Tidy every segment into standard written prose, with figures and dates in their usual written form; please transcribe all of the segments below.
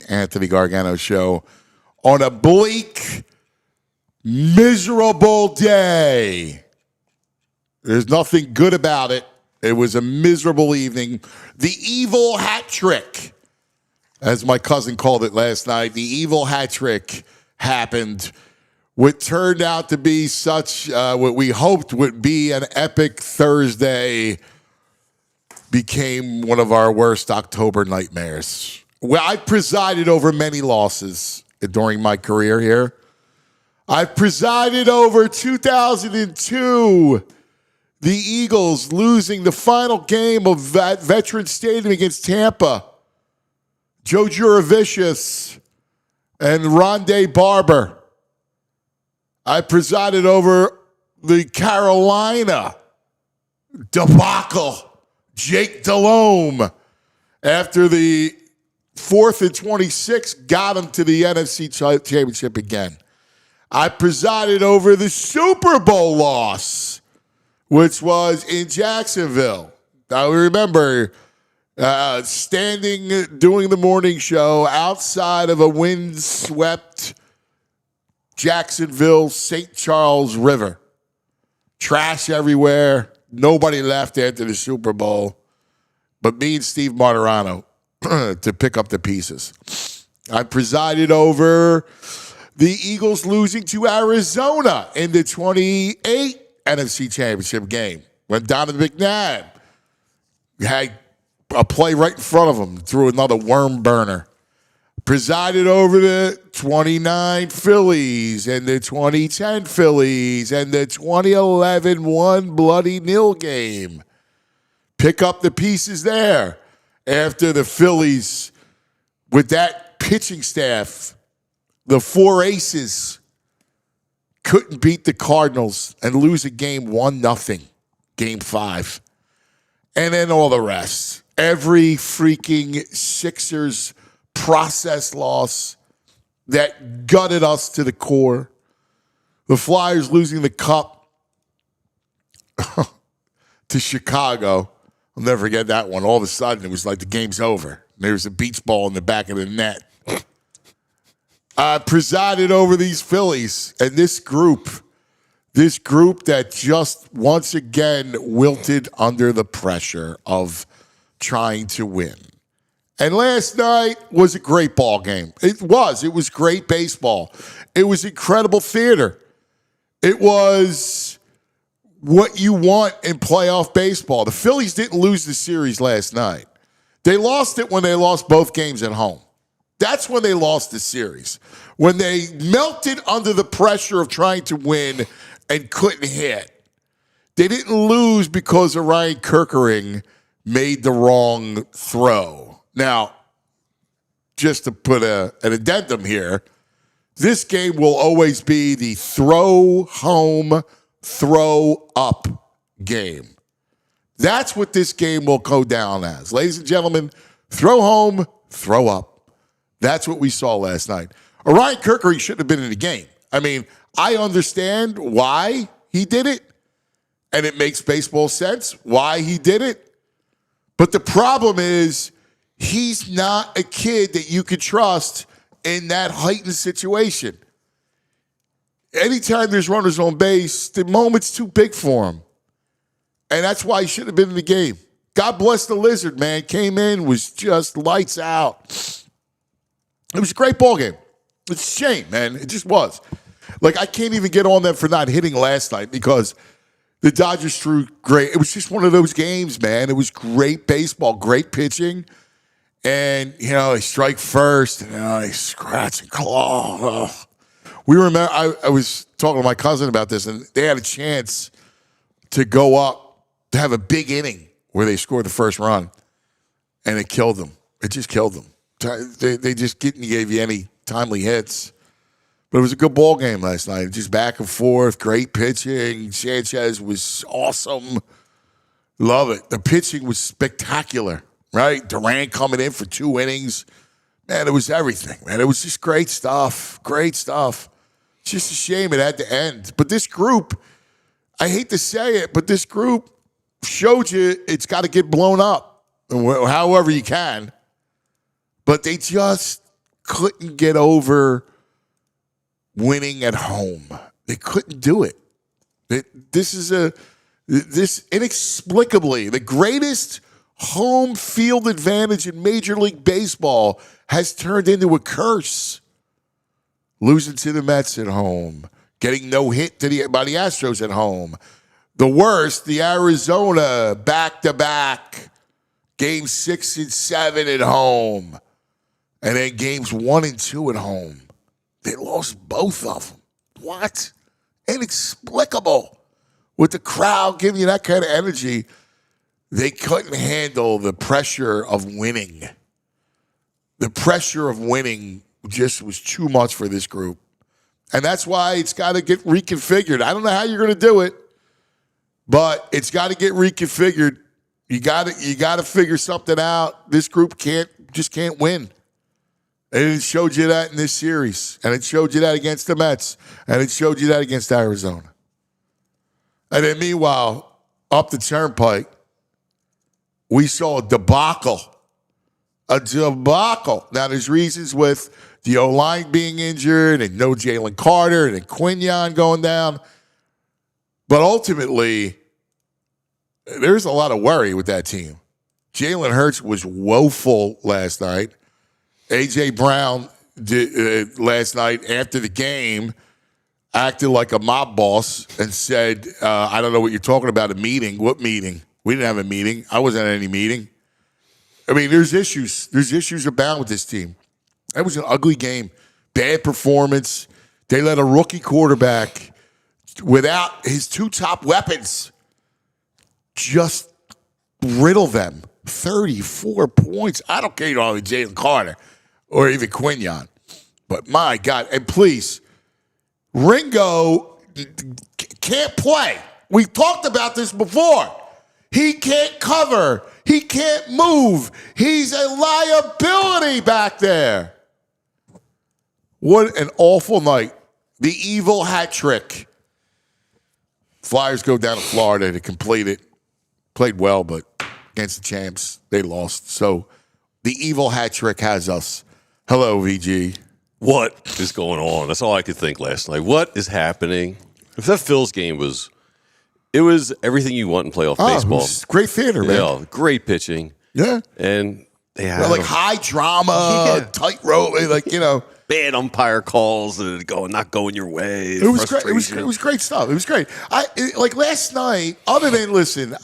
Anthony Gargano Show on a bleak, miserable day. There's nothing good about it. It was a miserable evening. The evil hat trick, as my cousin called it last night, the evil hat trick happened. What turned out to be such, what we hoped would be an epic Thursday became one of our worst October nightmares. Well, I presided over many losses during my career here. I presided over 2002, the Eagles losing the final game of Veterans Stadium against Tampa. Joe Juravicius and Rondé Barber. I presided over the Carolina debacle. Jake Delhomme, after the 4th and 26, got him to the NFC Championship again. I presided over the Super Bowl loss, which was in Jacksonville. I remember standing, doing the morning show outside of a windswept Jacksonville, St. Charles River. Trash everywhere. Nobody left after the Super Bowl but me and Steve Martirano to pick up the pieces. I presided over the Eagles losing to Arizona in the 28 NFC Championship game when Donovan McNabb had a play right in front of him, threw another worm burner. Presided over the 29 Phillies and the 2010 Phillies and the 2011 one bloody nil game. Pick up the pieces there after the Phillies, with that pitching staff, the four aces, couldn't beat the Cardinals and lose a game 1-0, game 5. And then all the rest. Every freaking Sixers process loss that gutted us to the core. The Flyers losing the cup to Chicago. I'll never forget that one. All of a sudden, it was like the game's over. There was a beach ball in the back of the net. I presided over these Phillies and this group that just once again wilted under the pressure of trying to win. And last night was a great ball game. It was great baseball. It was incredible theater. It was what you want in playoff baseball. The Phillies didn't lose the series last night. They lost it when they lost both games at home. That's when they lost the series. When they melted under the pressure of trying to win and couldn't hit. They didn't lose because Orion Kerkering made the wrong throw. Now, just to put an addendum here, this game will always be the throw home, throw up game. That's what this game will go down as. Ladies and gentlemen, throw home, throw up. That's what we saw last night. Orion Kerkering shouldn't have been in the game. I mean, I understand why he did it, and it makes baseball sense why he did it. But the problem is, he's not a kid that you could trust in that heightened situation. Anytime there's runners on base, the moment's too big for him. And that's why he should have been in the game. God bless the Lizard, man. Came in, was just lights out. It was a great ball game. It's a shame, man. It just was. Like, I can't even get on them for not hitting last night because the Dodgers threw great. It was just one of those games, man. It was great baseball, great pitching. And, they strike first, and they scratch and claw. Oh. We remember, I was talking to my cousin about this, and they had a chance to go up, to have a big inning where they scored the first run, and it killed them. It just killed them. They just didn't give you any timely hits. But it was a good ball game last night. Just back and forth, great pitching. Sanchez was awesome. Love it. The pitching was spectacular. Right? Durant coming in for 2 innings. Man, it was everything, man. It was just great stuff. Great stuff. It's just a shame it had to end. But this group, I hate to say it, but this group showed you it's got to get blown up however you can. But they just couldn't get over winning at home. They couldn't do it. This inexplicably, the greatest home field advantage in Major League Baseball has turned into a curse. Losing to the Mets at home, getting no hit by the Astros at home. The worst, the Arizona back-to-back, games 6 and 7 at home, and then games 1 and 2 at home. They lost both of them. What? Inexplicable. With the crowd giving you that kind of energy, they couldn't handle the pressure of winning. The pressure of winning just was too much for this group. And that's why it's got to get reconfigured. I don't know how you're going to do it, but it's got to get reconfigured. You got to figure something out. This group can't win. And it showed you that in this series. And it showed you that against the Mets. And it showed you that against Arizona. And then meanwhile, up the turnpike, we saw a debacle. A debacle. Now, there's reasons with the O-line being injured and no Jalen Carter and Quinyon going down. But ultimately, there's a lot of worry with that team. Jalen Hurts was woeful last night. A.J. Brown did, last night after the game acted like a mob boss and said, I don't know what you're talking about, a meeting. What meeting? We didn't have a meeting. I wasn't at any meeting. I mean, there's issues. There's issues abound with this team. That was an ugly game. Bad performance. They let a rookie quarterback without his two top weapons just riddle them. 34 points. I don't care, you know, Jalen Carter or even Quinyon. But my God, and please, Ringo can't play. We've talked about this before. He can't cover. He can't move. He's a liability back there. What an awful night. The evil hat trick. Flyers go down to Florida to complete it. Played well, but against the champs, they lost. So the evil hat trick has us. Hello, VG. What is going on? That's all I could think last night. What is happening? If that Phil's game was everything you want in playoff baseball. It was great theater, man. Yeah, great pitching. Yeah. And they had like high drama, tightrope, like, you know. Bad umpire calls and not going your way. It was great. It was great stuff. It was great. Like last night, other than, listen,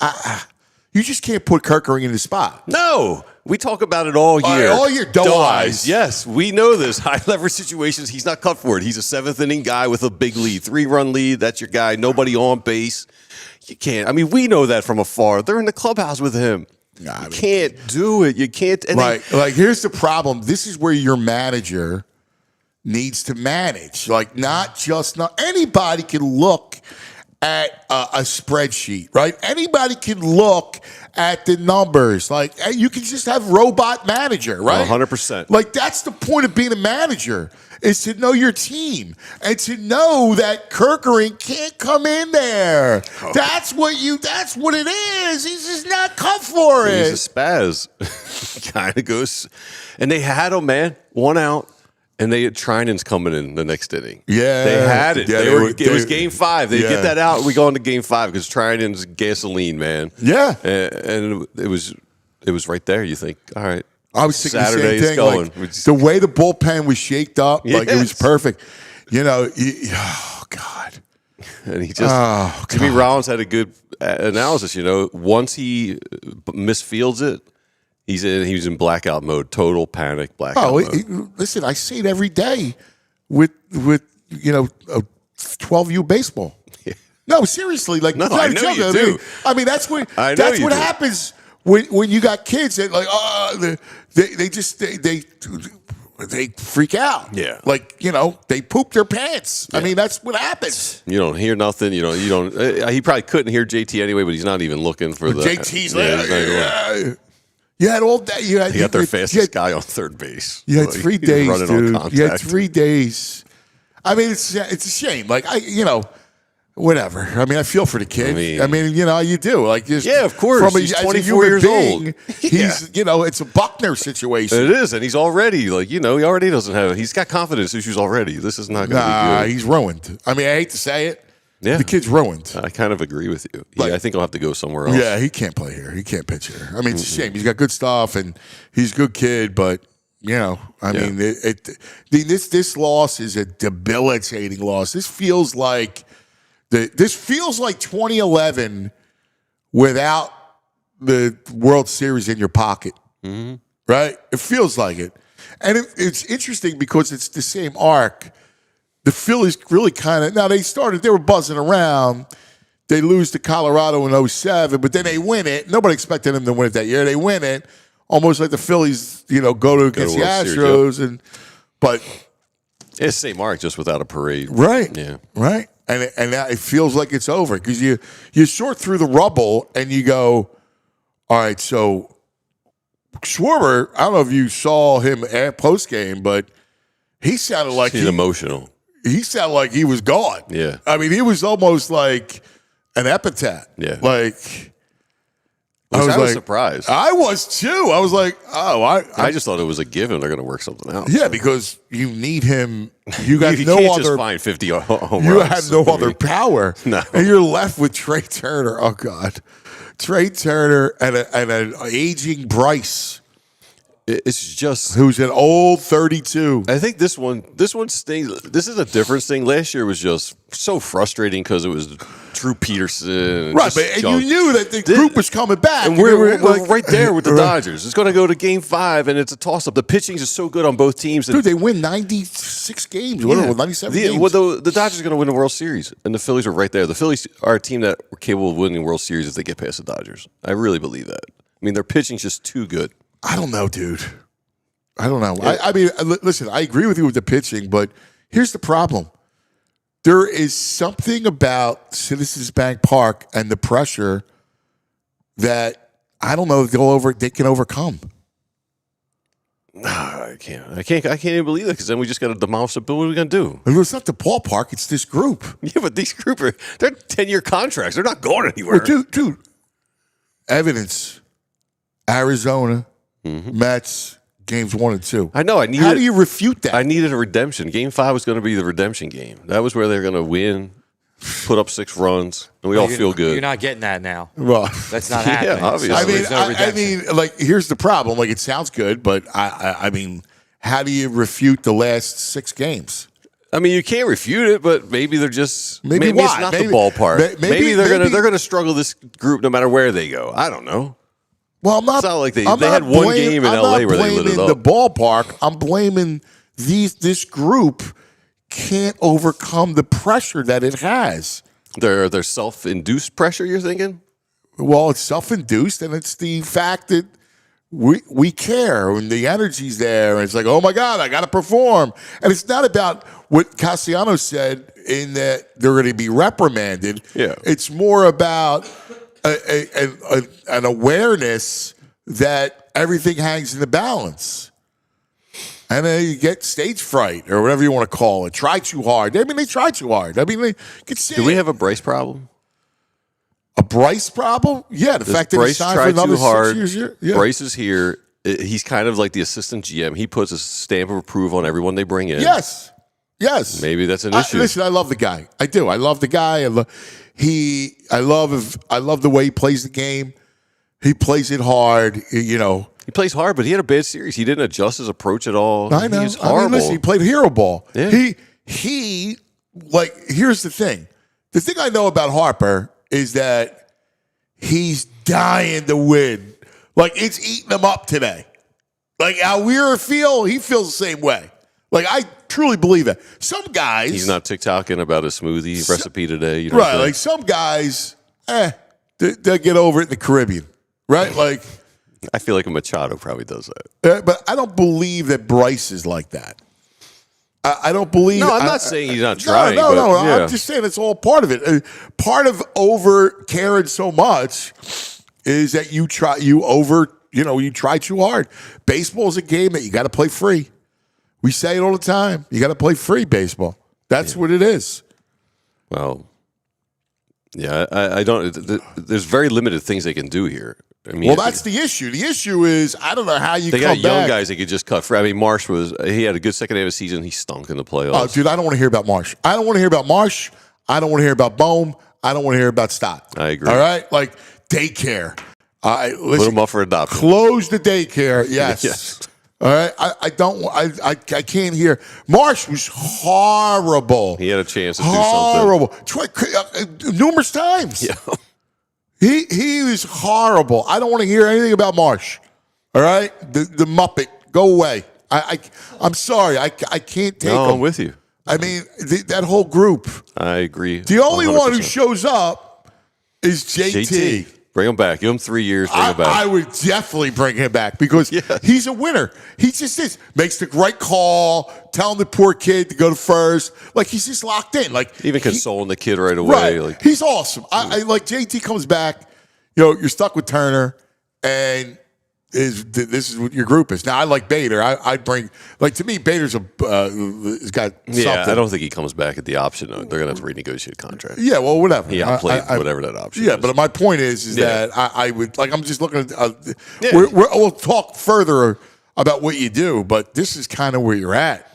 you just can't put Kerkering in the spot. No. We talk about it all year. All year, doe eyes. Yes, we know this. High leverage situations, he's not cut for it. He's a seventh inning guy with a big lead. 3-run lead, that's your guy. Nobody on base. You can't. I mean, we know that from afar. They're in the clubhouse with him. You can't do it. You can't. Like, here's the problem. This is where your manager needs to manage. Like, not anybody can look at a spreadsheet, right? Anybody can look at the numbers. Like, you can just have robot manager, right? 100%. Like, that's the point of being a manager, is to know your team and to know that Kerkering can't come in there. Oh. That's what it is. He's just not cut for it. He's a spaz. Kind of goes. And they had him, man. 1 out. And they had Trinan's coming in the next inning. Yeah. They had it. Yeah, it was game 5. They get that out, we go into game 5 because Trinan's gasoline, man. Yeah. And it was right there. You think, all right. I was thinking Saturday's the same thing. going. Like, the way the bullpen was shaped up, like it was perfect. You know, oh, God. And he just, Jimmy Rollins had a good analysis, you know. Once he misfields it, he was in blackout mode, total panic, blackout mode. Listen, I see it every day with you know, 12U baseball. Yeah. No, seriously, like, no, I know you do. I mean, that's what happens when you got kids that like they freak out. Yeah, like, you know, they poop their pants. Yeah. I mean, that's what happens. You don't hear nothing. You don't. He probably couldn't hear JT anyway, but he's not even looking for the JT's there. You had all day. You got their fastest guy on third base. You had 3 days, dude. You had 3 days. I mean, it's a shame. Like, whatever. I mean, I feel for the kid. I mean, you know, you do. Like, just yeah, of course. He's 24 years old. He's, you know, it's a Buckner situation. It is, and he's already, like, you know, he already doesn't have, he's got confidence issues already. This is not going to be good. He's ruined. I mean, I hate to say it. Yeah. The kid's ruined. I kind of agree with you. Like, I think I'll have to go somewhere else. Yeah, he can't play here. He can't pitch here. I mean, it's a shame. He's got good stuff, and he's a good kid, but, you know, I mean, this loss is a debilitating loss. This feels like 2011 without the World Series in your pocket, right? It feels like it. And it's interesting because it's the same arc. The Phillies really kind of, now they were buzzing around. They lose to Colorado in 07, but then they win it. Nobody expected them to win it that year. They win it, almost like the Phillies, you know, go against the Astros. But it's the same arc, just without a parade. Right. Yeah. Right. And now it feels like it's over because you sort through the rubble and you go, all right, so Schwarber, I don't know if you saw him at postgame, but he sounded like he's emotional. He sounded like he was gone. Yeah. I mean, he was almost like an epitaph. Yeah. Like, I was surprised. I was too. I was like, oh, I just thought it was a given. They're going to work something out. Yeah, because you need him. You got you no can't other. Just find 50 home runs. You have no other power. No. And you're left with Trey Turner. Oh God, Trey Turner and an aging Bryce. It's just who's an old 32. I think this one stings. This is a different thing. Last year was just so frustrating because it was Drew Peterson, right? And you knew that the group was coming back, and we're right there with the Dodgers. It's going to go to Game 5, and it's a toss-up. The pitching is so good on both teams. Dude, they win 96 games. Whatever, 97 games. Well, the Dodgers are going to win the World Series, and the Phillies are right there. The Phillies are a team that are capable of winning the World Series if they get past the Dodgers. I really believe that. I mean, their pitching's just too good. I don't know, dude. I don't know. Yeah. I mean, listen, I agree with you with the pitching, but here's the problem. There is something about Citizens Bank Park and the pressure that I don't know if they can overcome. I can't even believe that because then we just got to demolish the building. What are we going to do? It's not the ballpark. It's this group. Yeah, but these group they're 10-year contracts. They're not going anywhere. Well, dude. Evidence. Arizona, Mets, games 1 and 2. I know. How do you refute that? I needed a redemption. Game 5 was going to be the redemption game. That was where they were going to win, put up 6 runs, and we all feel good. You're not getting that now. Well, that's not happening. Yeah, obviously. I mean, like, here's the problem. Like, it sounds good, but I mean, how do you refute the last 6 games? I mean, you can't refute it, but maybe they're just maybe it's not the ballpark. Maybe they're gonna struggle this group no matter where they go. I don't know. Well, I'm not. It's not like they had one game in LA where they lit it up. The ballpark. I'm blaming this group can't overcome the pressure that it has. Their self-induced pressure. You're thinking? Well, it's self-induced, and it's the fact that we care and the energy's there. And it's like, oh my God, I got to perform. And it's not about what Castellanos said in that they're going to be reprimanded. Yeah, it's more about an awareness that everything hangs in the balance. And then you get stage fright or whatever you want to call it. Try too hard. I mean, they try too hard. I mean, they can see. Do we have a Bryce problem? A Bryce problem? Yeah, the fact that he signed for another 6 years. Yeah. Bryce is here. He's kind of like the assistant GM. He puts a stamp of approval on everyone they bring in. Yes. Maybe that's an issue. Listen, I love the guy. I do. I love the guy. I love the way he plays the game. He plays it hard. You know, he plays hard, but he had a bad series. He didn't adjust his approach at all. I know. He's horrible. I mean, listen, he played hero ball. Yeah. He like. Here's the thing. The thing I know about Harper is that he's dying to win. Like, it's eating him up today. Like, how we feel, he feels the same way. Like, I truly believe that. Some guys... He's not TikToking about a smoothie recipe today. You know right, like some guys, they'll get over it in the Caribbean. Right? Like... I feel like a Machado probably does that. But I don't believe that Bryce is like that. I don't believe... No, I'm not saying he's not trying. No. Yeah. I'm just saying it's all part of it. Part of over caring so much is that you try too hard. Baseball is a game that you got to play free. We say it all the time. You got to play free baseball. That's what it is. Well, Yeah, I don't. There's very limited things they can do here. I mean, Well, that's the issue. The issue is I don't know how you they come got young back. guys they could just cut. I mean, Marsh he had a good second half of the season. He stunk in the playoffs. Oh, dude, I don't want to hear about Marsh. I don't want to hear about Marsh. I don't want to hear about Bohm. I don't want to hear about Stott. I agree. All right? Like, daycare. Put Listen, them up for adoption. close the daycare. Yes. Yes. All right? I can't hear. Marsh was horrible. He had a chance to do horrible. Numerous times. something. He was horrible. I don't want to hear anything about Marsh. All right? The Muppet. Go away. I'm sorry. I can't take No, him. I'm with you. I mean, that whole group. I agree. The only 100%. one who shows up is JT. Bring him back. Give him 3 years. Bring him back. I would definitely bring him back because he's a winner. He just is. Makes the right call, telling the poor kid to go to first. Like, he's just locked in. Like, Even consoling the kid right away. right. Like, He's awesome. I like JT comes back. You know, you're stuck with Turner, and this is what your group is. Now, I like Bader. I'd bring, like, to me, Bader's has got something. I don't think he comes back at the option. They're going to have to renegotiate contract. Yeah, well, whatever. He outplayed whatever that option Yeah, is. but my point is that I would, like, I'm just looking at, Yeah. we'll talk further about what you do, but this is kind of where you're at.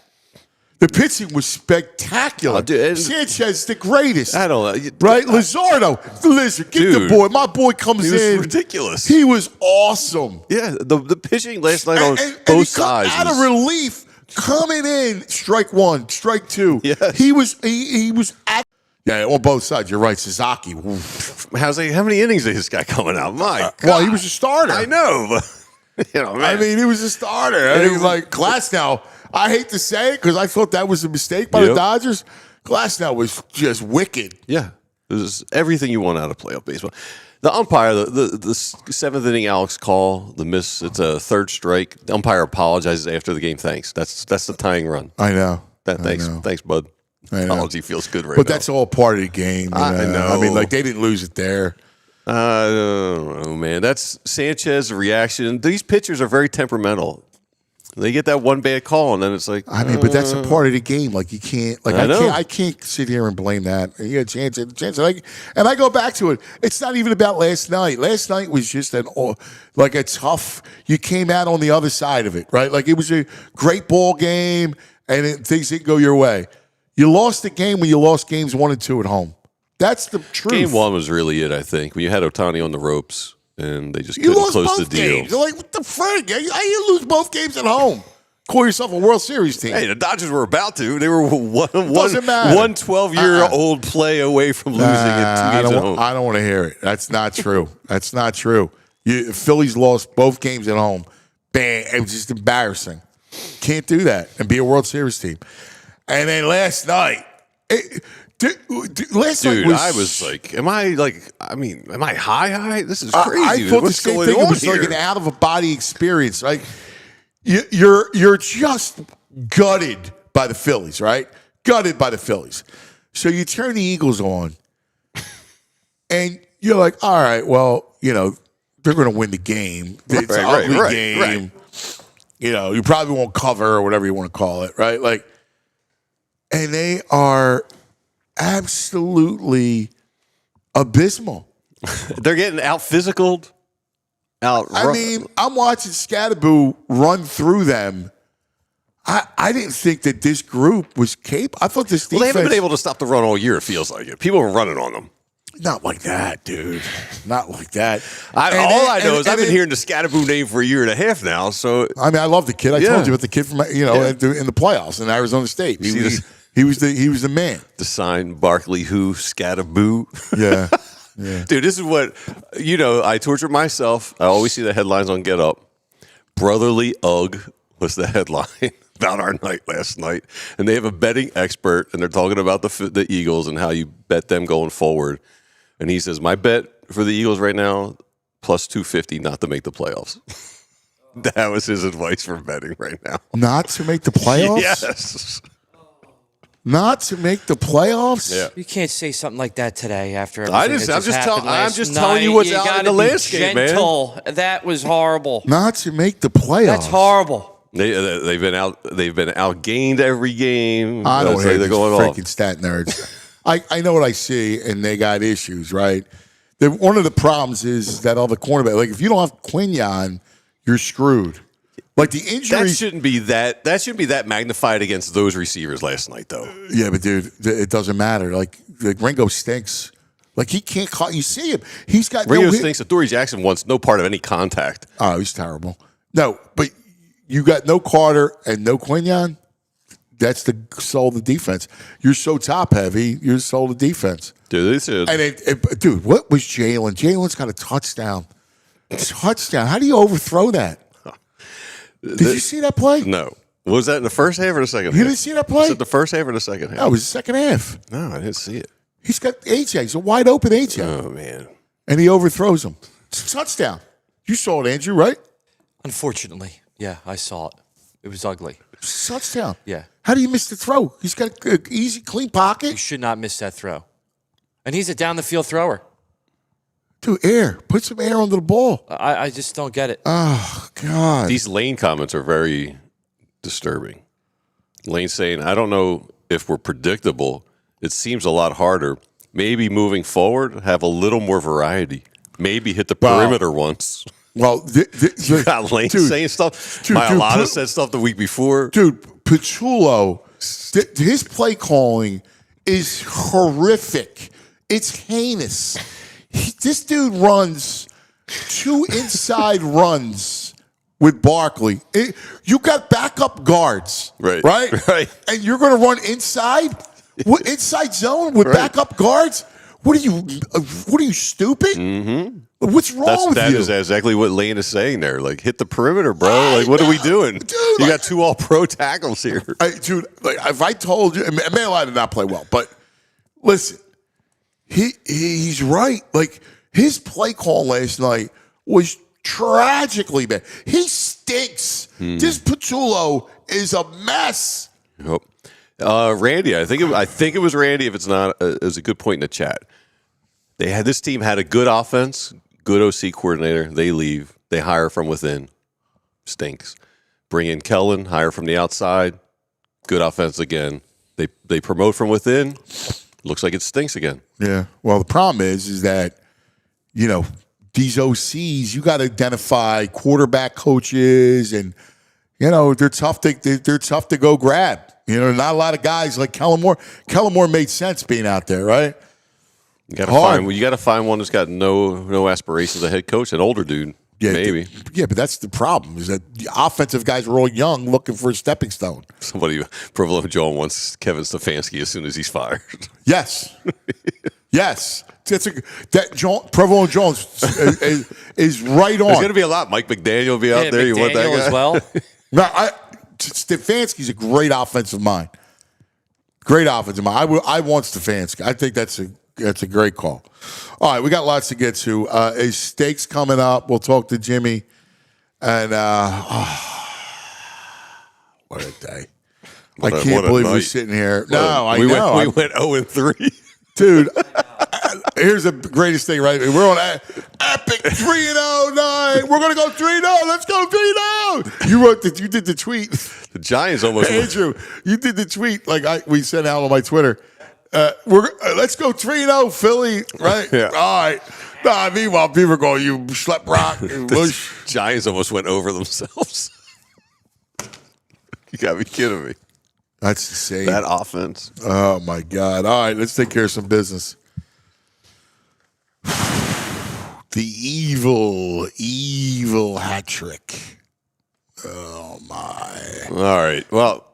The pitching was spectacular. Dude, Sanchez, the greatest. I don't know. Right? Lizardo, listen, get the Dude, boy. My boy comes He was in. ridiculous. He was awesome. Yeah, the pitching last night on And both he sides. out of was- relief, coming in, strike one, strike two. Yes. He was yeah, on both sides. You're right, Suzuki. Oof. how many innings is this guy coming out? My God. Well, he was a starter. I know, but man. I mean, he was a starter. I mean, like Glasnow. I hate to say it because I thought that was a mistake by the Yep. Dodgers. Glasnow was just wicked. Yeah, this is everything you want out of playoff baseball. The umpire, the seventh inning Alex call, the miss. It's a third strike. The umpire apologizes after the game. Thanks. That's the tying run. I know. Thanks, bud. I know. Apology feels good right But now. that's all part of the game. You I know. I mean, like, they didn't lose it there. I don't know, man. That's Sanchez's reaction. These pitchers are very temperamental. They get that one bad call, and then it's like, I mean, but that's a part of the game. Like, you can't, like, I know. I can't sit here and blame that. You had a chance. And I go back to it. It's not even about last night. Last night was just a tough. You came out on the other side of it, right? Like, it was a great ball game, and things didn't go your way. You lost the game when you lost games 1 and 2 at home. That's the truth. Game one was really it, I think. When you had Ohtani on the ropes, and they just You couldn't lost close both the deal. games. You're like, what the frick? How you lose both games at home? Call yourself a World Series team. Hey, the Dodgers were about to. They were one Doesn't matter. 12-year-old play away from losing in 2 games at home. I don't want to hear it. That's not true. That's not true. Phillies lost both games at home. Bang. It was just embarrassing. Can't do that and be a World Series team. And then last night, Dude, I was like, am I high? This is crazy. I thought the What's same going thing. It on was here? like an out of a body experience. Like you're just gutted by the Phillies, right? Gutted by the Phillies. So you turn the Eagles on, and you're like, all right, well, you know, they're going to win the game. It's an ugly game. Right. You know, you probably won't cover or whatever you want to call it, right? Like, and they are absolutely abysmal. They're getting out physicaled. I mean, I'm watching Scatterboo run through them. I didn't think that this group was capable. I thought this defense... Well, they haven't been able to stop the run all year, it feels like it. People are running on them. Not like that, dude. Not like that. I know is I've been hearing the Scatterboo name for a year and a half now. So I mean, I love the kid. I Yeah. told you about the kid from in the playoffs in Arizona State. He was the man. the sign Barkley Who Scatterboo. Yeah. Yeah. Dude, this is what, I torture myself. I always see the headlines on Get Up. Brotherly Ugh was the headline about our night last night. And they have a betting expert, and they're talking about the Eagles and how you bet them going forward. And he says, my bet for the Eagles right now, plus 250 not to make the playoffs. That was his advice for betting right now. Not to make the playoffs? Yes. Not to make the playoffs? Yeah. You can't say something like that today after everything I'm just happened telling you last what's night. out in gotta the be landscape, man. gentle. That was horrible. Not to make the playoffs. That's horrible. They've been outgained every game. I don't It's hate like these they're going freaking off. stat nerds. I know what I see, and they got issues, right? One of the problems is that all the cornerback, like if you don't have Quinyon, you're screwed. Like the injury shouldn't be that magnified against those receivers last night, though. Yeah, but dude, it doesn't matter. Like Ringo stinks. Like he can't call. You see him. He's got Ringo stinks. Dory Jackson wants no part of any contact. Oh, he's terrible. No, but you got no Carter and no Quinyon. That's the soul of the defense. You're so top heavy. You're the soul of the defense. Dude, this is. And dude, what was Jalen? Jalen's got a touchdown. Touchdown. How do you overthrow that? Did you see that play? No. Was that in the first half or the second half? You didn't see that play? Was it the first half or the second half? No, it was the second half. No, I didn't see it. He's got AJ. He's a wide open AJ. Oh, man. And he overthrows him. It's a touchdown. You saw it, Andrew, right? Unfortunately, yeah, I saw it. It was ugly. It's a touchdown. Yeah. How do you miss the throw? He's got an easy, clean You pocket. should not miss that throw. And he's a down the field thrower. Dude, air. Put some air under the ball. I just don't get it. Oh, God. These Lane comments are very disturbing. Lane saying, I don't know if we're predictable. It seems a lot harder. Maybe moving forward, have a little more variety. Maybe hit the perimeter once. Well, You got Lane saying stuff. Myalata said stuff the week before. Dude, Pachulo, his play calling is horrific. It's heinous. This dude runs 2 inside runs with Barkley. You got backup guards, Right. Right. And you're going to run inside, inside zone with backup guards. What are you stupid? Mm-hmm. What's wrong with you? That is exactly what Lane is saying there. Like, hit the perimeter, bro. Like, what are we doing? Dude, you got 2 all-pro tackles here. Dude, like, if I told you, Mailline did not play well, but listen, he's right. Like, his play call last night was tragically bad. He stinks. This Pachulo is a mess. Yep. Randy, I think it was Randy. If it's not, it was a good point in the chat. This team had a good offense, good OC coordinator. They leave. They hire from within. Stinks. Bring in Kellen, hire from the outside. Good offense again. They promote from within. Looks like it stinks again. Yeah. Well, the problem is that, you know, these OCs, you got to identify quarterback coaches, and you know they're tough to go grab. You know, not a lot of guys like Kellen Moore. Kellen Moore made sense being out there, right? You got to find one that's got no aspirations as a head coach, an older dude. Yeah, maybe. But that's the problem, is that the offensive guys are all young, looking for a stepping stone. Somebody, Provolone John wants Kevin Stefanski as soon as he's fired. Yes. Yes. Provolone Jones is right on. There's going to be a lot. Mike McDaniel will be out there. You want that guy? As well. No, Stefanski's a great offensive mind. Great offensive mind. I want Stefanski. I think that's a great call. All right, we got lots to get to. Is Steaks coming up? We'll talk to Jimmy. And what a day. I can't believe we're sitting here. We went 0-3. Dude, here's the greatest thing, right? We're on epic 3-0 We're going to go 3-0. Let's go 3-0. You did the tweet. The Giants almost Andrew, you did the tweet like we sent out on my Twitter. Let's go 3-0 Philly, right? Yeah. All right. Meanwhile, people are going, you schlep rock. The Giants almost went over themselves. You got to be kidding me. That's the same. That offense. Oh, my God. All right, let's take care of some business. The evil hat trick. Oh, my. All right. Well,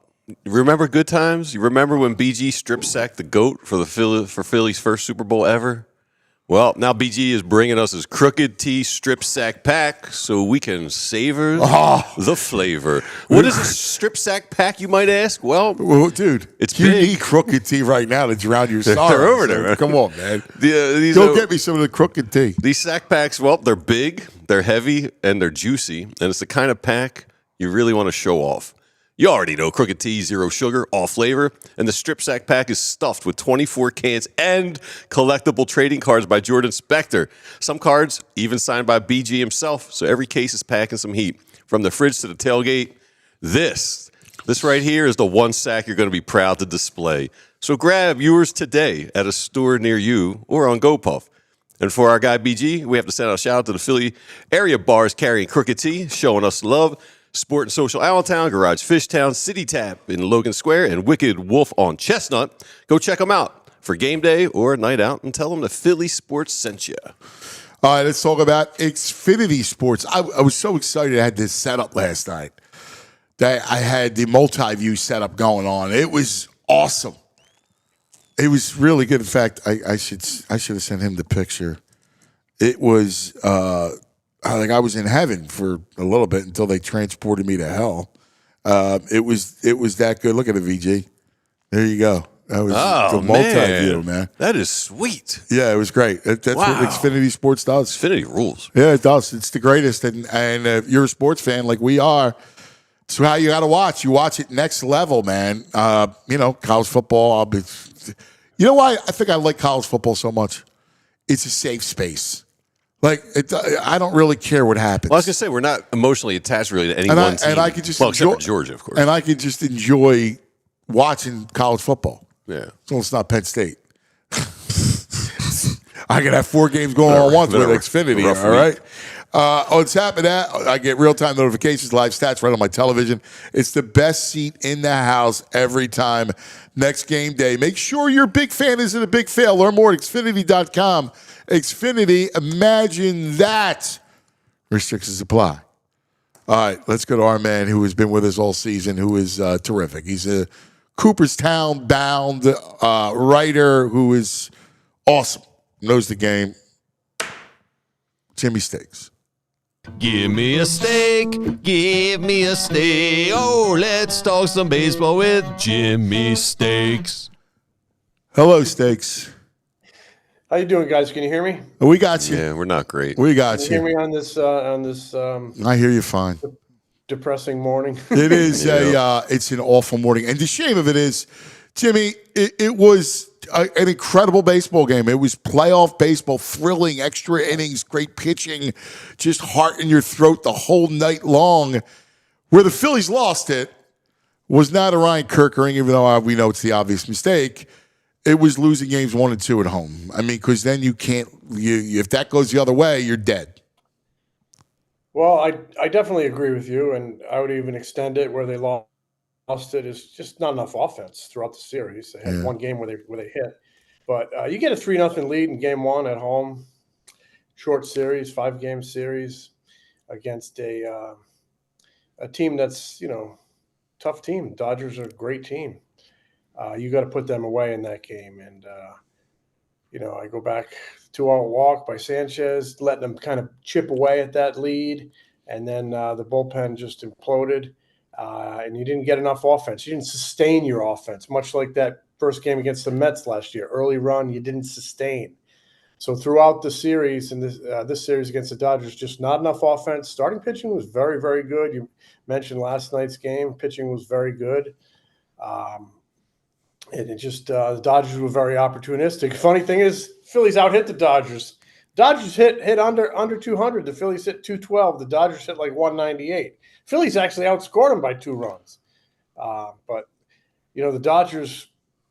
remember good times? You remember when BG strip sacked the GOAT for Philly's first Super Bowl ever? Well, now BG is bringing us his Crooked T strip sack pack so we can savor the flavor. What is a strip sack pack, you might ask? Well, dude, it's you big. need Crooked T right now to drown your sorrows. They're over there, man. Come on, man. Go get me some of the Crooked T. These sack packs, well, they're big, they're heavy, and they're juicy. And it's the kind of pack you really want to show off. You already know Crooked T, zero sugar, all flavor. And the strip sack pack is stuffed with 24 cans and collectible trading cards by Jordan Spector. Some cards even signed by BG himself. So every case is packing some heat. From the fridge to the tailgate, this This right here is the one sack you're going to be proud to display. So grab yours today at a store near you or on GoPuff. And for our guy BG, we have to send out a shout out to the Philly area bars carrying Crooked Tea, showing us love. Sport and Social Allentown, Garage Fishtown, City Tap in Logan Square, and Wicked Wolf on Chestnut. Go check them out for game day or a night out and tell them the Philly Sports sent you. All right, let's talk about Xfinity Sports. I was so excited I had this setup last night. That I had the multi-view setup going on. It was awesome. It was really good. In fact, I should have sent him the picture. It was like I was in heaven for a little bit until they transported me to hell. It was that good. Look at it, VG. There you go. That was the multi-view, man. That is sweet. Yeah, it was great. That's what Xfinity Sports does. Xfinity rules. Yeah, it does. It's the greatest. And if you're a sports fan like we are, it's how you got to watch. You watch it next level, man. College football. You know why I think I like college football so much? It's a safe space. Like, I don't really care what happens. Well, I was going to say, we're not emotionally attached really to any one team. And I could just except for Georgia, of course. And I could just enjoy watching college football. Yeah. So it's not Penn State. I could have 4 games going on once with Xfinity, all right? On top of that, I get real-time notifications, live stats right on my television. It's the best seat in the house every time. Next game day. Make sure your big fan isn't a big fail. Learn more at Xfinity.com. Xfinity, imagine that. Restrictions apply. All right, let's go to our man who has been with us all season, who is terrific. He's a Cooperstown-bound writer who is awesome, knows the game. Jimmy Steaks. Give me a steak, give me a steak. Oh, let's talk some baseball with Jimmy Steaks. Hello, Steaks. How you doing, guys? Can you hear me? We got you. Yeah, we're not great. We got Can you hear me on this I hear you fine. depressing morning? It is it's an awful morning. And the shame of it is, Jimmy, it was an incredible baseball game. It was playoff baseball, thrilling, extra innings, great pitching, just heart in your throat the whole night long. Where the Phillies lost it was not Orion Kerkering, even though we know it's the obvious mistake. It was losing games 1 and 2 at home. I mean, because then you can't. If that goes the other way, you're dead. Well, I definitely agree with you, and I would even extend it where they lost it is just not enough offense throughout the series. They had one game where they hit, but you get a 3-0 lead in game 1 at home, short series, 5-game series against a team that's tough team. Dodgers are a great team. You got to put them away in that game, and I go back 2-out walk by Sanchez, letting them kind of chip away at that lead, and then the bullpen just imploded. And you didn't get enough offense. You didn't sustain your offense, much like that first game against the Mets last year. Early run, you didn't sustain. So throughout the series, and this series against the Dodgers, just not enough offense. Starting pitching was very, very good. You mentioned last night's game. Pitching was very good. And it just the Dodgers were very opportunistic. Funny thing is, Phillies out-hit the Dodgers. Dodgers hit under 200. The Phillies hit 212. The Dodgers hit like 198. Phillies actually outscored them by 2 runs. But the Dodgers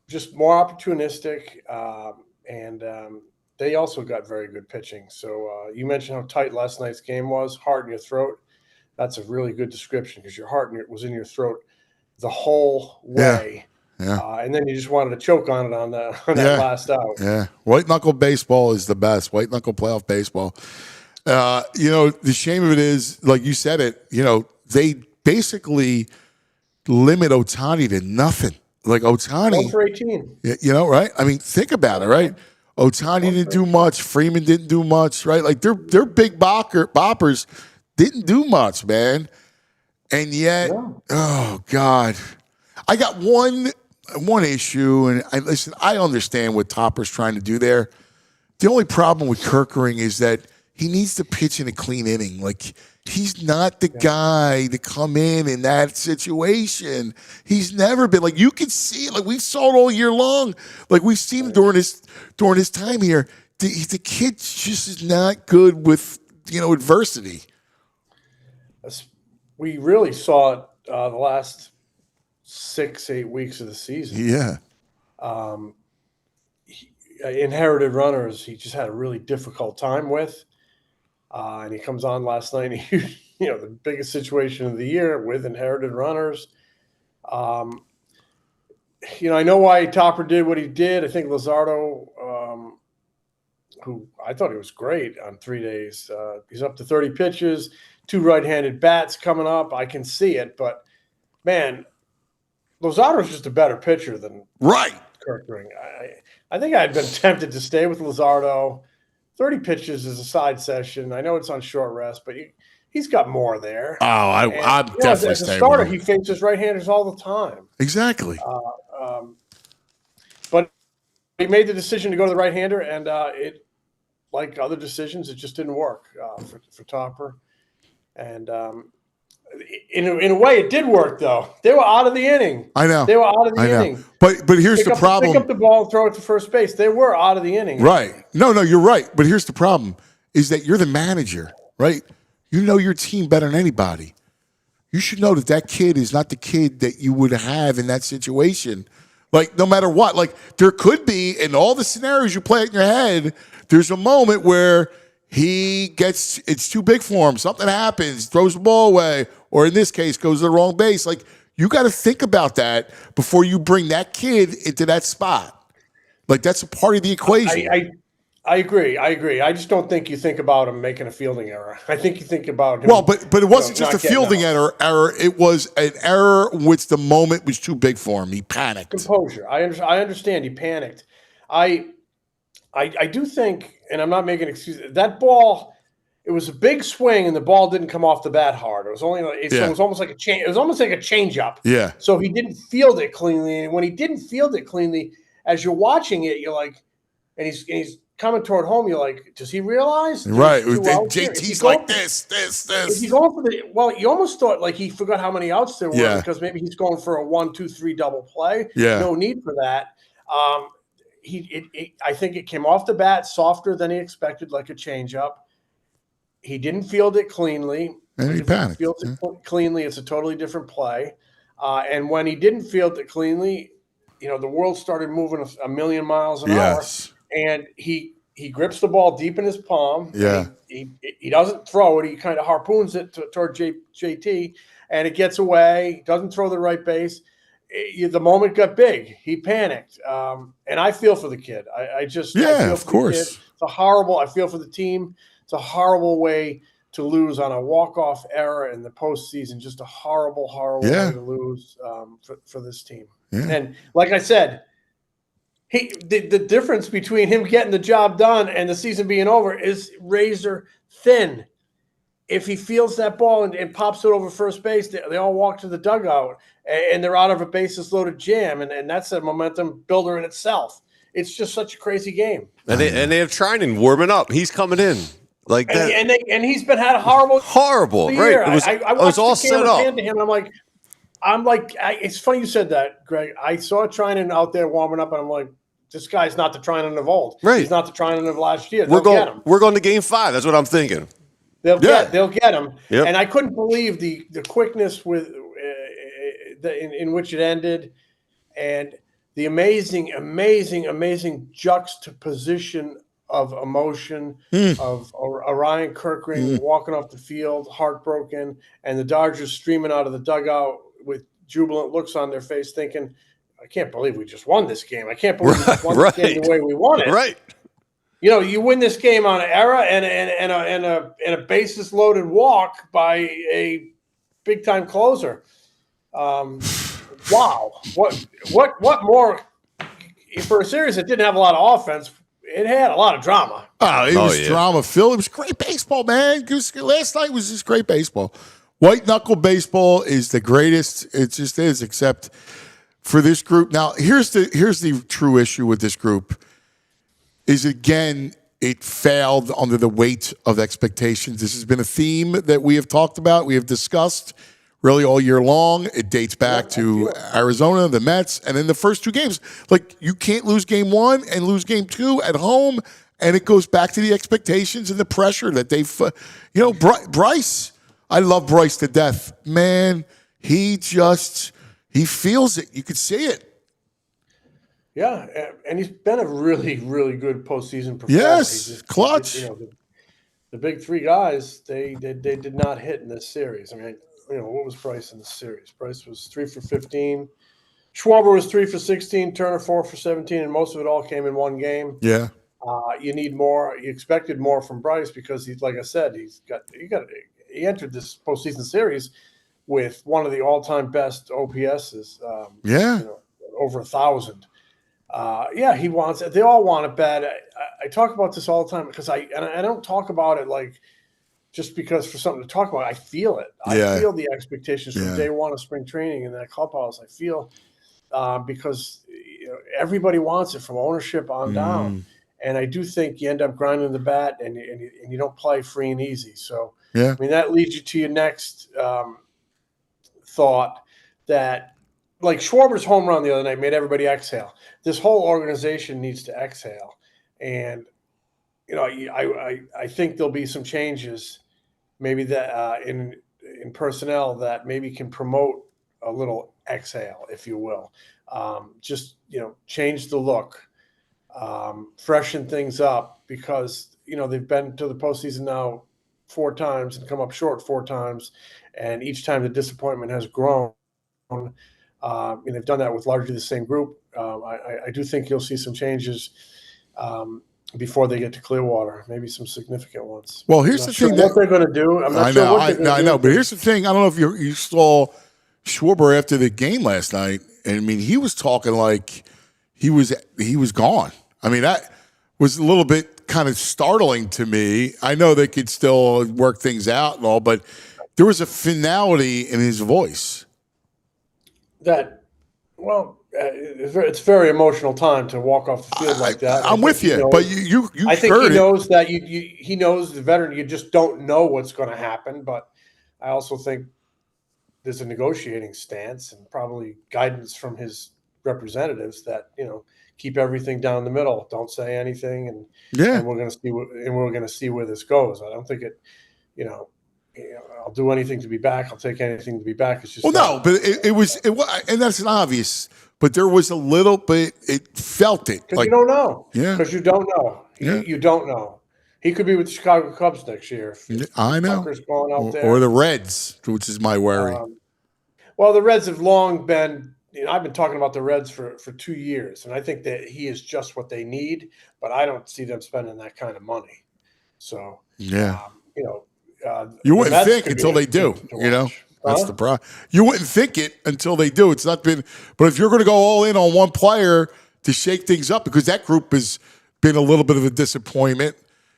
just more opportunistic, and they also got very good pitching. So you mentioned how tight last night's game was, heart in your throat. That's a really good description because your heart was in your throat the whole way. Yeah. And then you just wanted to choke on it on that last out. Yeah. White knuckle baseball is the best. White knuckle playoff baseball. The shame of it is, like you said it, they basically limit Ohtani to nothing. Like Ohtani. 1 for 18. Right? I mean, think about it, right? Ohtani didn't do much. Freeman didn't do much, right? Like their big boppers didn't do much, man. And yet, oh, God. I got one issue, and listen, I understand what Topper's trying to do there. The only problem with Kerkering is that he needs to pitch in a clean inning. Like, he's not the guy to come in that situation. He's never been. Like, you can see, like, we saw it all year long. Like, we've seen him during his time here. The kid just is not good with, adversity. We really saw it the last 6-8 weeks of the season. Yeah. Inherited runners, he just had a really difficult time with. And he comes on last night, and the biggest situation of the year with inherited runners. I know why Topper did what he did. I think Luzardo, who I thought he was great on 3 days, he's up to 30 pitches, 2 right-handed bats coming up. I can see it, but, man, Luzardo's just a better pitcher than Kerkering. I think I'd been tempted to stay with Luzardo. 30 pitches is a side session. I know it's on short rest, but he's got more there. Oh, I'm definitely as a staying starter, with him. he faces right-handers all the time. Exactly. But he made the decision to go to the right-hander, and it, like other decisions, it just didn't work for Topper. And in a way, it did work, though. They were out of the inning. I know. They were out of the inning. But here's the problem. Pick up the ball and throw it to first base. They were out of the inning. Right. No, you're right. But here's the problem is that you're the manager, right? You know your team better than anybody. You should know that kid is not the kid that you would have in that situation. Like, no matter what. Like, there could be, in all the scenarios you play in your head, there's a moment where it's too big for him. Something happens, throws the ball away, or in this case, goes to the wrong base. Like, you got to think about that before you bring that kid into that spot. Like, that's a part of the equation. I agree. I just don't think you think about him making a fielding error. I think you think about him. Well, but it wasn't just a fielding error. It was an error which the moment was too big for him. He panicked. Composure. I understand. He panicked. I do think, and I'm not making excuses, that ball, it was a big swing and the ball didn't come off the bat hard. It was only so it was almost like a change. It was almost like a changeup. Yeah. So he didn't field it cleanly, and when he didn't field it cleanly, as you're watching it, you're like, and he's coming toward home, you're like, does he realize? Right. JT's like this. Is he going for you almost thought like he forgot how many outs there were because maybe he's going for a 1-2-3 double play. Yeah. No need for that. I think it came off the bat softer than he expected, like a changeup. He didn't field it cleanly. And he panicked. If he fields it cleanly, it's a totally different play. And when he didn't field it cleanly, the world started moving a million miles an hour. And he grips the ball deep in his palm. Yeah. He doesn't throw it. He kind of harpoons it toward JT, and it gets away. Doesn't throw the right base. The moment got big. He panicked. And I feel for the kid. I feel of course. It's a horrible. I feel for the team. It's a horrible way to lose on a walk-off error in the postseason. Just a horrible way to lose for this team. Yeah. And like I said, the difference between him getting the job done and the season being over is razor thin. If he fields that ball and pops it over first base, they all walk to the dugout and they're out of a bases loaded jam, and that's a momentum builder in itself. It's just such a crazy game. And they have Trinan warming up. He's coming in like that, and he's been had a horrible year. Right? I watched all the camera set up. pan to him, and I'm like, it's funny you said that, Greg. I saw Trinan out there warming up, and I'm like, this guy's not the Trinan of old. Right. He's not the Trinan of last year. They'll get him. We're going to Game 5. That's what I'm thinking. They'll get him. Yep. And I couldn't believe the quickness with in which it ended, and the amazing juxtaposition of emotion of Orion Kerkering walking off the field, heartbroken, and the Dodgers streaming out of the dugout with jubilant looks on their face, thinking, I can't believe we just won this game. I can't believe we just won this game the way we won it. Right. You win this game on an error and a bases loaded walk by a big time closer. Wow. What more for a series that didn't have a lot of offense? It had a lot of drama. It was drama, Phil. It was great baseball, man. Last night was just great baseball. White knuckle baseball is the greatest. It just is, except for this group. Now, here's the true issue with this group is, again, it failed under the weight of expectations. This has been a theme that we have talked about, we have discussed really all year long. It dates back to Arizona, the Mets, and then the first 2 games. Like, you can't lose game 1 and lose game 2 at home, and it goes back to the expectations and the pressure that they've, Bryce, I love Bryce to death. Man, he just He feels it. You could see it. Yeah, and he's been a really, really good postseason performer. Yes, clutch. The big three guys, they did not hit in this series. I mean, what was Bryce in the series? Bryce was 3 for 15. Schwarber was 3 for 16. Turner 4 for 17, and most of it all came in one game. Yeah. You need more. You expected more from Bryce because he's, like I said, he entered this postseason series with one of the all-time best OPSs. Over 1,000. He wants it. They all want it bad. I talk about this all the time because I don't talk about it like just because for something to talk about. I feel it. I feel the expectations from day one of spring training in that clubhouse. I feel because everybody wants it from ownership on down. And I do think you end up grinding the bat and you don't play free and easy. So, I mean, that leads you to your next thought that, like Schwarber's home run the other night made everybody exhale. This whole organization needs to exhale. And, I think there'll be some changes maybe that in personnel that maybe can promote a little exhale, if you will. Change the look. Freshen things up because they've been to the postseason now 4 times and come up short 4 times, and each time the disappointment has grown. And they've done that with largely the same group. I do think you'll see some changes before they get to Clearwater, maybe some significant ones. Well, here's the thing what they're going to do. I'm not sure what they're going to do. I know, but here's the thing. I don't know if you saw Schwarber after the game last night, and I mean he was talking like he was gone. I mean, that was a little bit kind of startling to me. I know they could still work things out and all, but there was a finality in his voice. It's a very emotional time to walk off the field like that. I'm with you, but you I think heard he knows that he knows the veteran. You just don't know what's going to happen. But I also think there's a negotiating stance and probably guidance from his representatives that keep everything down the middle. Don't say anything, and we're going to see where this goes. I don't think it. I'll do anything to be back. I'll take anything to be back. It's just no, but it was, and that's an obvious. But there was a little bit. It felt it because you don't know. Yeah, because you don't know. You don't know. He could be with the Chicago Cubs next year. I know. Tucker's going out there, or the Reds, which is my worry. Well, the Reds have long been. I've been talking about the Reds for 2 years, and I think that he is just what they need. But I don't see them spending that kind of money. So you wouldn't think until they do. That's the problem. You wouldn't think it until they do. It's not been. But if you're going to go all in on one player to shake things up, because that group has been a little bit of a disappointment.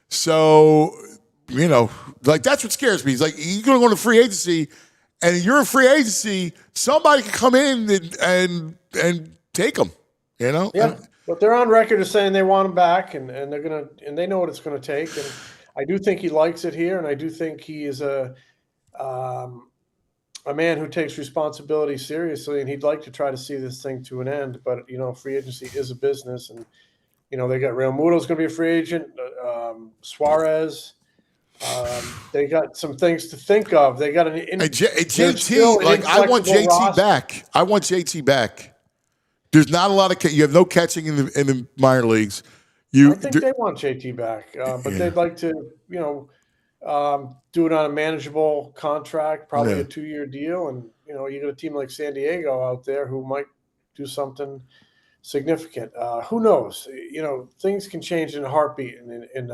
So that's what scares me. It's like you're going to go to free agency. And you're a free agency, somebody can come in and take them, Yeah, but they're on record as saying they want him back, and they know what it's going to take. And I do think he likes it here, and I do think he is a man who takes responsibility seriously, and he'd like to try to see this thing to an end. But free agency is a business, and they got Real Muto's going to be a free agent, Suarez. They got some things to think of. They got JT. Like I want JT roster. back. I want JT back. There's not a lot of. You have no catching in the minor leagues. I think they want JT back, but they'd like to, do it on a manageable contract, probably a 2-year deal, and you got a team like San Diego out there who might do something significant. Who knows? Things can change in a heartbeat, and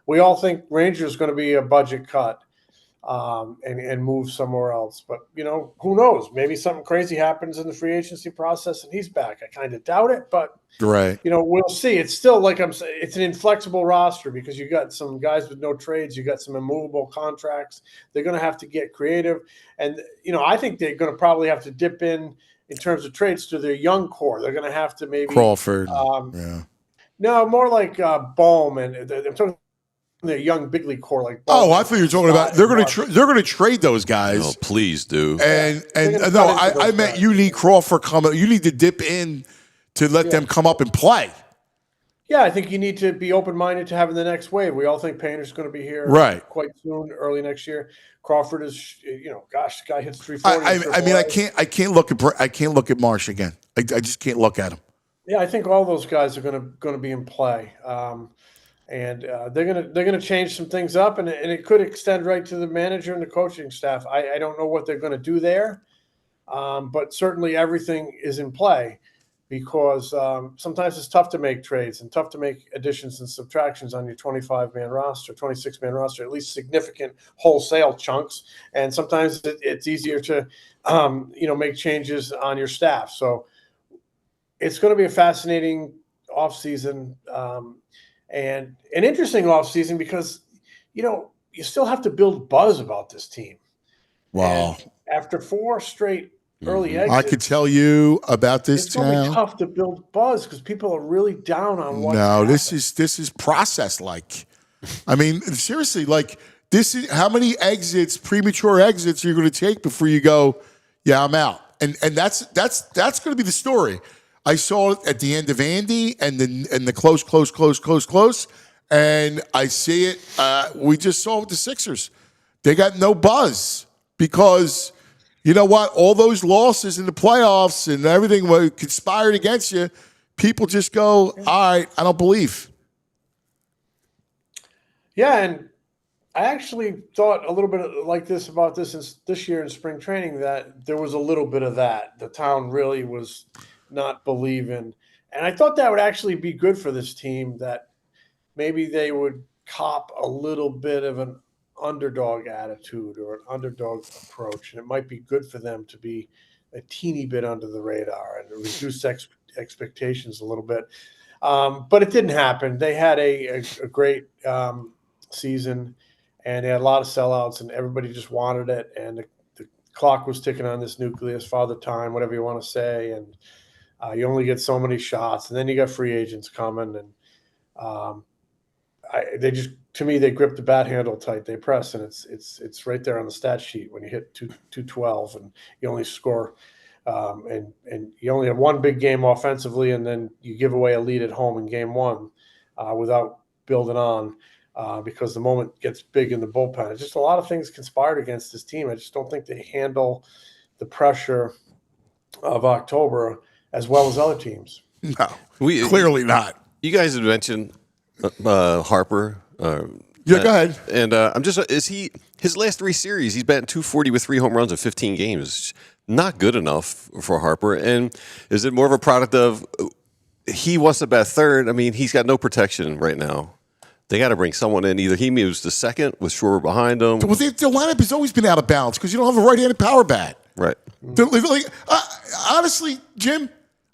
we all think Rangers is going to be a budget cut and move somewhere else. But who knows? Maybe something crazy happens in the free agency process, and he's back. I kind of doubt it, but we'll see. It's still like I'm saying, it's an inflexible roster because you got some guys with no trades, you got some immovable contracts. They're going to have to get creative, and I think they're going to probably have to dip in terms of trades to their young core. They're going to have to maybe Crawford. No, more like Bohm, and I'm talking their young big league core. Like Bohm, I thought you were talking about they're going to trade those guys. Oh, please do. And no, I meant you need Crawford coming. You need to dip in to let them come up and play. Yeah, I think you need to be open-minded to having the next wave. We all think Painter's going to be here Right. quite soon, early next year. Crawford is, gosh, the guy hits 340. I mean, I can't look at Marsh again. I just can't look at him. Yeah, I think all those guys are going to be in play, and they're gonna change some things up, and it could extend right to the manager and the coaching staff. I don't know what they're going to do there, but certainly everything is in play. Because sometimes it's tough to make trades and tough to make additions and subtractions on your 25-man roster, 26-man roster, at least significant wholesale chunks. And sometimes it's easier to, make changes on your staff. So it's going to be a fascinating offseason and an interesting offseason because, you still have to build buzz about this team. Wow. And after 4 straight early exits, I could tell you about this it's going to town. be tough to build buzz because people are really down on what. No, this is process like. I mean, seriously, like this is how many premature exits you're going to take before you go, yeah, I'm out. And that's going to be the story. I saw it at the end of Andy and the close, and I see it. We just saw it with the Sixers. They got no buzz because. You know what? All those losses in the playoffs and everything were conspired against you. People just go, all right, I don't believe. Yeah, and I actually thought a little bit like this year in spring training that there was a little bit of that. The town really was not believing. And I thought that would actually be good for this team, that maybe they would cop a little bit of an underdog attitude or an underdog approach, and it might be good for them to be a teeny bit under the radar and reduce expectations a little bit. But it didn't happen. They had a great season, and they had a lot of sellouts, and everybody just wanted it. And the clock was ticking on this nucleus, father time, whatever you want to say. And you only get so many shots, and then you got free agents coming, and to me, they grip the bat handle tight. They press, and it's right there on the stat sheet when you hit 212 and you only score, and you only have one big game offensively, and then you give away a lead at home in game 1 without building on because the moment gets big in the bullpen. It's just a lot of things conspired against this team. I just don't think they handle the pressure of October as well as other teams. No, clearly not. You guys had mentioned Harper. Yeah, go ahead. And his last 3 series, he's batting .240 with 3 home runs in 15 games. Not good enough for Harper. And is it more of a product of he wants to bat third? I mean, he's got no protection right now. They got to bring someone in. Either he moves to second with Schwarber behind him. Well, the lineup has always been out of balance because you don't have a right-handed power bat. Right. Honestly, Jim,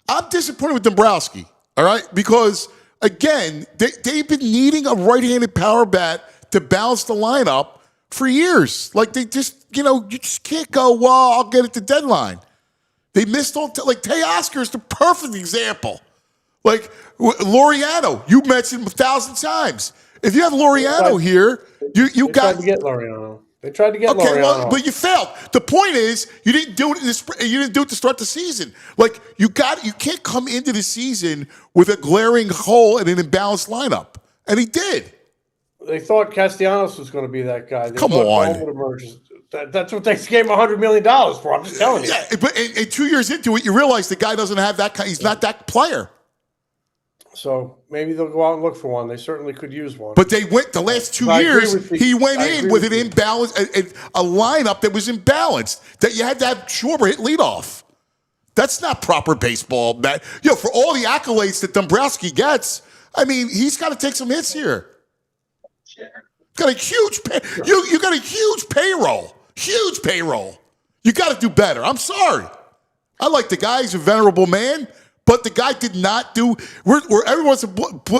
I'm disappointed with Dombrowski, all right? Because, again, they've been needing a right-handed power bat to balance the lineup for years. Like, they just, you just can't go, well, I'll get it to deadline. They missed all, like, Teoscar is the perfect example. Like, Laureano, you mentioned him 1,000 times. If you have Laureano here, you got to get Laureano. They tried to get okay, Laureano. well, but you failed. The point is, you didn't do it you didn't do it to start the season. Like you can't come into the season with a glaring hole and an imbalanced lineup, and he did. They thought Castellanos was going to be that guy. Come on. That's what they gave him $100 million for. I'm just telling you. Yeah, but and 2 years into it, you realize the guy doesn't have that. He's not that player. So maybe they'll go out and look for one. They certainly could use one. But they went the last 2 years. He went in with an imbalance, a lineup that was imbalanced. That you had to have Schwarber hit leadoff. That's not proper baseball, man. For all the accolades that Dombrowski gets, I mean, he's got to take some hits here. Got a huge you got a huge payroll. Huge payroll. You got to do better. I'm sorry. I like the guy. He's a venerable man. But the guy did not do where everyone's a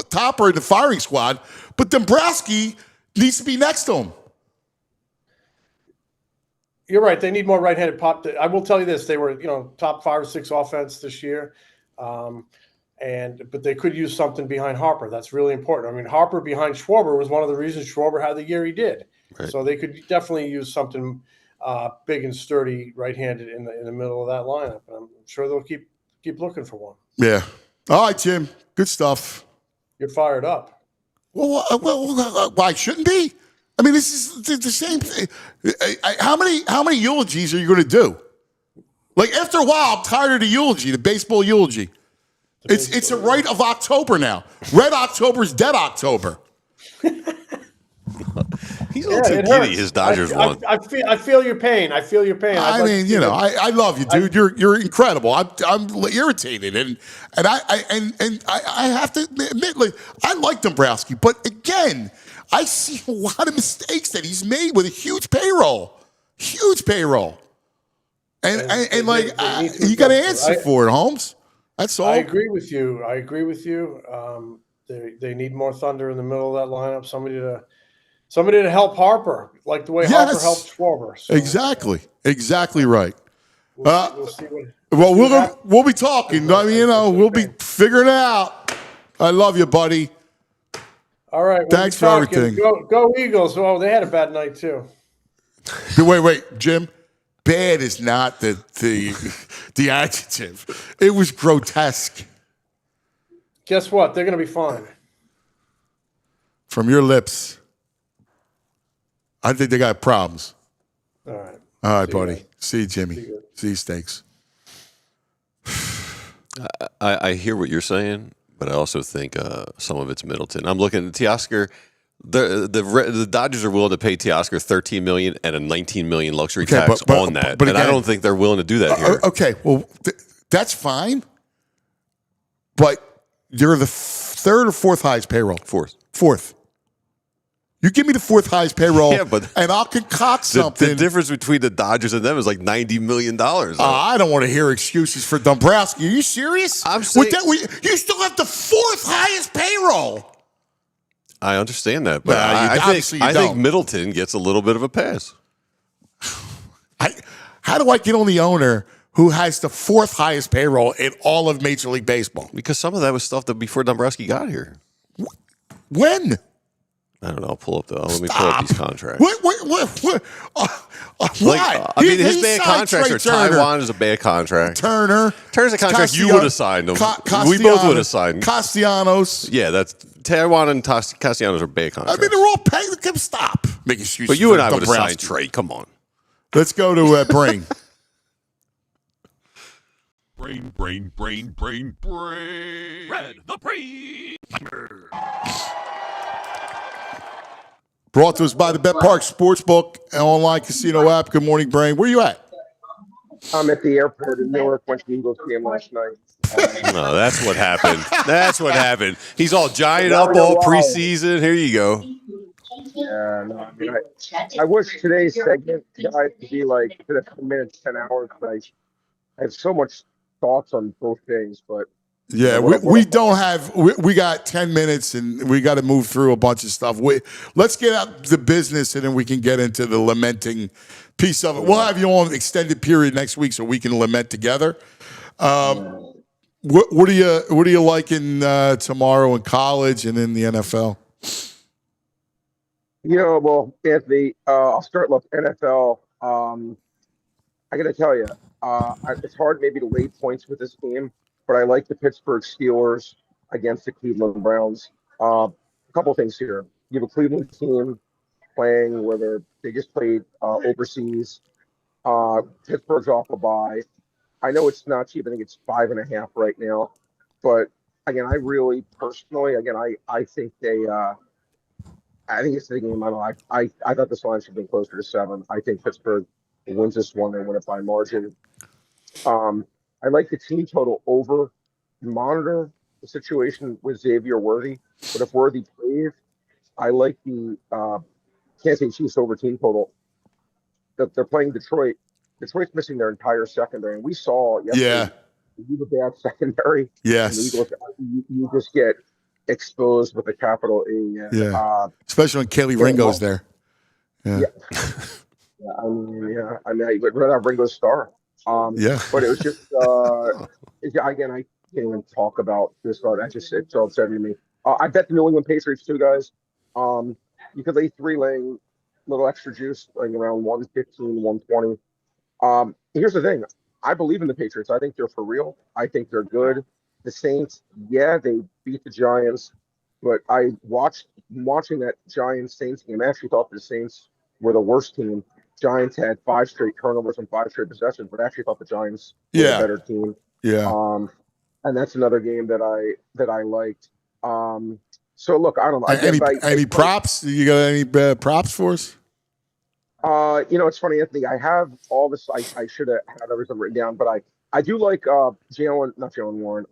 topper in the firing squad, but Dombrowski needs to be next to him. You're right. They need more right-handed pop. I will tell you this: they were, top 5 or 6 offense this year, but they could use something behind Harper. That's really important. I mean, Harper behind Schwarber was one of the reasons Schwarber had the year he did. Right. So they could definitely use something big and sturdy, right-handed in the middle of that lineup. And I'm sure they'll keep looking for one. Yeah. All right, Jim. Good stuff. You're fired up. Well, why shouldn't be? I mean, this is the same thing. How many eulogies are you going to do? Like, after a while, I'm tired of the eulogy, the baseball eulogy. It's a rite of October now. Red October is dead October. He's a little too giddy. His Dodgers won. I feel your pain. I feel your pain. I mean, you know, I love you, dude. You're incredible. I'm irritated, and I have to admit, like, I like Dombrowski, but again, I see a lot of mistakes that he's made with a huge payroll, and like you got to answer for it, Holmes. That's all. I agree with you. They need more thunder in the middle of that lineup. Somebody to help Harper, like the way Harper helped Schwarber. So, Exactly right. We'll see what. We'll be talking. I mean, you know, we'll be figuring it out. I love you, buddy. All right. Thanks for everything. Go Eagles. Oh, they had a bad night too. Wait, Jim. Bad is not the adjective. It was grotesque. Guess what? They're going to be fine. From your lips, I think they got problems. All right. All right, buddy. See you, Jimmy. See you, Steaks. I hear what you're saying, but I also think some of it's Middleton. I'm looking at Teoscar. The Dodgers are willing to pay Teoscar $13 million and a $19 million luxury tax on that, but again, I don't think they're willing to do that here. Okay, well, that's fine, but you're the third or fourth highest payroll. Fourth. You give me the fourth highest payroll, and I'll concoct something. The difference between the Dodgers and them is like $90 million. I don't want to hear excuses for Dombrowski. Are you serious? I'm saying, you still have the fourth highest payroll. I understand that, but I think Middleton gets a little bit of a pass. How do I get on the owner who has the fourth highest payroll in all of Major League Baseball? Because some of that was stuff that before Dombrowski got here. When? I don't know. Let me pull up these contracts. What? Why? I mean, his bad contracts are Taiwan is a bad contract. Turner's a contract you would have signed him. We both would have signed. Castellanos. Yeah, that's Taiwan and Castellanos are bad contracts. I mean, they're all paying. Stop making excuses. But you and I would have signed Trey. Come on. Let's go to Brain. Brain. Red the Brain. Brought to us by the Bet Park Sportsbook and online casino app. Good morning, Brain. Where you at? I'm at the airport in Newark. Went to the Eagles game last night. No, that's what happened. He's all giant up all preseason. Here you go. Yeah, no, I mean, I wish today's segment, guys, to be like 10 minutes, 10 hours. I have so much thoughts on both things, but yeah, we don't have. We got 10 minutes, and we got to move through a bunch of stuff. Let's get out the business, and then we can get into the lamenting piece of it. We'll have you on extended period next week, so we can lament together. What are you liking tomorrow in college and in the NFL? Well, Anthony, I'll start with NFL. I got to tell you, it's hard maybe to lay points with this game, but I like the Pittsburgh Steelers against the Cleveland Browns. A couple things here. You have a Cleveland team playing where they just played overseas. Pittsburgh's off a bye. I know it's not cheap. I think it's 5.5 right now. But again, I really personally, I think I think it's the game. I thought this line should have been closer to 7. I think Pittsburgh wins this one. They win it by margin. I like the team total over. Monitor the situation with Xavier Worthy, but if Worthy plays, I like the Kansas City Chiefs over team total. They're playing Detroit. Detroit's missing their entire secondary, and we saw yesterday. You have a bad secondary. Yes, you just get exposed with a capital E. Especially when Kelly Ringo's there. Yeah. I mean, but rather Ringo's star. But it was just again, I can't even talk about this. It's all upsetting to me. I bet the New England Patriots too, guys. You could lay 3 laying little extra juice, like around 115, 120. Here's the thing. I believe in the Patriots. I think they're for real. I think they're good. The Saints, they beat the Giants. but watching that Giants Saints game. I actually thought the Saints were the worst team. Giants had 5 straight turnovers and 5 straight possessions, but I actually thought the Giants were the better team. Yeah. And that's another game that I liked. So look, I don't know. Any props? You got any props for us? It's funny, Anthony. I have all this. I should have had everything written down, but I do like not Jalen Warren.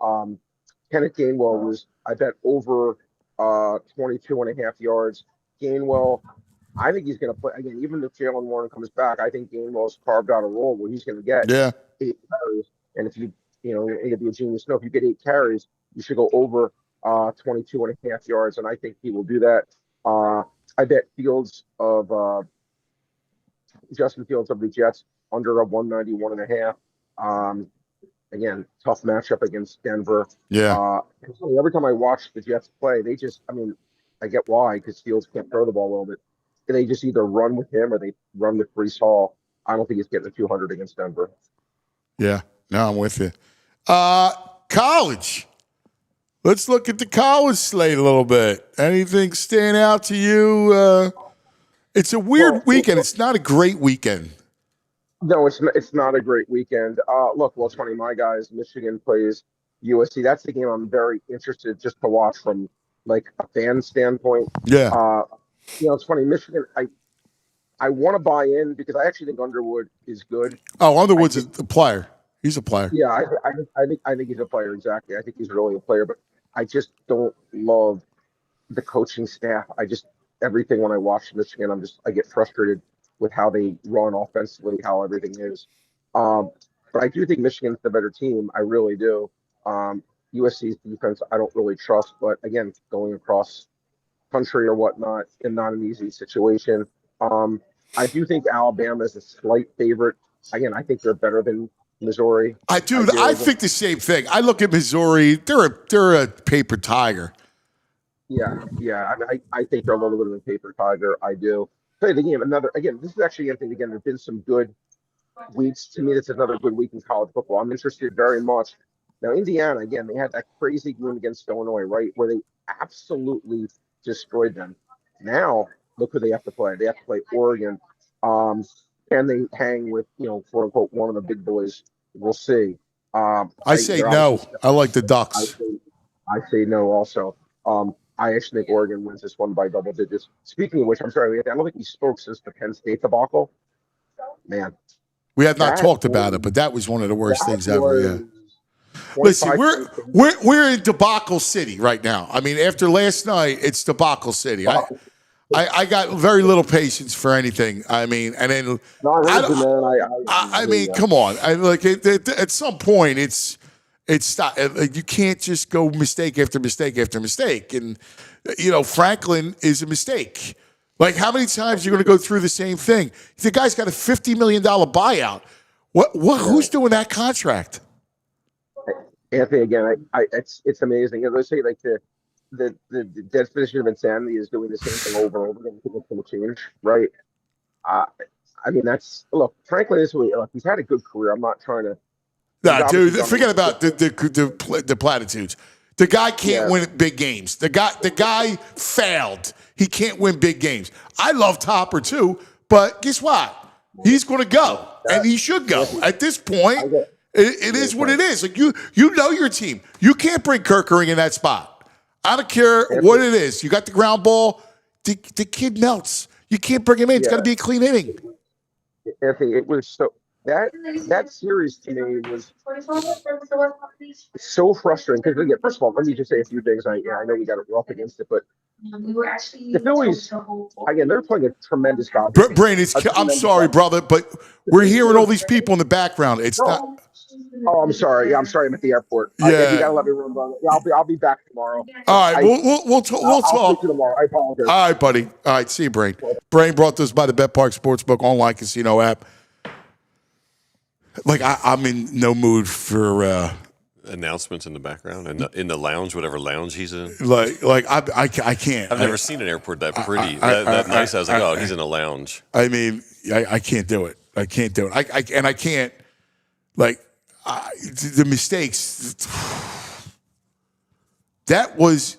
Kenneth Gainwell was, I bet, over 22.5 yards. Gainwell, I think he's going to play again. Even if Jalen Warren comes back, I think Gainwell's carved out a role where he's going to get 8 carries. And if you're going to be a genius. No, if you get 8 carries, you should go over 22.5 yards, and I think he will do that. I bet Justin Fields of the Jets under a 191.5. Again, tough matchup against Denver. Yeah. Every time I watch the Jets play, I get why, because Fields can't throw the ball well, but they just either run with him or they run with Bryce Hall. I don't think he's getting a 200 against Denver. Yeah. No, I'm with you. College. Let's look at the college slate a little bit. Anything stand out to you? It's a weird weekend. It's not a great weekend. No, it's not a great weekend. Look, it's funny. My guys, Michigan plays USC. That's the game I'm very interested just to watch from like a fan standpoint. Yeah. It's funny. Michigan, I want to buy in because I actually think Underwood is good. Oh, Underwood's a player. He's a player. Yeah, I think he's a player. Exactly. I think he's really a player, but I just don't love the coaching staff. Everything when I watch Michigan, I get frustrated with how they run offensively, how everything is. But I do think Michigan's the better team. I really do. USC's defense, I don't really trust. But again, going across country or whatnot, and not an easy situation. I do think Alabama is a slight favorite. Again, I think they're better than Missouri. I think the same thing. I look at Missouri; they're a paper tiger. Yeah. I think they're a little bit of a paper tiger. I do. Play the game. This is actually Anthony. Again, there's been some good weeks. To me, this is another good week in college football. I'm interested very much. Now, Indiana, again, they had that crazy game against Illinois, right, where they absolutely destroyed them. Now, look who they have to play. They have to play Oregon. And they hang with, quote unquote, one of the big boys. We'll see. I say no. I like the Ducks. I say no also. I actually think Oregon wins this one by double digits. Speaking of which, I'm sorry, I don't think we spoke since the Penn State debacle. Man. We have not talked about it, but that was one of the worst things ever. Yeah. Listen, we're in debacle city right now. I mean, after last night, it's debacle city. I got very little patience for anything. I mean, and then I mean, come on. At some point, it's not. You can't just go mistake after mistake after mistake. And Franklin is a mistake. Like, how many times are you going to go through the same thing? The guy's got a $50 million buyout. Who's doing that contract? Anthony, again, it's amazing. As I say, like the definition of insanity is doing the same thing over and over again. It's going to change, right? I mean, Franklin is he's had a good career. I'm not trying to. Nah, dude, forget about the platitudes. The guy can't win big games. The guy failed. He can't win big games. I love Harper too, but guess what? He's going to go, and he should go. At this point, it is what it is. Like you know your team. You can't bring Kerkering in that spot. I don't care what it is. You got the ground ball. The kid melts. You can't bring him in. It's got to be a clean inning. Anthony, it was so. That series to me was so frustrating because again, first of all, let me just say a few things. I know we got up against it, but the Phillies again, they're playing a tremendous job. Brain, I'm sorry, brother, but we're hearing all these people in the background. It's not. Oh, I'm sorry. Yeah, I'm sorry. I'm at the airport. Yeah, you gotta let me run. I'll be back tomorrow. All right, we'll talk. I'll talk to you tomorrow. I apologize. All right, buddy. All right, see you, Brain. Brain brought to us by the Bet Park Sportsbook online casino app. Like I'm in no mood for announcements in the background and in the lounge, whatever lounge he's in. Like I can't. I've never seen an airport that pretty, that nice. I was like, oh, he's in a lounge. I mean, I can't do it. I can't do it. I can't. Like the mistakes. That was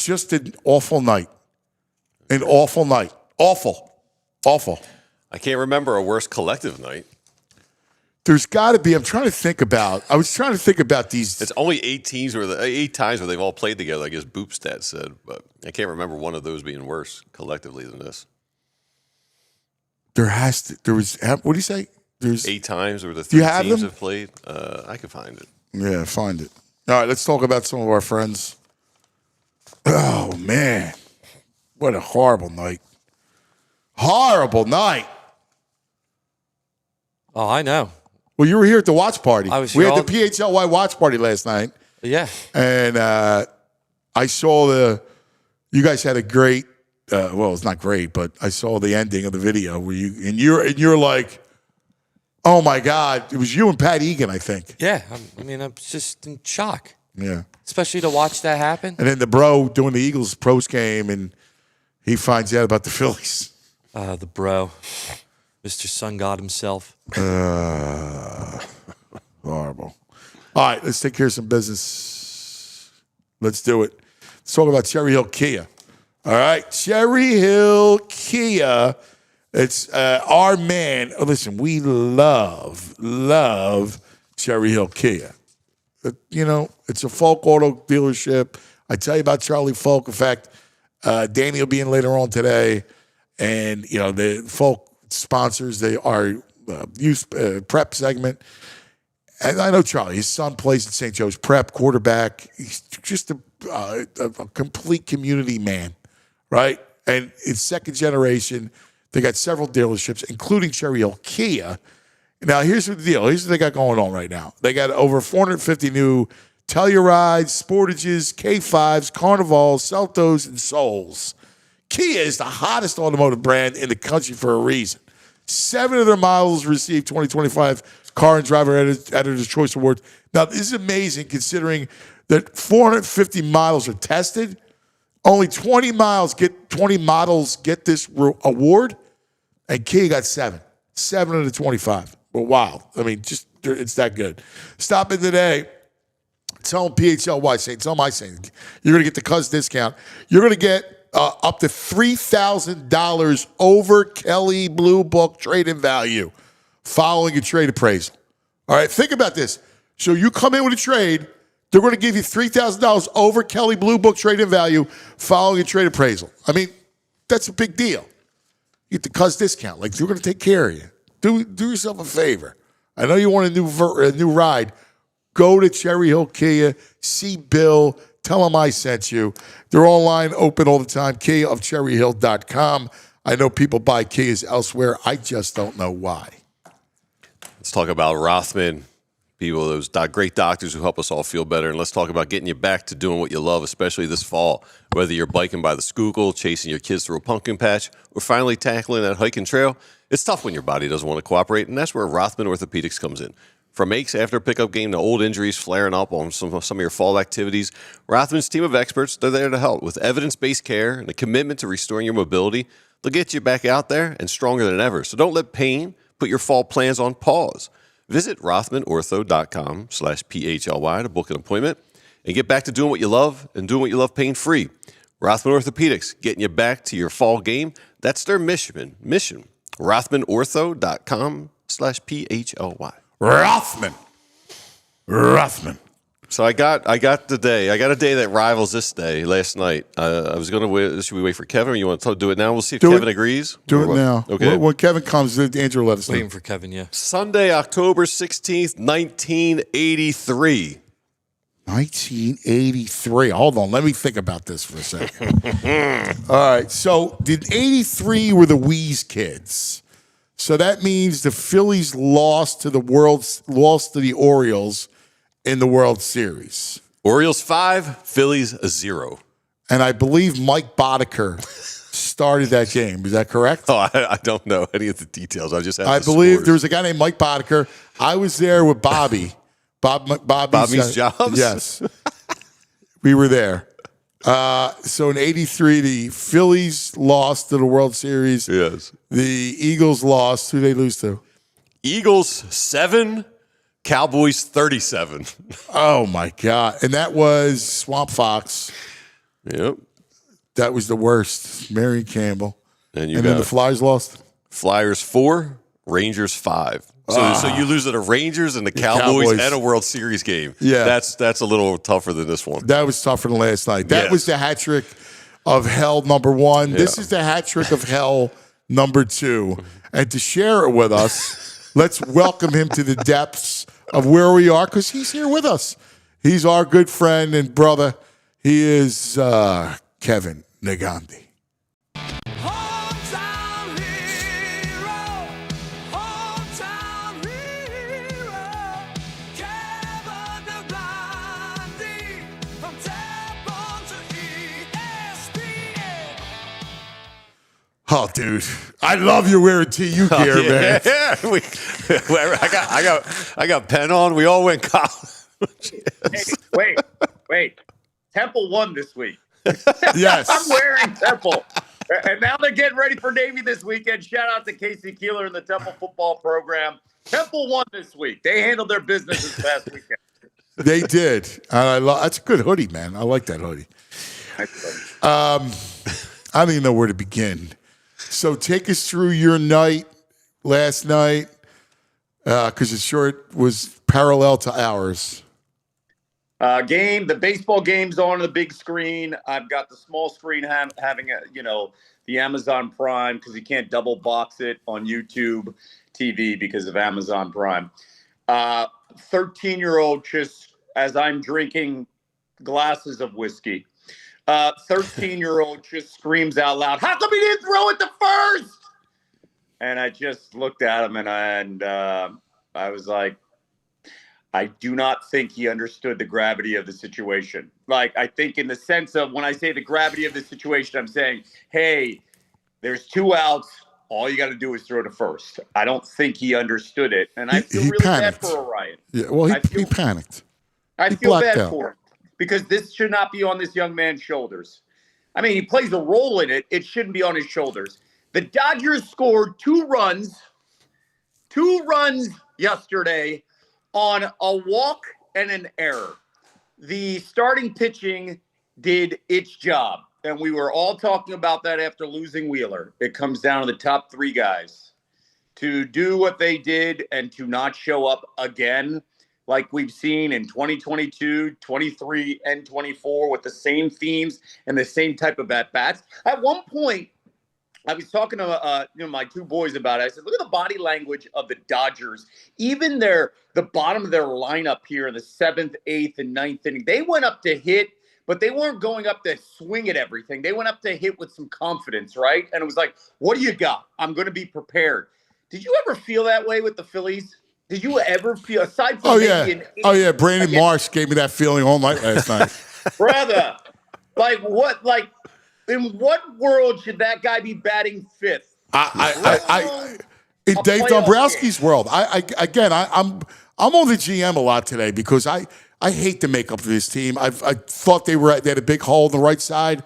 just an awful night. An awful night. Awful. I can't remember a worse collective night. There's got to be. I was trying to think about these. It's only 8 times where they've all played together, I guess Boopstat said, but I can't remember one of those being worse collectively than this. There was, what do you say? There's 8 times where the Do you 3 have teams them? have played. I can find it. Yeah, find it. All right, let's talk about some of our friends. Oh, man. What a horrible night. Horrible night. Oh, I know. Well, you were here at the watch party. I was We here had the PHLY watch party last night. Yeah. And I saw you guys had a great, well, it's not great, but I saw the ending of the video where you're like, oh my God, it was you and Pat Egan, I think. Yeah. I'm just in shock, Yeah. especially to watch that happen. And then the bro doing the Eagles post game, and he finds out about the Phillies. The bro, Mr. Sun God himself. Horrible. All right, let's take care of some business. Let's do it. Let's talk about Cherry Hill Kia. All right, Cherry Hill Kia. It's our man. Oh, listen, we love Cherry Hill Kia. It's a Folk Auto dealership. I tell you about Charlie Folk. In fact, Danny will be in later on today. And, the Folk sponsors, they are youth prep segment. And I know Charlie, his son plays at St. Joe's Prep, quarterback. He's just a complete community man, right? And it's second generation. They got several dealerships, including Cherry Hill Kia. Now, here's the deal. Here's what they got going on right now. They got over 450 new Tellurides, Sportages, K5s, Carnivals, Celtos, and Souls. Kia is the hottest automotive brand in the country for a reason. 7 of their models received 2025 Car and Driver Editor's Choice Award. Now, this is amazing considering that 450 models are tested. Only 20 models get this award, and Kia got 7. 7 of the 25. Well, wow. It's that good. Stop in today. Tell them PHLY, tell them I say, you're going to get the Cuz discount. You're going to get up to $3,000 over Kelly Blue Book trade-in value following a trade appraisal. All right, think about this. So you come in with a trade, they're going to give you $3,000 over Kelly Blue Book trade-in value following a trade appraisal. That's a big deal. You get the Cuz discount. They're going to take care of you. Do yourself a favor. I know you want a new ride. Go to Cherry Hill Kia, see Bill, tell him I sent you. They're online, open all the time, KiaofCherryHill.com. I know people buy Kias elsewhere. I just don't know why. Let's talk about Rothman, people, those great doctors who help us all feel better. And let's talk about getting you back to doing what you love, especially this fall. Whether you're biking by the Schuylkill, chasing your kids through a pumpkin patch, or finally tackling that hiking trail, it's tough when your body doesn't want to cooperate, and that's where Rothman Orthopedics comes in. From aches after a pickup game to old injuries flaring up on some of your fall activities, Rothman's team of experts, they're there to help. With evidence-based care and a commitment to restoring your mobility, they'll get you back out there and stronger than ever. So don't let pain put your fall plans on pause. Visit RothmanOrtho.com/PHLY to book an appointment and get back to doing what you love and doing what you love pain-free. Rothman Orthopedics, getting you back to your fall game. That's their mission. RothmanOrtho.com/PHLY. Rothman. So I got a day that rivals this day last night. I was going to wait. Should we wait for Kevin, or you want to do it now? We'll see if Kevin agrees. Do it now. Okay. When Kevin comes, Andrew let us know. Waiting for Kevin, yeah. Sunday, October 16th, 1983. 1983. Hold on. Let me think about this for a second. All right. So, did 83 were the Wheeze kids? So that means the Phillies lost to the Orioles in the World Series. Orioles 5, Phillies 0. And I believe Mike Boddicker started that game. Is that correct? Oh, I don't know any of the details. I just have I believe there was a guy named Mike Boddicker. I was there with Bobby. Bobby's Jobs? Yes. We were there. So in 83, the Phillies lost to the World Series. Yes. The Eagles lost. Who did they lose to? Eagles 7, Cowboys 37. Oh, my God. And that was Swamp Fox. Yep. That was the worst. Mary Campbell. And then the Flyers lost? Flyers 4, Rangers 5. So you lose to the Rangers and the Cowboys and a World Series game. Yeah. That's a little tougher than this one. That was tougher than last night. That was the hat trick of hell number 1. This is the hat trick of hell number 2. And to share it with us, let's welcome him to the depths of where we are, because he's here with us. He's our good friend and brother. He is Kevin Negandhi. Oh, dude, I love you wearing TU gear, man. Yeah, I got pen on. We all went college. Hey, wait. Temple won this week. Yes. I'm wearing Temple. And now they're getting ready for Navy this weekend. Shout out to Casey Keeler and the Temple football program. Temple won this week. They handled their business this past weekend. They did. That's a good hoodie, man. I like that hoodie. I don't even know where to begin. So take us through your night last night, because it sure was parallel to ours. The baseball game's on the big screen. I've got the small screen having the Amazon Prime, because you can't double box it on YouTube TV because of Amazon Prime. 13-year-old, just as I'm drinking glasses of whiskey, 13-year-old just screams out loud, "How come he didn't throw it to first?" And I just looked at him and I was like, I do not think he understood the gravity of the situation. Like, I think in the sense of when I say the gravity of the situation, I'm saying, hey, there's 2 outs. All you got to do is throw to first. I don't think he understood it. And I feel really panicked. bad for Orion. Yeah, well, he panicked. I feel bad for him because this should not be on this young man's shoulders. I mean, he plays a role in it. It shouldn't be on his shoulders. The Dodgers scored 2 runs yesterday on a walk and an error. The starting pitching did its job, and we were all talking about that after losing Wheeler. It comes down to the top 3 guys to do what they did and to not show up again like we've seen in 2022, 23, and 24 with the same themes and the same type of at-bats. At one point, I was talking to my 2 boys about it. I said, look at the body language of the Dodgers. Even the bottom of their lineup here in the 7th, 8th, and 9th inning, they went up to hit, but they weren't going up to swing at everything. They went up to hit with some confidence, right? And it was like, what do you got? I'm going to be prepared. Did you ever feel that way with the Phillies? Did you ever feel, aside from Brandon Marsh gave me that feeling all night last night. Brother, in what world should that guy be batting 5th? In Dave Dombrowski's world. I'm on the GM a lot today because I hate the makeup of his team. I thought they had a big hole in the right side,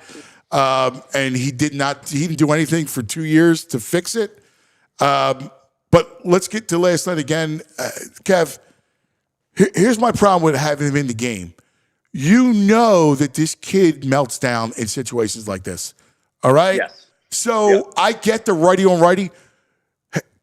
and he didn't do anything for 2 years to fix it. But let's get to last night again. Kev, here's my problem with having him in the game. You know that this kid melts down in situations like this. All right? Yes. So I get the righty on righty.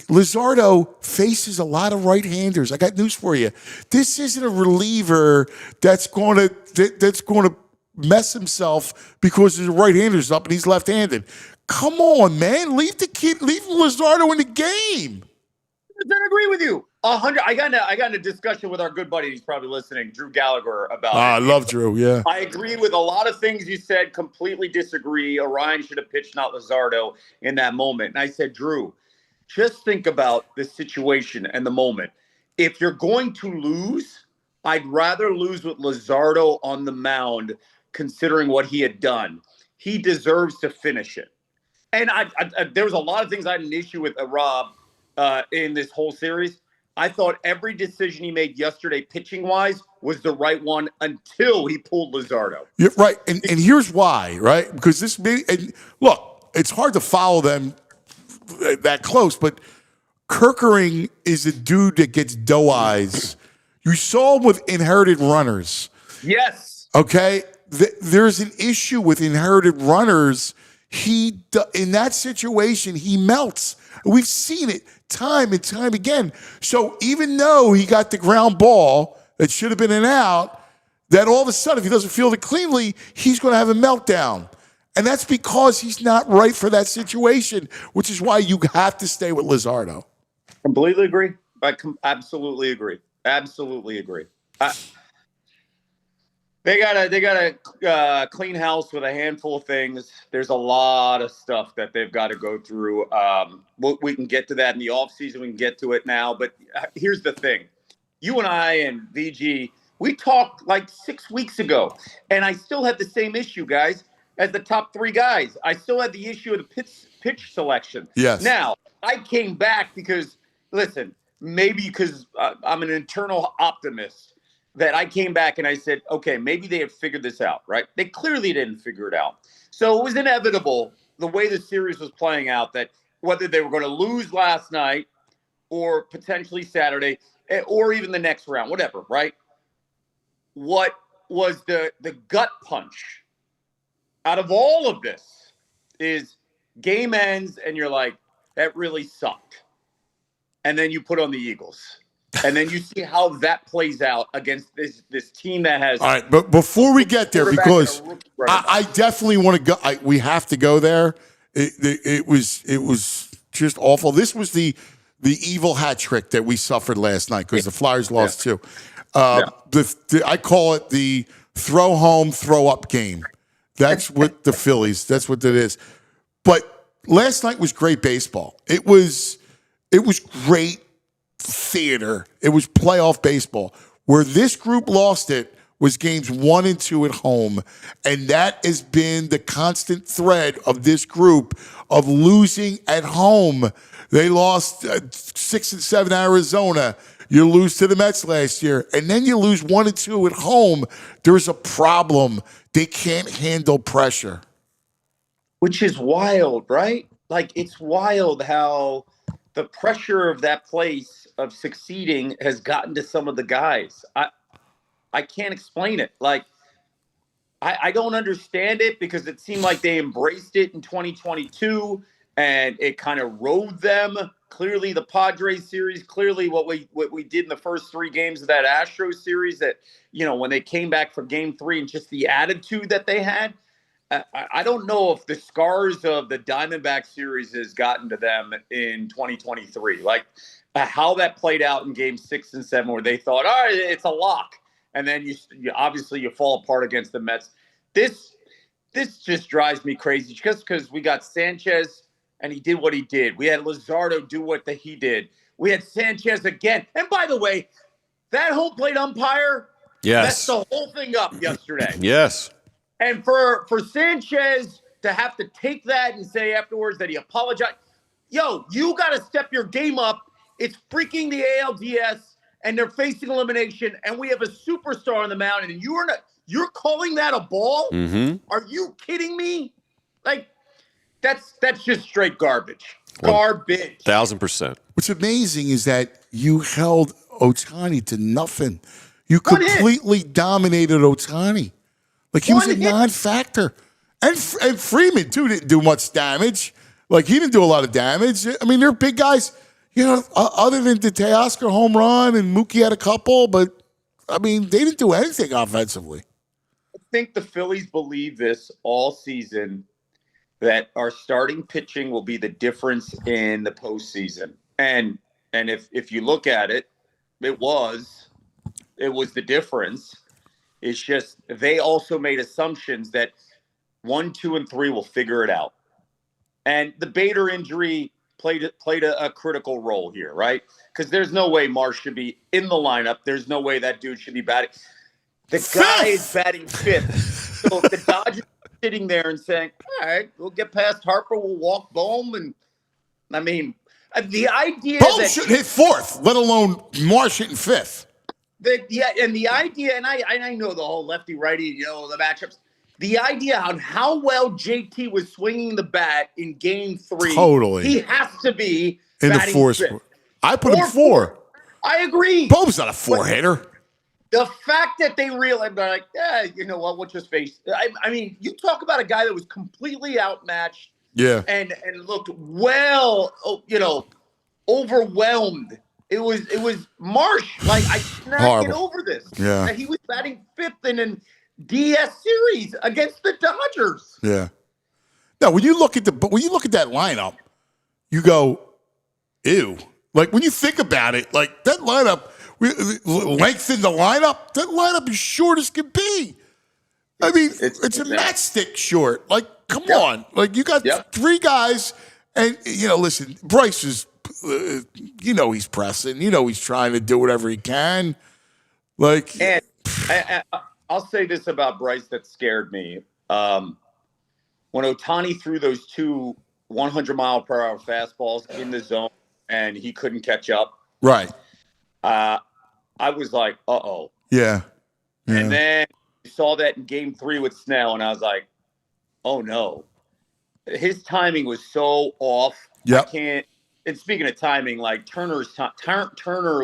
Luzardo faces a lot of right-handers. I got news for you. This isn't a reliever that's going to mess himself because his right-hander's up and he's left-handed. Come on, man. Leave Luzardo in the game. I agree with you. 100. I got in a discussion with our good buddy. He's probably listening, Drew Gallagher, about it. I love Drew, yeah. I agree with a lot of things you said, completely disagree. Orion should have pitched, not Luzardo, in that moment. And I said, Drew, just think about the situation and the moment. If you're going to lose, I'd rather lose with Luzardo on the mound, considering what he had done. He deserves to finish it. And there was a lot of things I had an issue with Rob in this whole series. I thought every decision he made yesterday, pitching-wise, was the right one until he pulled Luzardo. You're right, and here's why, right? Because look, it's hard to follow them that close, but Kerkering is a dude that gets doe eyes. You saw him with inherited runners. Yes. Okay? there's an issue with inherited runners. In that situation, he melts. We've seen it time and time again. So even though he got the ground ball that should have been an out, that all of a sudden, if he doesn't field it cleanly, he's going to have a meltdown. And that's because he's not right for that situation, which is why you have to stay with Luzardo. Completely agree. Absolutely agree. Absolutely agree. They gotta clean house with a handful of things. There's a lot of stuff that they've got to go through. We can get to that in the offseason. We can get to it now. But here's the thing. You and I and VG, we talked like 6 weeks ago, and I still had the same issue, guys, as the top three guys. I still had the issue of the pitch selection. Yes. Now, I came back because, listen, maybe because I'm an internal optimist, that I came back and I said, okay, maybe they have figured this out, right? They clearly didn't figure it out. So it was inevitable, the way the series was playing out, that whether they were going to lose last night or potentially Saturday or even the next round, whatever, right? What was the gut punch out of all of this is game ends and you're like, that really sucked. And then you put on the Eagles. And then you see how that plays out against this team that has. All right, but before we get there, because I definitely want to go. We have to go there. It was just awful. This was the evil hat trick that we suffered last night because the Flyers lost too. I call it the throw home, throw up game. That's what the Phillies. That's what it is. But last night was great baseball. It was great theater. It was playoff baseball. Where this group lost it was games 1 and 2 at home. And that has been the constant thread of this group of losing at home. They lost 6 and 7 Arizona. You lose to the Mets last year. And then you lose 1 and 2 at home. There's a problem. They can't handle pressure. Which is wild, right? Like, it's wild how the pressure of that place of succeeding has gotten to some of the guys. I can't explain it. Like, I don't understand it because it seemed like they embraced it in 2022 and it kind of rode them. Clearly the Padres series, clearly what we did in the first 3 games of that Astros series, that, you know, when they came back for game 3 and just the attitude that they had. I don't know if the scars of the Diamondback series has gotten to them in 2023. Like, how that played out in game 6 and 7, where they thought, all right, it's a lock. And then you obviously fall apart against the Mets. This just drives me crazy just because we got Sanchez and he did what he did. We had Luzardo do what he did. We had Sanchez again. And by the way, that home plate umpire, messed the whole thing up yesterday. Yes. And for Sanchez to have to take that and say afterwards that he apologized, yo, you got to step your game up. It's freaking the ALDS, and they're facing elimination, and we have a superstar on the mound, and you're calling that a ball? Mm-hmm. Are you kidding me? Like, that's just straight garbage. Garbage. 1,000%. What's amazing is that you held Ohtani to nothing. You completely dominated Ohtani. Like, he was a non-factor. And Freeman, too, didn't do much damage. Like, he didn't do a lot of damage. I mean, they're big guys. You know, other than the Teoscar home run and Mookie had a couple, but, I mean, they didn't do anything offensively. I think the Phillies believe this all season, that our starting pitching will be the difference in the postseason. And if you look at it, it was the difference. It's just they also made assumptions that 1, 2, and 3 will figure it out. And the Bader injury played a critical role here, right? Because there's no way Marsh should be in the lineup. There's no way that dude should be batting. The guy is batting 5th. So if the Dodgers are sitting there and saying, all right, we'll get past Harper, we'll walk Bohm. And I mean, the idea Bohm that shouldn't hit 4th, let alone Marsh hitting 5th. And the idea, and I know the whole lefty-righty, you know, the matchups. The idea on how well JT was swinging the bat in Game 3. Totally. He has to be in the 4th. I put him 4. I agree. Bohm's not a 4-hitter. The fact that they realized, like, you know what, we'll just face. I mean, you talk about a guy that was completely outmatched. Yeah. And looked overwhelmed. It was Marsh. Like, I cannot get over this. Yeah. And he was batting 5th in an DS series against the Dodgers. Yeah. Now, when you look at that lineup, you go, ew. Like, when you think about it, like, that lineup, lengthen the lineup, that lineup is short as can be. I mean, it's a matchstick short. Like, come on. Like, you got 3 guys, and, listen, Bryce is, he's pressing. He's trying to do whatever he can. Like, and I'll say this about Bryce that scared me. When Ohtani threw those 2 100-mile-per-hour fastballs in the zone and he couldn't catch up. Right. I was like, uh-oh. Yeah. And then you saw that in game 3 with Snell, and I was like, oh, no. His timing was so off. Yep. I can't. And speaking of timing, like Turner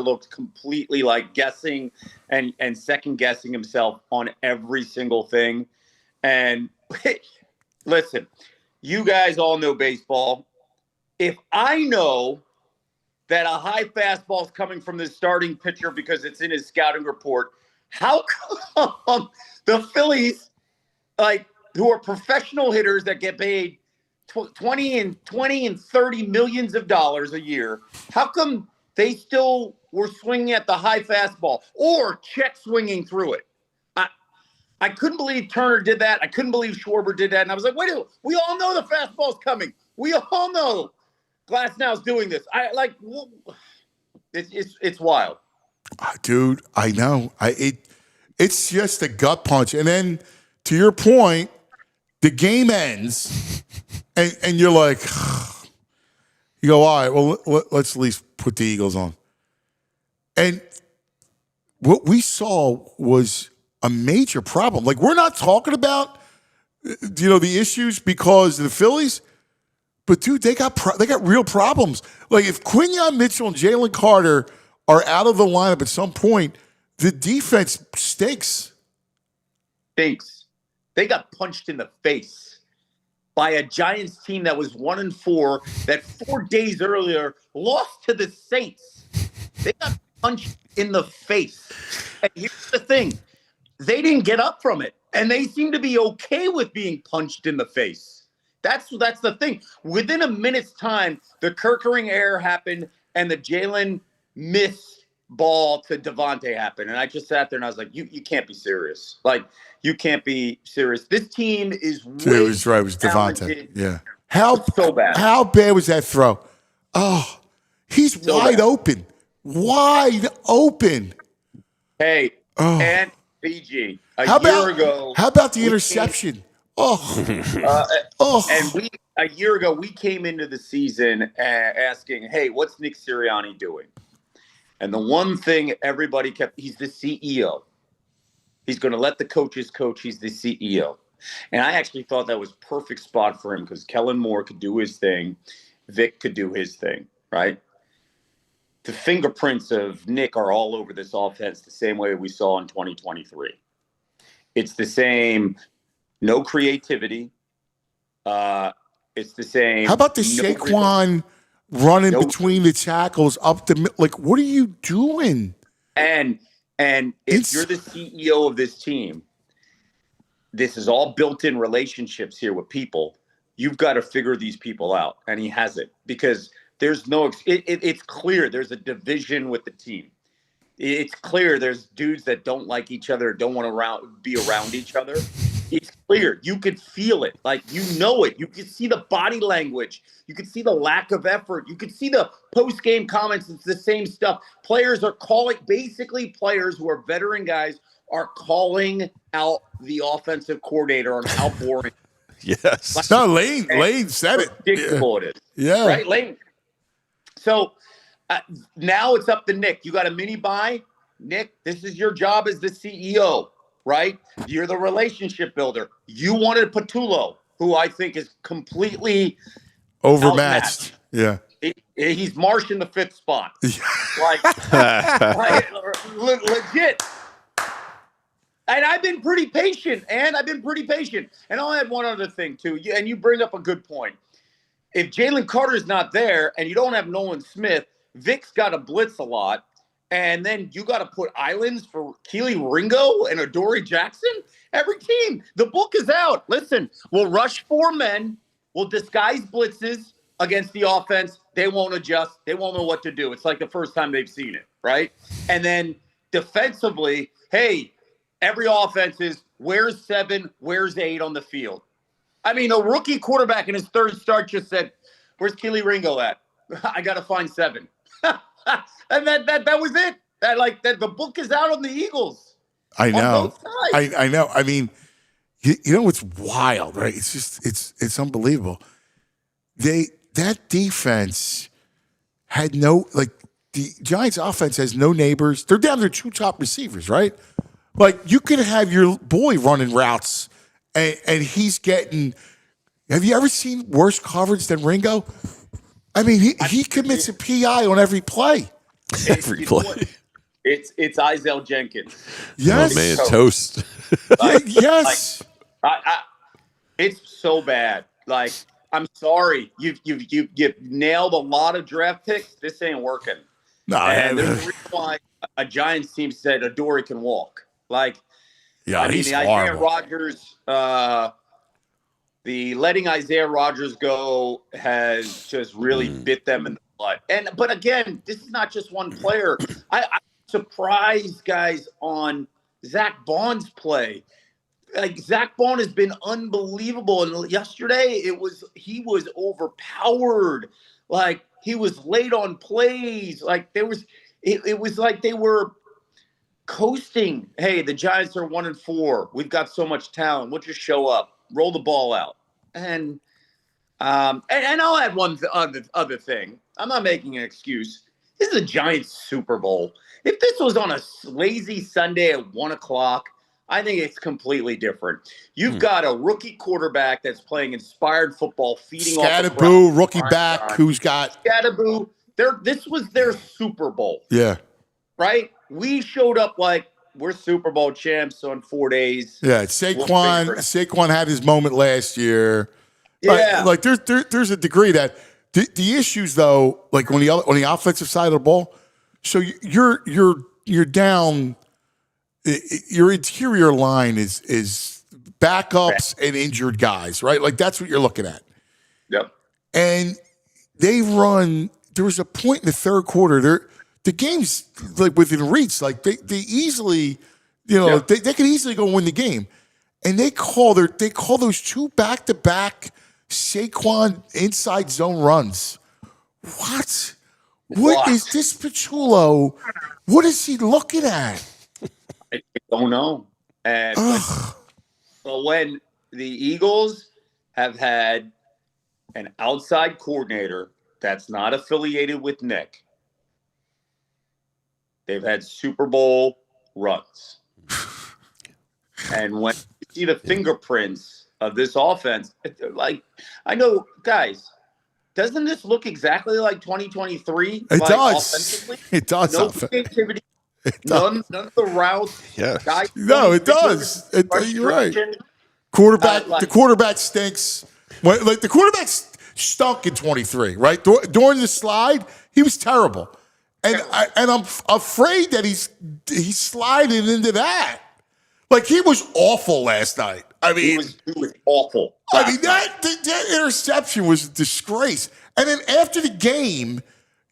looked completely like guessing and second-guessing himself on every single thing. And listen, you guys all know baseball. If I know that a high fastball is coming from the starting pitcher because it's in his scouting report, how come the Phillies, like, who are professional hitters that get paid 20 and 30 millions of dollars a year, how come they still were swinging at the high fastball or check swinging through it? I couldn't believe Turner did that. I couldn't believe Schwarber did that. And I was like, wait, we all know the fastball's coming. We all know Glasnow's doing this. It's wild. Dude, I know. It's just a gut punch. And then, to your point, the game ends, and you're like, you go, all right, well, let's at least put the Eagles on. And what we saw was a major problem. Like, we're not talking about, the issues because of the Phillies, but, dude, they got real problems. Like, if Quinyon Mitchell and Jalen Carter are out of the lineup at some point, the defense stinks. They got punched in the face by a Giants team that was 1-4 that 4 days earlier lost to the Saints. They got punched in the face. And here's the thing. They didn't get up from it. And they seem to be okay with being punched in the face. That's the thing. Within a minute's time, the Kerkering error happened and the Jalen miss ball to Devontae happened. And I just sat there and I was like, you can't be serious. Like, you can't be serious. This team is Dude, it was right. It was Devontae. Yeah. So bad. How bad was that throw? Oh, he's so wide open. Wide open. Hey, and BG, a year ago. How about the interception? And a year ago, we came into the season asking, hey, what's Nick Sirianni doing? And the one thing everybody kept, he's the CEO. He's going to let the coaches coach. He's the CEO. And I actually thought that was perfect spot for him because Kellen Moore could do his thing. Vic could do his thing, right? The fingerprints of Nick are all over this offense the same way we saw in 2023. It's the same, no creativity. It's the same. How about the Saquon running between the tackles up the like? What are you doing? And if you're the CEO of this team, this is all built-in relationships here with people. You've got to figure these people out, and he hasn't because there's no. It's clear there's a division with the team. It's clear there's dudes that don't like each other, don't want to be around each other. It's clear. You could feel it. Like, you know it. You could see the body language. You could see the lack of effort. You could see the post-game comments. It's the same stuff. Players are calling, basically players who are veteran guys are calling out the offensive coordinator on how boring. Yes. Like, no, Lane said it. Ridiculous it is. Yeah. Right, Lane? So now it's up to Nick. You got a mini buy? Nick, this is your job as the CEO. Right? You're the relationship builder. You wanted Patullo, who I think is completely overmatched. Yeah. He's Marsh in the 5th spot. Legit. And I've been pretty patient, and I'll add one other thing, too. And you bring up a good point. If Jalen Carter's not there and you don't have Nolan Smith, Vic's got to blitz a lot. And then you got to put islands for Keely Ringo and Adoree Jackson. Every team, the book is out. Listen, we'll rush 4 men. We'll disguise blitzes against the offense. They won't adjust. They won't know what to do. It's like the first time they've seen it, right? And then defensively, hey, every offense is where's 7, where's 8 on the field. I mean, a rookie quarterback in his third start just said, where's Keely Ringo at? I got to find 7. And that was it. The book is out on the Eagles. I know. I know. I mean, you know what's wild, right? It's just it's unbelievable. That defense had the Giants offense has no neighbors. They're down to their 2 top receivers, right? Like you could have your boy running routes and he's getting. Have you ever seen worse coverage than Ringo? I mean, he commits a PI on every play. Every play. It's Isaiah Jenkins. Yes. Oh, man, toast. Yes. It's so bad. Like, I'm sorry. You've nailed a lot of draft picks. This ain't working. No, and there's a reason why a Giants team said Adoree can walk. Like, yeah, he's the Isaiah Rodgers, the letting Isaiah Rodgers go has just really bit them in the butt. But again, this is not just one player. I'm surprised, guys, on Zach Bond's play. Like Zach Bond has been unbelievable, and yesterday he was overpowered. Like he was late on plays. Like it was like they were coasting. Hey, the Giants are 1-4. We've got so much talent. We'll just show up, roll the ball out, and I'll add one other thing. I'm not making an excuse. This is a Giants Super Bowl. If this was on a lazy Sunday at 1:00, I think it's completely different. You've got a rookie quarterback that's playing inspired football, feeding off the Scatterboo, rookie back, who's got Scatterboo. This was their Super Bowl. Yeah. Right? We showed up like we're Super Bowl champs on 4 days. Yeah, Saquon had his moment last year. Yeah. Like there's a degree that the issues though, like on the offensive side of the ball, so you're down. Your interior line is backups and injured guys, right? Like that's what you're looking at. Yep. And they run. There was a point in the third quarter. The game's like within reach. Like they easily, they could easily go win the game. And they call those 2 back-to-back Saquon inside zone runs. What is this Pachulo? What is he looking at? I don't know. And but when the Eagles have had an outside coordinator that's not affiliated with Nick, they've had Super Bowl runs. And when you see the fingerprints of this offense, like I know, guys, doesn't this look exactly like 2023? It does. Offensively? It does. No creativity. None of the routes. Yeah. No, it does. You're right. Quarterback. The quarterback stinks. The quarterback stunk in 23. Right during the slide, he was terrible, and I'm afraid that he's sliding into that. Like he was awful last night. I mean, he was awful. I mean that interception was a disgrace. And then after the game,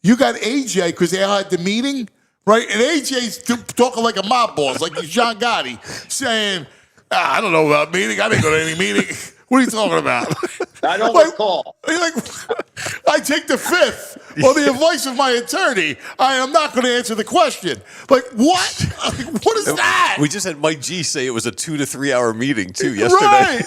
you got AJ because they had the meeting. Right, and AJ's talking like a mob boss, like he's John Gotti, saying, I don't know about meeting. I didn't go to any meeting. What are you talking about? I don't recall. I take the fifth on the advice of my attorney. I am not going to answer the question. Like, what? What is that? We just had Mike G say it was a 2 to 3 hour meeting, too, yesterday.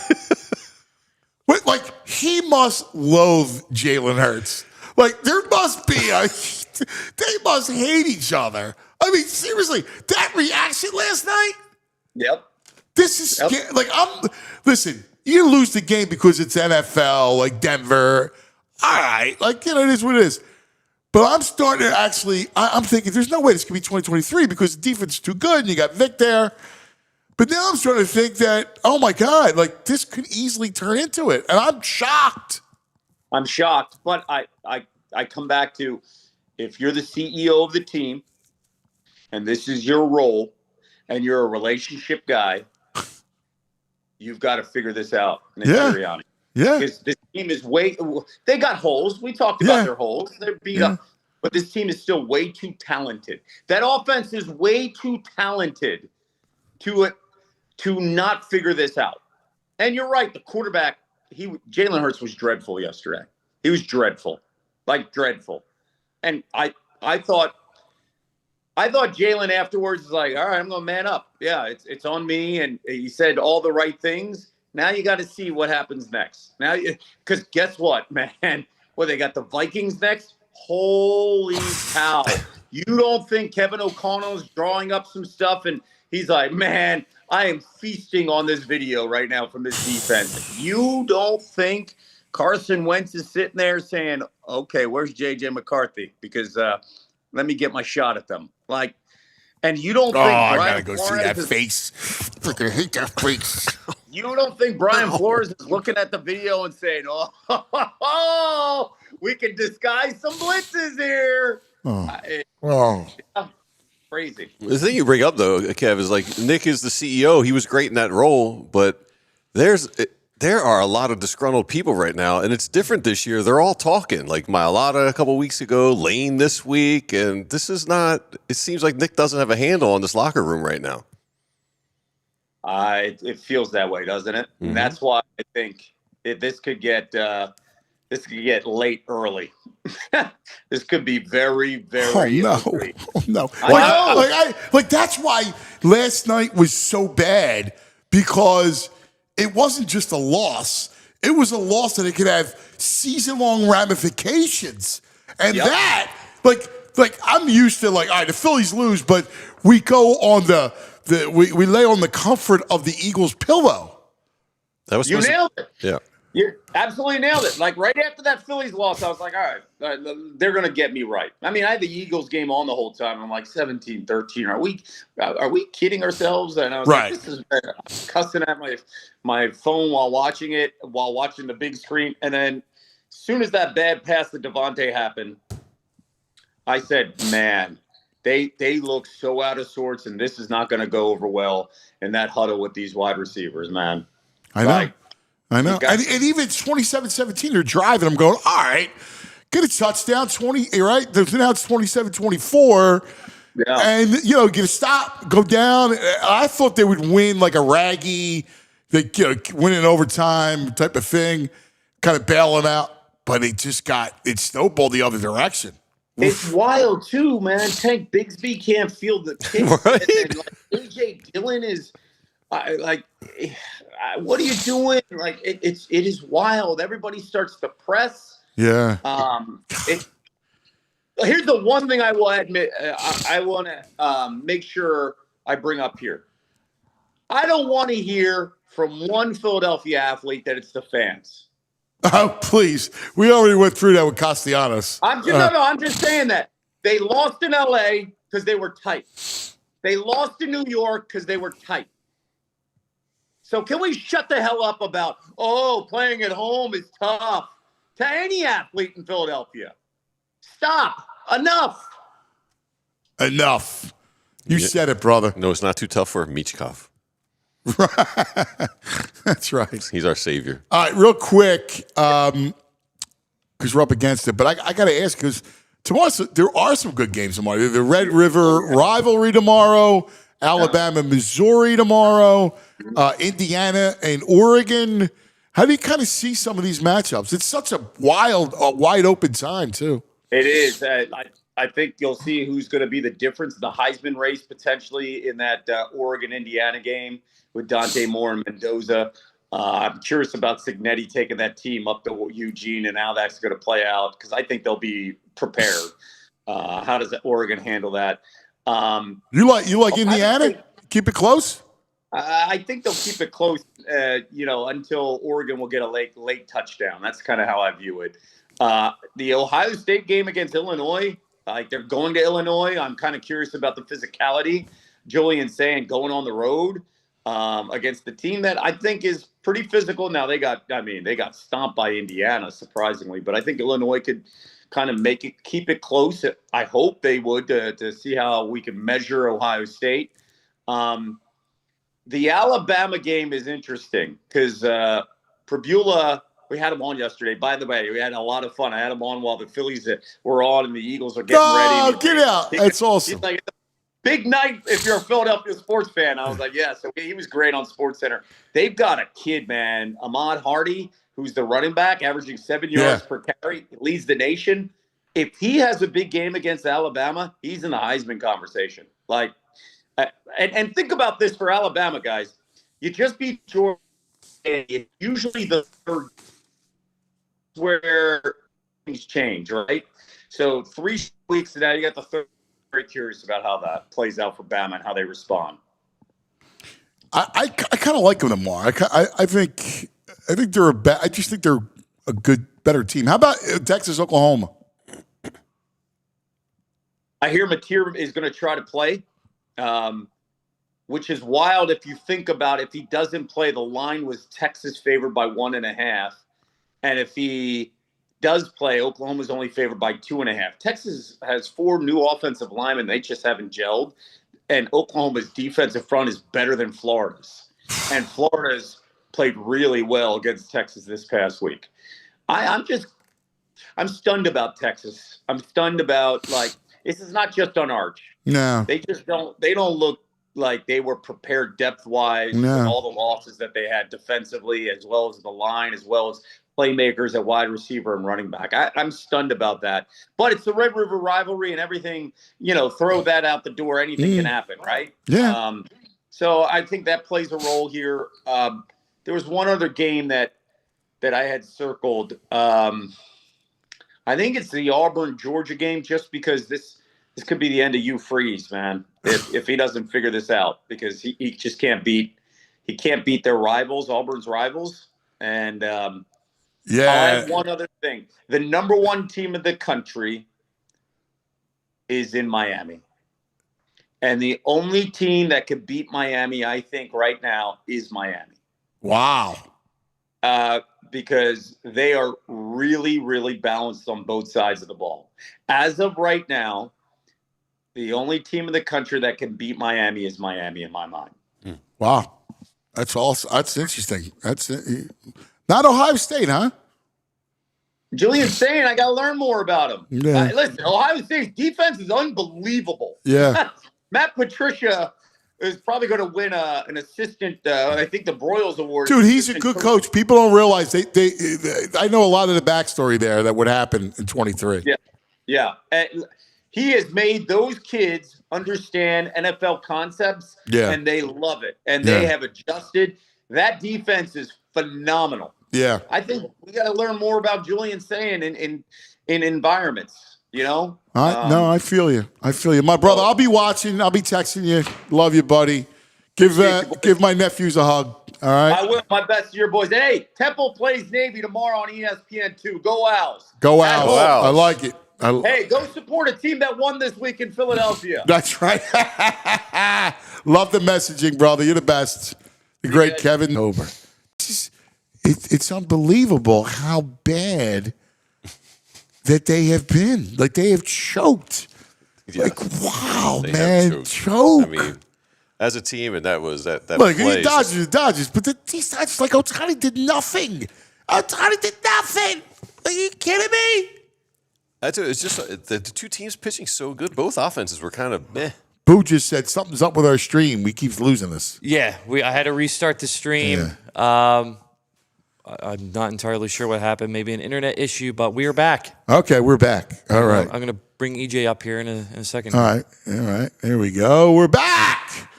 Right. But, he must loathe Jalen Hurts. Like, there must be they must hate each other. I mean, seriously, that reaction last night? Yep. This is like listen, you lose the game because it's NFL, like Denver. All right, like it is what it is. But I'm starting to actually I'm thinking there's no way this could be 2023 because the defense is too good and you got Vic there. But now I'm starting to think that, oh my God, like this could easily turn into it. And I'm shocked. I'm shocked, but I come back to, if you're the CEO of the team and this is your role and you're a relationship guy, you've got to figure this out, Nick Sirianni. Yeah. Because this team is they got holes. We talked about their holes. They're beat up. But this team is still way too talented. That offense is way too talented to not figure this out. And you're right, the quarterback, Jalen Hurts was dreadful yesterday. He was dreadful. Like dreadful. And I thought Jalen afterwards was like, all right, I'm gonna man up. Yeah, it's on me. And he said all the right things. Now you got to see what happens next. Because guess what, man? Well, they got the Vikings next. Holy cow. You don't think Kevin O'Connell's drawing up some stuff and he's like, man, I am feasting on this video right now from this defense. You don't think Carson Wentz is sitting there saying, okay, where's J.J. McCarthy? Because let me get my shot at them. Like, and you don't think I Brian gotta go see that face. Freaking hate that face. You don't think Brian Flores is looking at the video and saying, oh, we can disguise some blitzes here. Crazy. The thing you bring up, though, Kev, is like Nick is the CEO. He was great in that role, but there are a lot of disgruntled people right now, and it's different this year. They're all talking, like Mailata a couple weeks ago, Lane this week, and this is not – it seems like Nick doesn't have a handle on this locker room right now. It feels that way, doesn't it? Mm-hmm. And that's why I think this could get late early. This could be very, very. Oh no! Like that's why last night was so bad, because it wasn't just a loss; it was a loss that it could have season-long ramifications, and that, like I'm used to, like, all right, the Phillies lose, but we go on we lay on the comfort of the Eagles' pillow. That was you nailed it. Yeah. You absolutely nailed it. Like right after that Phillies loss, I was like, all right, they're going to get me right. I mean, I had the Eagles game on the whole time. I'm like 17-13. Are we kidding ourselves? And I was like, this is bad. I'm cussing at my phone while watching the big screen. And then as soon as that bad pass to Devontae happened, I said, man, they look so out of sorts, and this is not going to go over well in that huddle with these wide receivers, man. I know. And even 27-17, they're driving. I'm going, all right, get a touchdown, 20, right? Now it's 27-24. Yeah. And, get a stop, go down. I thought they would win like a raggy, win in overtime type of thing, kind of bail them out. But it snowballed the other direction. It's wild, too, man. Tank Bigsby can't field the kick. Right? And A.J. Dillon is what are you doing? Like, it is wild. Everybody starts to press. Yeah. Here's the one thing I will admit. I want to make sure I bring up here. I don't want to hear from one Philadelphia athlete that it's the fans. Oh, please. We already went through that with Castellanos. I'm just saying that. They lost in L.A. because they were tight. They lost in New York because they were tight. So can we shut the hell up about, playing at home is tough to any athlete in Philadelphia? Stop. Enough. You said it, brother. No, it's not too tough for Michkov. That's right. He's our savior. All right, real quick, because we're up against it, but I got to ask, because tomorrow there are some good games tomorrow. The Red River rivalry tomorrow, Alabama, Missouri tomorrow, Indiana and Oregon. How do you kind of see some of these matchups? It's such a wide open time, too. It is. I think you'll see who's going to be the difference, the Heisman race potentially in that Oregon-Indiana game with Dante Moore and Mendoza. I'm curious about Cignetti taking that team up to Eugene and how that's going to play out, because I think they'll be prepared. How does Oregon handle that? You like Indiana? Keep it close? I think they'll keep it close, until Oregon will get a late touchdown. That's kind of how I view it. The Ohio State game against Illinois, they're going to Illinois. I'm kind of curious about the physicality. Julian saying going on the road. against the team that I think is pretty physical. Now they got stomped by Indiana, surprisingly, but I think Illinois could kind of keep it close. I hope they would to see how we can measure Ohio State. The Alabama game is interesting because Prabula, we had him on yesterday. By the way, we had a lot of fun. I had him on while the Phillies were on and the Eagles are getting ready. Oh, get out. That's awesome. He's like, big night if you're a Philadelphia sports fan. I was like, yeah. So he was great on SportsCenter. They've got a kid, man, Ahmad Hardy, who's the running back, averaging 7 yards per carry, leads the nation. If he has a big game against Alabama, he's in the Heisman conversation. Like, and think about this for Alabama, guys. You just beat Georgia. It's usually the third where things change, right? So 3 weeks now, you got the third. Very curious about how that plays out for Bama and how they respond. I kind of like them more. I think they're I just think they're a better team. How about Texas, Oklahoma? I hear Mateer is going to try to play, which is wild if you think about if he doesn't play. The line was Texas favored by 1.5, and if he does play, Oklahoma's only favored by 2.5. Texas has 4 new offensive linemen. They just haven't gelled. And Oklahoma's defensive front is better than Florida's. And Florida's played really well against Texas this past week. I'm stunned about Texas. I'm stunned about, like, this is not just on Arch. No. They don't look like they were prepared depth-wise with all the losses that they had defensively, as well as the line, as well as playmakers at wide receiver and running back. I'm stunned about that. But it's the Red River rivalry and everything, throw that out the door. Anything can happen, right? Yeah. So I think that plays a role here. There was one other game that I had circled. I think it's the Auburn-Georgia game, just because this could be the end of Hugh Freeze, man, if he doesn't figure this out, because he just can't beat their rivals, Auburn's rivals. And I have one other thing. The number 1 team in the country is in Miami. And the only team that could beat Miami, I think, right now is Miami. Wow. Because they are really, really balanced on both sides of the ball. As of right now, the only team in the country that can beat Miami is Miami in my mind. Wow. That's awesome. That's interesting. That's not Ohio State, huh? Julian's saying I got to learn more about him. Yeah. Listen, Ohio State's defense is unbelievable. Yeah. Matt Patricia is probably going to win an assistant, I think the Broyles Award. Dude, he's a good coach. People don't realize they I know a lot of the backstory there that would happen in 23. Yeah. And he has made those kids understand NFL concepts, and they love it. And they have adjusted. That defense is phenomenal. Yeah. I think we got to learn more about Julian saying in environments, No, I feel you. My brother, I'll be watching. I'll be texting you. Love you, buddy. Give my nephews a hug. All right? I will. My best to your boys. Hey, Temple plays Navy tomorrow on ESPN2. Go Owls. Go Owls. I like it. Hey, go support a team that won this week in Philadelphia. That's right. Love the messaging, brother. You're the best. The great Kevin Ober. It's unbelievable how bad that they have been. Like, they have choked. Yeah. Like, wow, man, choke. I mean, as a team, and that was that. Look, Dodgers, but these Dodgers, like, Ohtani did nothing. Are you kidding me? It's just the 2 teams pitching so good. Both offenses were kind of meh. Boo just said something's up with our stream. We keep losing this. Yeah, I had to restart the stream. Yeah. I'm not entirely sure what happened. Maybe an internet issue, but we are back. Okay, we're back. All right. I'm going to bring EJ up here in a second. All right. There we go. We're back.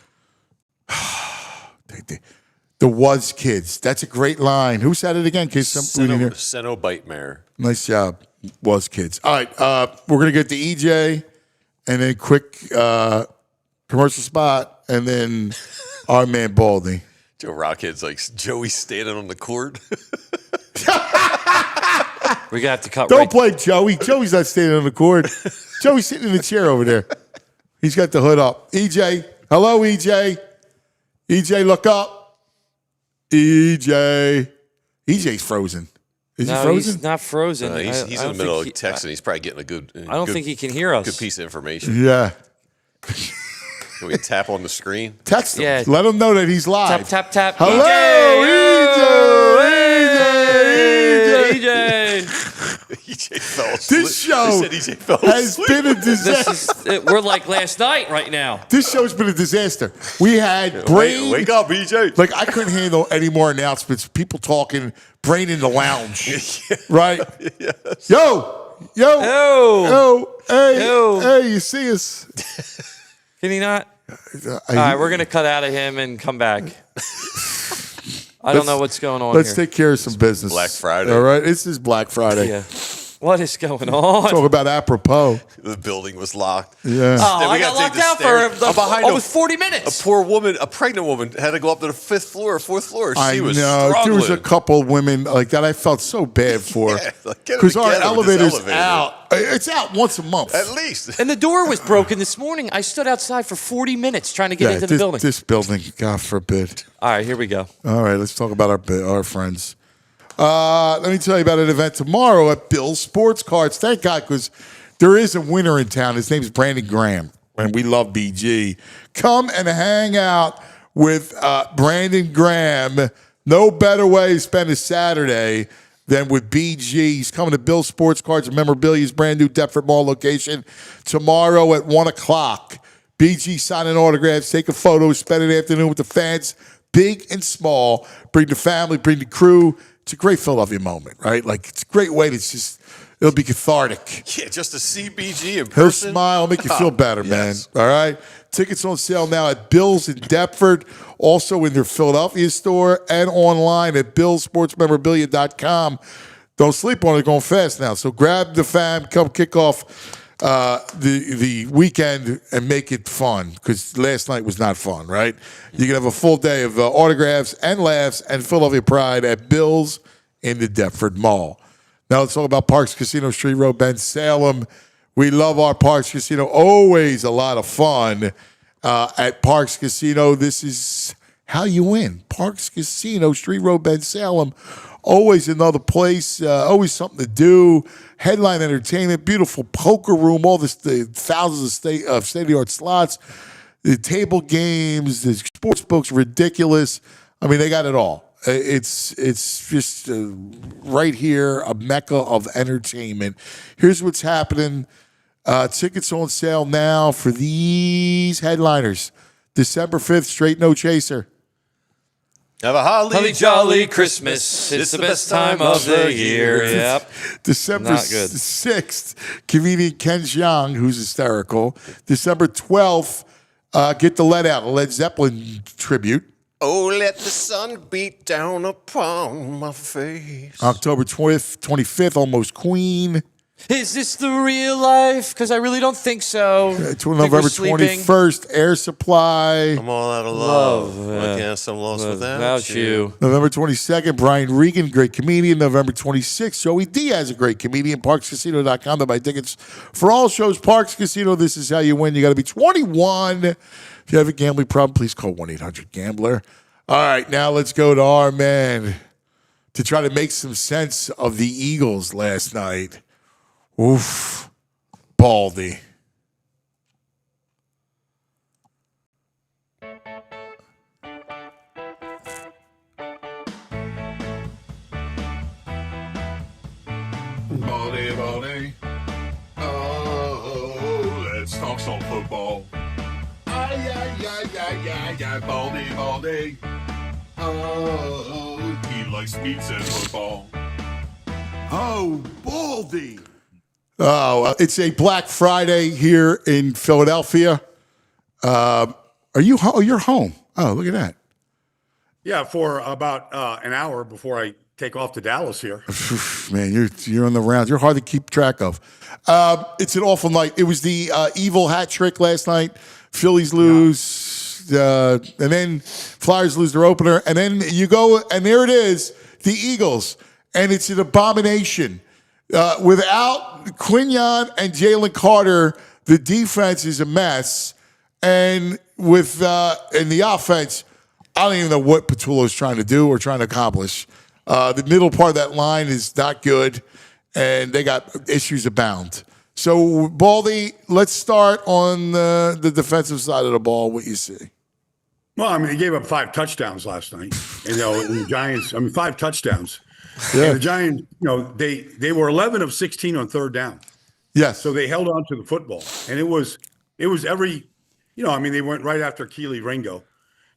The Was Kids. That's a great line. Who said it again? Cenobite Mare. Nice job. Was Kids. All right. We're going to get to EJ and then quick commercial spot and then our man Baldy. Joe Rockhead's like Joey standing on the court. We're going to have to cut. Don't play Joey. Joey's not standing on the court. Joey's sitting in the chair over there. He's got the hood up. EJ. Hello, EJ. EJ, look up. EJ's frozen. Is he frozen? He's not frozen. He's I in the don't middle of think texting. He's probably getting a good. I don't think he can hear us. Good piece of information. Yeah. Can we tap on the screen? Text him. Yeah. Let him know that he's live. Tap, tap, tap. Hello, EJ. EJ fell asleep. This show They said EJ fell has asleep. been a disaster. We're like last night right now. This show's been a disaster. We had Brain. Wake up, EJ. Like, I couldn't handle any more announcements. People talking, Brain in the lounge. Right? Yes. Yo, hey, you see us. Can he not? All right, we're going to cut out of him and come back. I don't know what's going on Let's here. take care of some business. Black Friday. All right? This is Black Friday. Yeah. What is going on? Talk about apropos. The building was locked. Yeah. Oh, Then we I got gotta take locked the out stairs. for I'm behind almost 40 minutes. A poor woman, a pregnant woman, had to go up to the 5th floor or 4th floor. She I was know. struggling. There was a couple women like that I felt so bad for. Yeah, like, get it Because our together with this elevator's elevator. out. It's out once a month. At least. And the door was broken this morning. I stood outside for 40 minutes trying to get into the building. This building, God forbid. All right, here we go. All right, let's talk about our friends. Let me tell you about an event tomorrow at Bill's Sports Cards. Thank God, because there is a winner in town. His name's Brandon Graham, and we love BG. Come and hang out with Brandon Graham. No better way to spend a Saturday than with BG. He's coming to Bill's Sports Cards and Memorabilia's brand new Deptford Mall location tomorrow at 1 o'clock. BG signing autographs, taking photos, spend an afternoon with the fans, big and small. Bring the family, bring the crew. It's a great Philadelphia moment, right? Like, it's a great way to it'll be cathartic. Yeah, just to see BG in He'll person. smile, make you feel better, Yes. man. All right? Tickets on sale now at Bill's in Deptford, also in their Philadelphia store, and online at billsportsmemorabilia.com. Don't sleep on it, going fast now. So grab the fam, come kick off the weekend and make it fun, because last night was not fun, right? You can have a full day of autographs and laughs and Philadelphia pride at Bill's in the Deptford Mall. Now let's talk about Parks Casino, Street Road, Ben Salem. We love our Parks Casino. Always a lot of fun at Parks Casino. This is how you win. Parks Casino, Street Road, Ben Salem. Always another place. Always something to do. Headline entertainment. Beautiful poker room. All this, the thousands of state-of-the-art slots. The table games. The sports books. Ridiculous. I mean, they got it all. It's just right here, a mecca of entertainment. Here's what's happening. Tickets on sale now for these headliners. December 5th, Straight No Chaser. Have a Holly jolly Christmas. It's the best time of the year. Yep. December Not good. 6th, comedian Ken Jeong, who's hysterical. December 12th, Get the Let Out, a Led Zeppelin tribute. Oh, let the sun beat down upon my face. October 25th, Almost Queen. Is this the real life? Because I really don't think so. To November 21st, Air Supply. I'm all out of love. Love, I can't some lost without you. November 22nd, Brian Regan, great comedian. November 26th, Joey Diaz, a great comedian. ParksCasino.com to buy tickets for all shows. Parks Casino, this is how you win. You got to be 21. If you have a gambling problem, please call 1-800-GAMBLER. All right, now let's go to our man to try to make some sense of the Eagles last night. Oof, Baldy. Baldy. Oh, let's talk some football. Ay, Baldy. Oh, he likes pizza and football. Oh, Baldy. Oh, it's a Black Friday here in Philadelphia. Are you home? Oh, you're home. Oh, look at that. Yeah, for about an hour before I take off to Dallas here. Man, you're on the rounds. You're hard to keep track of. It's an awful night. It was the evil hat trick last night. Phillies lose, and then Flyers lose their opener, and then you go, and there it is, the Eagles, and it's an abomination. Without Quinyon and Jalen Carter, the defense is a mess, and with in the offense, I don't even know what Patullo's trying to do or trying to accomplish. The middle part of that line is not good, and they got issues abound. So, Baldy, let's start on the defensive side of the ball, what you see. Well, I mean, they gave up 5 touchdowns last night. And, the Giants, 5 touchdowns. Yeah. And the Giants, they were 11 of 16 on third down. Yes. So they held on to the football. And it was every, they went right after Keely Ringo.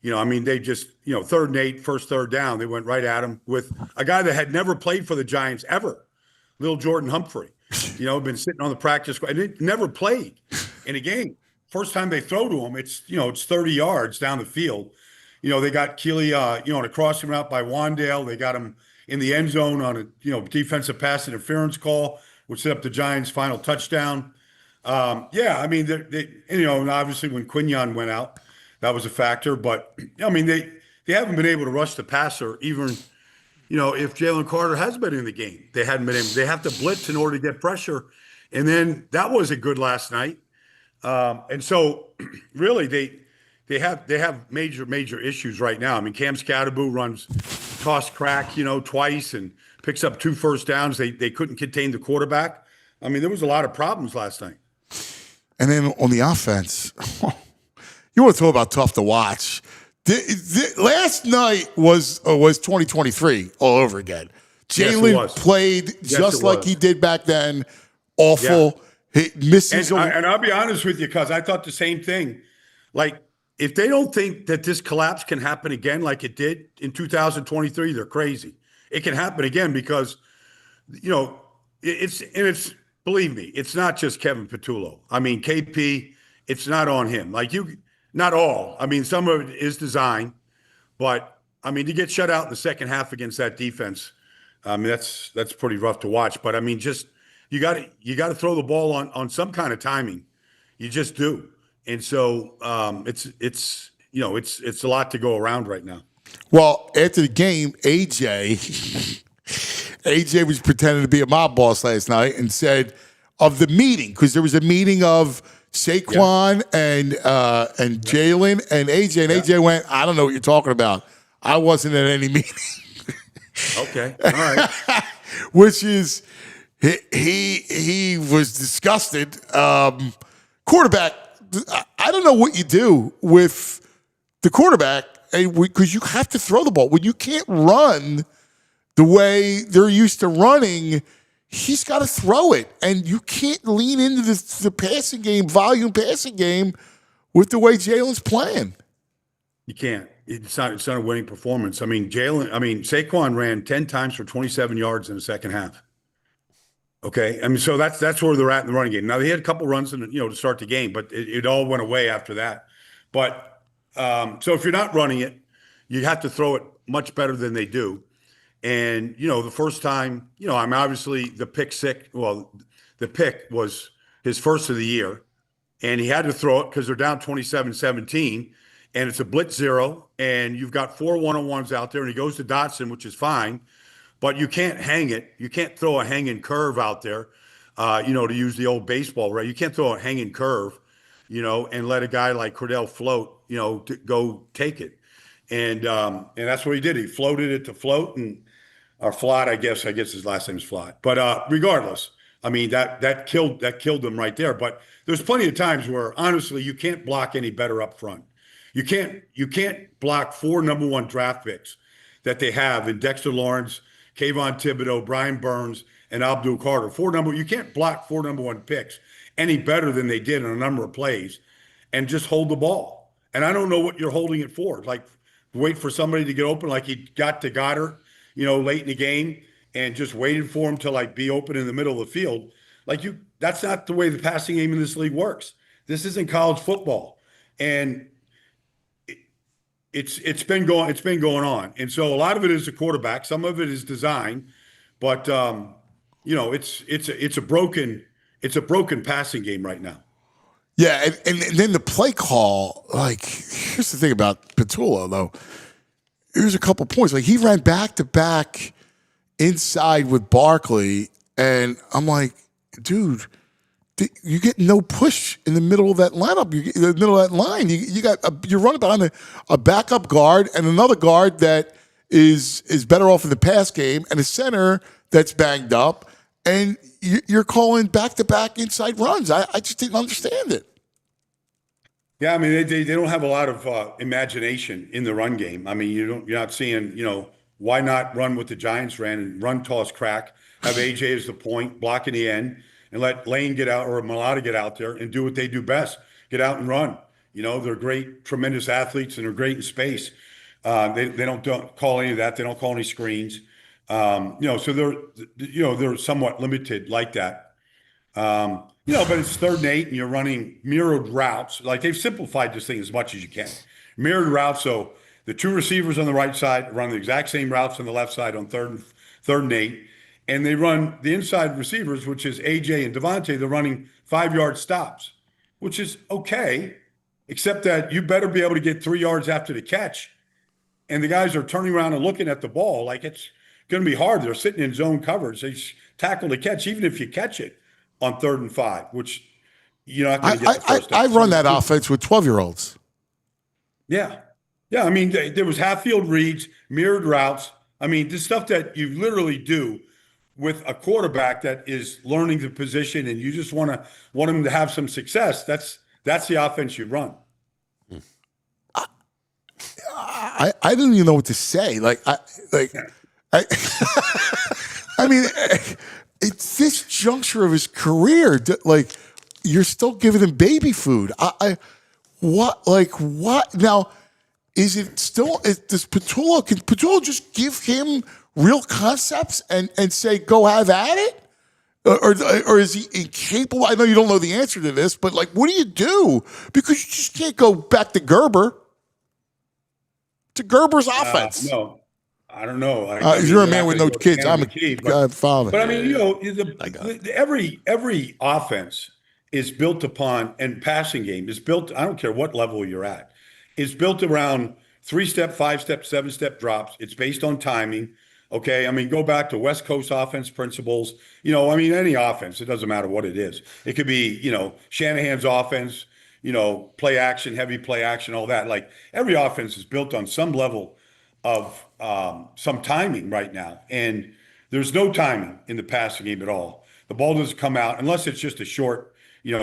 They just, third and 8, first third down, they went right at him with a guy that had never played for the Giants ever, little Jordan Humphrey. Been sitting on the practice squad. And never played in a game. First time they throw to him, it's 30 yards down the field. They got Keely, on a crossing route by Wandale. They got him in the end zone on a, defensive pass interference call, which set up the Giants' final touchdown. And obviously when Quinyon went out, that was a factor. But, they haven't been able to rush the passer even, if Jalen Carter has been in the game. They haven't been able. They have to blitz in order to get pressure. And then that wasn't good last night. And so really they have major issues right now. Cam Scatterbo runs toss crack, twice and picks up 2 first downs. They couldn't contain the quarterback. There was a lot of problems last night. And then on the offense, you want to talk about tough to watch. Last night was 2023 all over again. Jalen played just like he did back then. Awful. Yeah. He misses. And I'll be honest with you, because I thought the same thing. Like, if they don't think that this collapse can happen again like it did in 2023, they're crazy. It can happen again because, it's believe me, it's not just Kevin Patullo. KP, it's not on him. Not all. Some of it is design, but to get shut out in the second half against that defense, that's pretty rough to watch. But just you got to throw the ball on some kind of timing. You just do. And so it's a lot to go around right now. Well, after the game, AJ was pretending to be a mob boss last night and said of the meeting, because there was a meeting of Saquon and Jalen and AJ, and AJ went, I don't know what you're talking about. I wasn't at any meeting. Okay, all right. Which is he was disgusted. Quarterback, I don't know what you do with the quarterback because you have to throw the ball. When you can't run the way they're used to running, he's got to throw it. And you can't lean into the passing game, volume passing game, with the way Jalen's playing. You can't. It's not a winning performance. Saquon ran 10 times for 27 yards in the second half. Okay. So that's where they're at in the running game. Now they had a couple runs to start the game, but it all went away after that. But so if you're not running it, you have to throw it much better than they do. And, the first time, obviously the pick was his first of the year, and he had to throw it because they're down 27-17, and it's a blitz zero, and you've got 4 one-on-ones out there, and he goes to Dotson, which is fine, but you can't hang it. You can't throw a hanging curve out there, to use the old baseball, right? You can't throw a hanging curve, and let a guy like Cordell float, to go take it. And that's what he did. He floated it to float or Flott, I guess his last name is Flott. But regardless, that killed them right there. But there's plenty of times where honestly you can't block any better up front. You can't block 4 number 1 draft picks that they have in Dexter Lawrence, Kayvon Thibodeau, Brian Burns, and Abdul Carter. You can't block 4 number 1 picks any better than they did in a number of plays and just hold the ball. And I don't know what you're holding it for. Like, wait for somebody to get open like he got to Goddard, late in the game and just waited for him to be open in the middle of the field. That's not the way the passing game in this league works. This isn't college football. And it's been going on. And so a lot of it is the quarterback, some of it is design, but it's a broken passing game right now. Yeah, and then the play call, here's the thing about Patullo, though. Here's a couple points. He ran back-to-back inside with Barkley, and I'm like, dude, you get no push in the middle of that lineup. You get in the middle of that line. You're running behind a backup guard and another guard that is better off in the pass game, and a center that's banged up, and you're calling back-to-back inside runs. I just didn't understand it. Yeah, I mean they don't have a lot of imagination in the run game. I mean you're not seeing why not run what the Giants ran and run, toss, crack, have AJ as the point, block in the end, and let Lane get out or Malata get out there and do what they do best, get out and run. They're great, tremendous athletes, and they're great in space. They don't call any of that. They don't call any screens. So they're somewhat limited like that. But it's 3rd and 8 and you're running mirrored routes. Like they've simplified this thing as much as you can. Mirrored routes. So the 2 receivers on the right side run the exact same routes on the left side on 3rd and 8. And they run the inside receivers, which is AJ and Devontae. They're running 5-yard stops, which is okay, except that you better be able to get 3 yards after the catch. And the guys are turning around and looking at the ball like it's going to be hard. They're sitting in zone coverage. They tackle the catch, even if you catch it on 3rd and 5, which you're not going to get the first down. I run that offense with 12-year-olds. Yeah. I mean, there was half-field reads, mirrored routes. I mean, this stuff that you literally do with a quarterback that is learning the position, and you just want him to have some success. That's the offense you run. I didn't even know what to say. I mean, it's this juncture of his career. Like, you're still giving him baby food. What now? Is it still? Does Patullo just give him real concepts and say go have at it, or is he incapable? I know you don't know the answer to this, but what do you do? Because you just can't go back to Gerber. To Gerber's offense. No, I don't know. You're a man with no kids. I'm a father. But I mean, every offense is built upon, and passing game is built. I don't care what level you're at. It's built around 3-step, 5-step, 7-step drops. It's based on timing. Okay, I mean, go back to West Coast offense principles. Any offense. It doesn't matter what it is. It could be, Shanahan's offense. Play action, heavy play action, all that. Like every offense is built on some level of some timing right now. And there's no timing in the passing game at all. The ball doesn't come out unless it's just a short,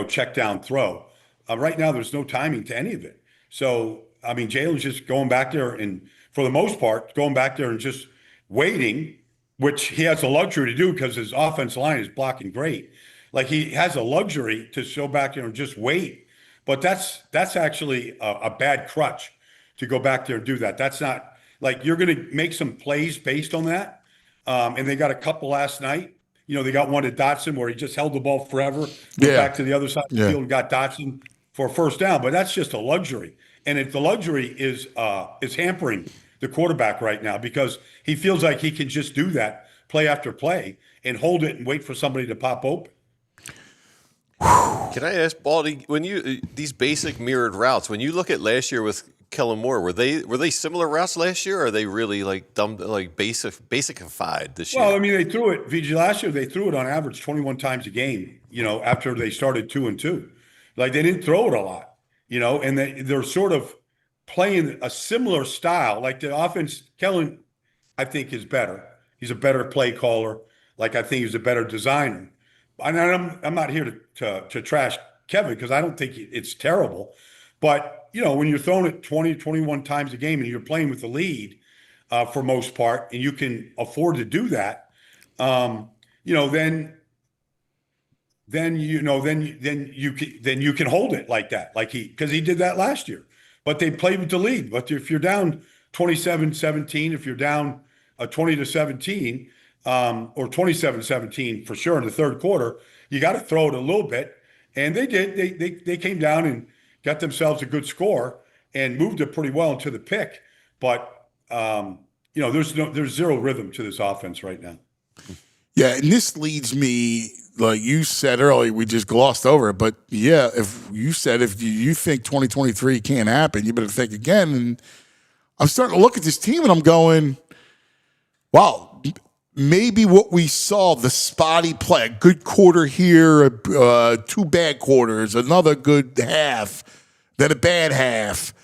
check down throw. Right now, there's no timing to any of it. So, I mean, Jalen's just going back there and for the most part, going back there and just waiting, which he has the luxury to do because his offense line is blocking great. Like he has a luxury to go back there and just wait. But that's actually a bad crutch to go back there and do that. That's not like you're going to make some plays based on that. And they got a couple last night. They got one to Dotson where he just held the ball forever, went back to the other side of the field and got Dotson for a first down. But that's just a luxury. And the luxury is hampering the quarterback right now because he feels like he can just do that play after play and hold it and wait for somebody to pop open. Can I ask Baldy, when these basic mirrored routes, when you look at last year with Kellen Moore, were they similar routes last year, or are they really basicified this year? Well, I mean, they threw it. VG last year they threw it on average 21 times a game. After they started 2-2, like they didn't throw it a lot. And they're sort of playing a similar style. Like the offense, Kellen, I think is better. He's a better play caller. Like I think he's a better designer. And I'm not here to trash Kevin because I don't think it's terrible. But, when you're throwing it 20, 21 times a game and you're playing with the lead for most part, and you can afford to do that, then you can hold it like that, because he did that last year. But they played with the lead. But if you're down 27-17, if you're down 20-17, or 27-17 for sure in the third quarter, you got to throw it a little bit. And they did. They came down and got themselves a good score and moved it pretty well into the pick. But, there's zero rhythm to this offense right now. Yeah, and this leads me, like you said earlier, we just glossed over it. But, yeah, if you think 2023 can't happen, you better think again. And I'm starting to look at this team and I'm going, wow, maybe what we saw, the spotty play, a good quarter here, 2 bad quarters, another good half, then a bad half,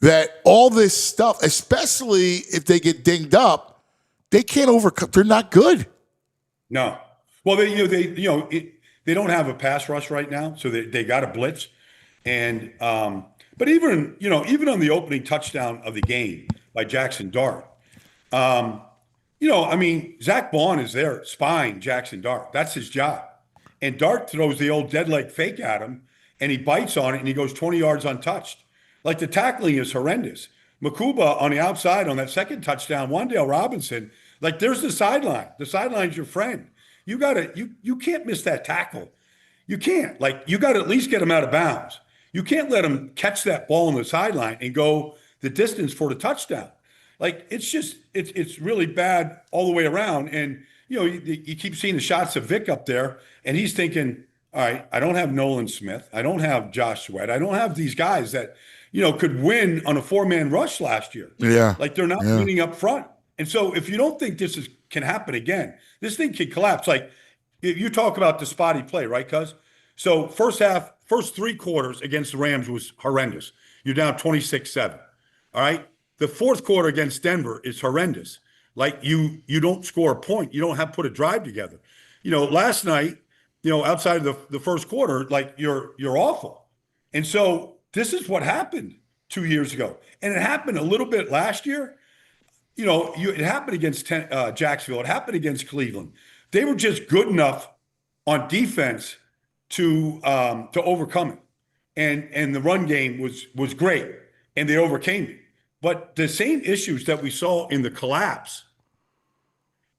that all this stuff, especially if they get dinged up, they can't overcome. They're not good. No. Well, they don't have a pass rush right now, so they got a blitz. And but even on the opening touchdown of the game by Jackson Dart, Zach Bond is there spying Jackson Dart. That's his job. And Dart throws the old dead leg fake at him, and he bites on it, and he goes 20 yards untouched. Like, the tackling is horrendous. Makuba on the outside on that second touchdown, Wandale Robinson, like, there's the sideline. The sideline's your friend. You can't miss that tackle. You can't. Like, you got to at least get him out of bounds. You can't let him catch that ball on the sideline and go the distance for the touchdown. Like, it's really bad all the way around. And, you keep seeing the shots of Vic up there, and he's thinking, all right, I don't have Nolan Smith. I don't have Josh Sweat. I don't have these guys that, could win on a 4-man rush last year. Yeah. Like, they're not winning up front. And so if you don't think this can happen again, this thing could collapse. Like, you talk about the spotty play, right, cuz? So first 3 quarters against the Rams was horrendous. You're down 26-7. All right? The fourth quarter against Denver is horrendous. Like, you don't score a point. You don't have put a drive together. Last night, outside of the first quarter, like, you're awful. And so this is what happened 2 years ago. And it happened a little bit last year. It happened against Jacksonville. It happened against Cleveland. They were just good enough on defense to overcome it. And the run game was great, and they overcame it. But the same issues that we saw in the collapse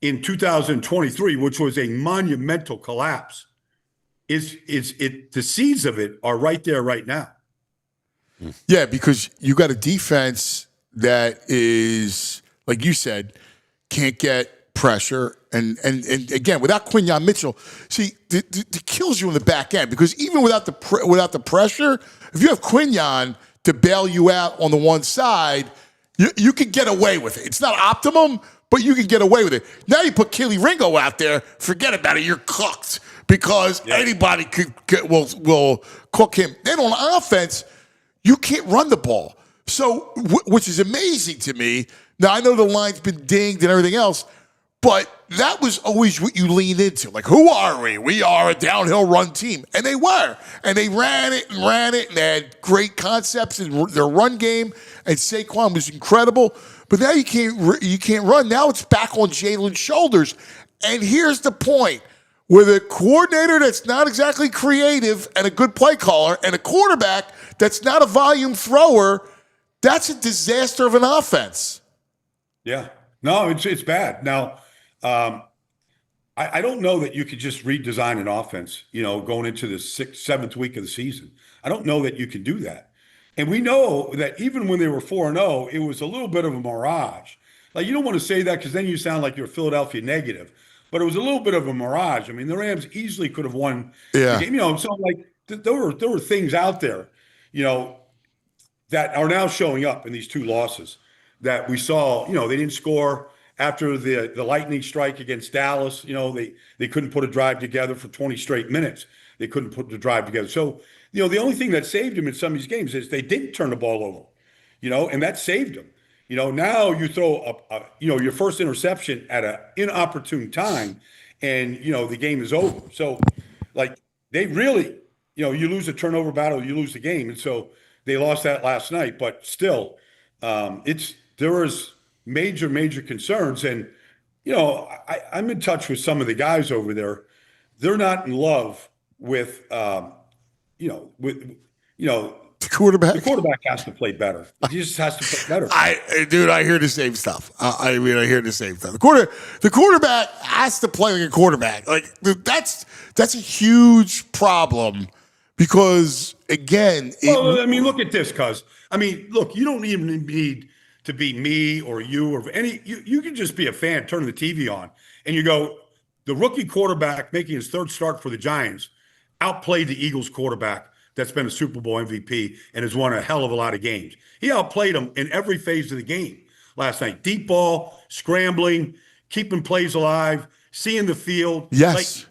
in 2023, which was a monumental collapse, the seeds of it are right there right now. Yeah, because you got a defense that is, like you said, can't get pressure. And again, without Quinyon Mitchell, see, it kills you in the back end, because even without the pressure, if you have Quinyon to bail you out on the one side, you can get away with it. It's not optimum, but you can get away with it. Now you put Keely Ringo out there, forget about it. You're cooked, because anybody will cook him. Then on offense, you can't run the ball. So, which is amazing to me. Now, I know the line's been dinged and everything else, but that was always what you lean into. Like, who are we? We are a downhill run team. And they were. And they ran it, and they had great concepts in their run game, and Saquon was incredible. But now you can't run. Now it's back on Jalen's shoulders. And here's the point. With a coordinator that's not exactly creative and a good play caller, and a quarterback that's not a volume thrower, that's a disaster of an offense. Yeah. No, it's bad. Now, I don't know that you could just redesign an offense, going into the 6th, 7th week of the season. I don't know that you can do that. And we know that even when they were 4-0, it was a little bit of a mirage. Like, you don't want to say that, because then you sound like you're a Philadelphia negative. But it was a little bit of a mirage. I mean, the Rams easily could have won the game. So, like, there were things out there, that are now showing up in these 2 losses that we saw. They didn't score after the lightning strike against Dallas. They couldn't put a drive together for 20 straight minutes. They couldn't put the drive together. So, the only thing that saved them in some of these games is they didn't turn the ball over, and that saved them. Now you throw your first interception at an inopportune time, and, the game is over. So, like, they really, you lose a turnover battle, you lose the game. And so they lost that last night. But still, there was major concerns. And, I'm in touch with some of the guys over there. They're not in love with, the quarterback. The quarterback has to play better. He just has to play better. I hear the same stuff. I hear the same stuff. The quarterback has to play like a quarterback. Like, that's a huge problem, because, again, look at this, cuz. Look, you don't even need to be me or you or any. You can just be a fan, turn the TV on, and you go, the rookie quarterback making his 3rd start for the Giants outplayed the Eagles quarterback that's been a Super Bowl MVP and has won a hell of a lot of games. He outplayed him in every phase of the game last night. Deep ball, scrambling, keeping plays alive, seeing the field. Yes.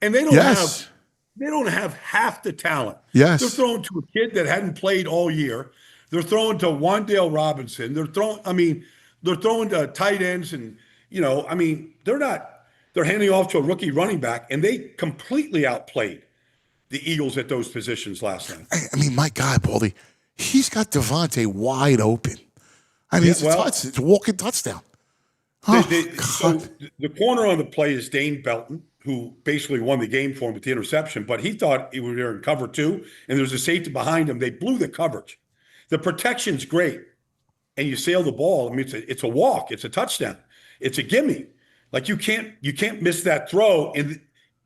And they don't Yes. have half the talent. Yes. They're throwing to a kid that hadn't played all year. They're throwing to Wan'Dale Robinson. They're throwing to tight ends, and they're handing off to a rookie running back, and they completely outplayed the Eagles at those positions last night. I mean, my God, Baldy, he's got Devontae wide open. I mean, it's a walking touchdown. So the corner on the play is Dane Belton, who basically won the game for him with the interception, but he thought he was there in cover 2, and there's a safety behind him. They blew the coverage. The protection's great, and you sail the ball. I mean, it's a walk. It's a touchdown. It's a gimme. Like you can't miss that throw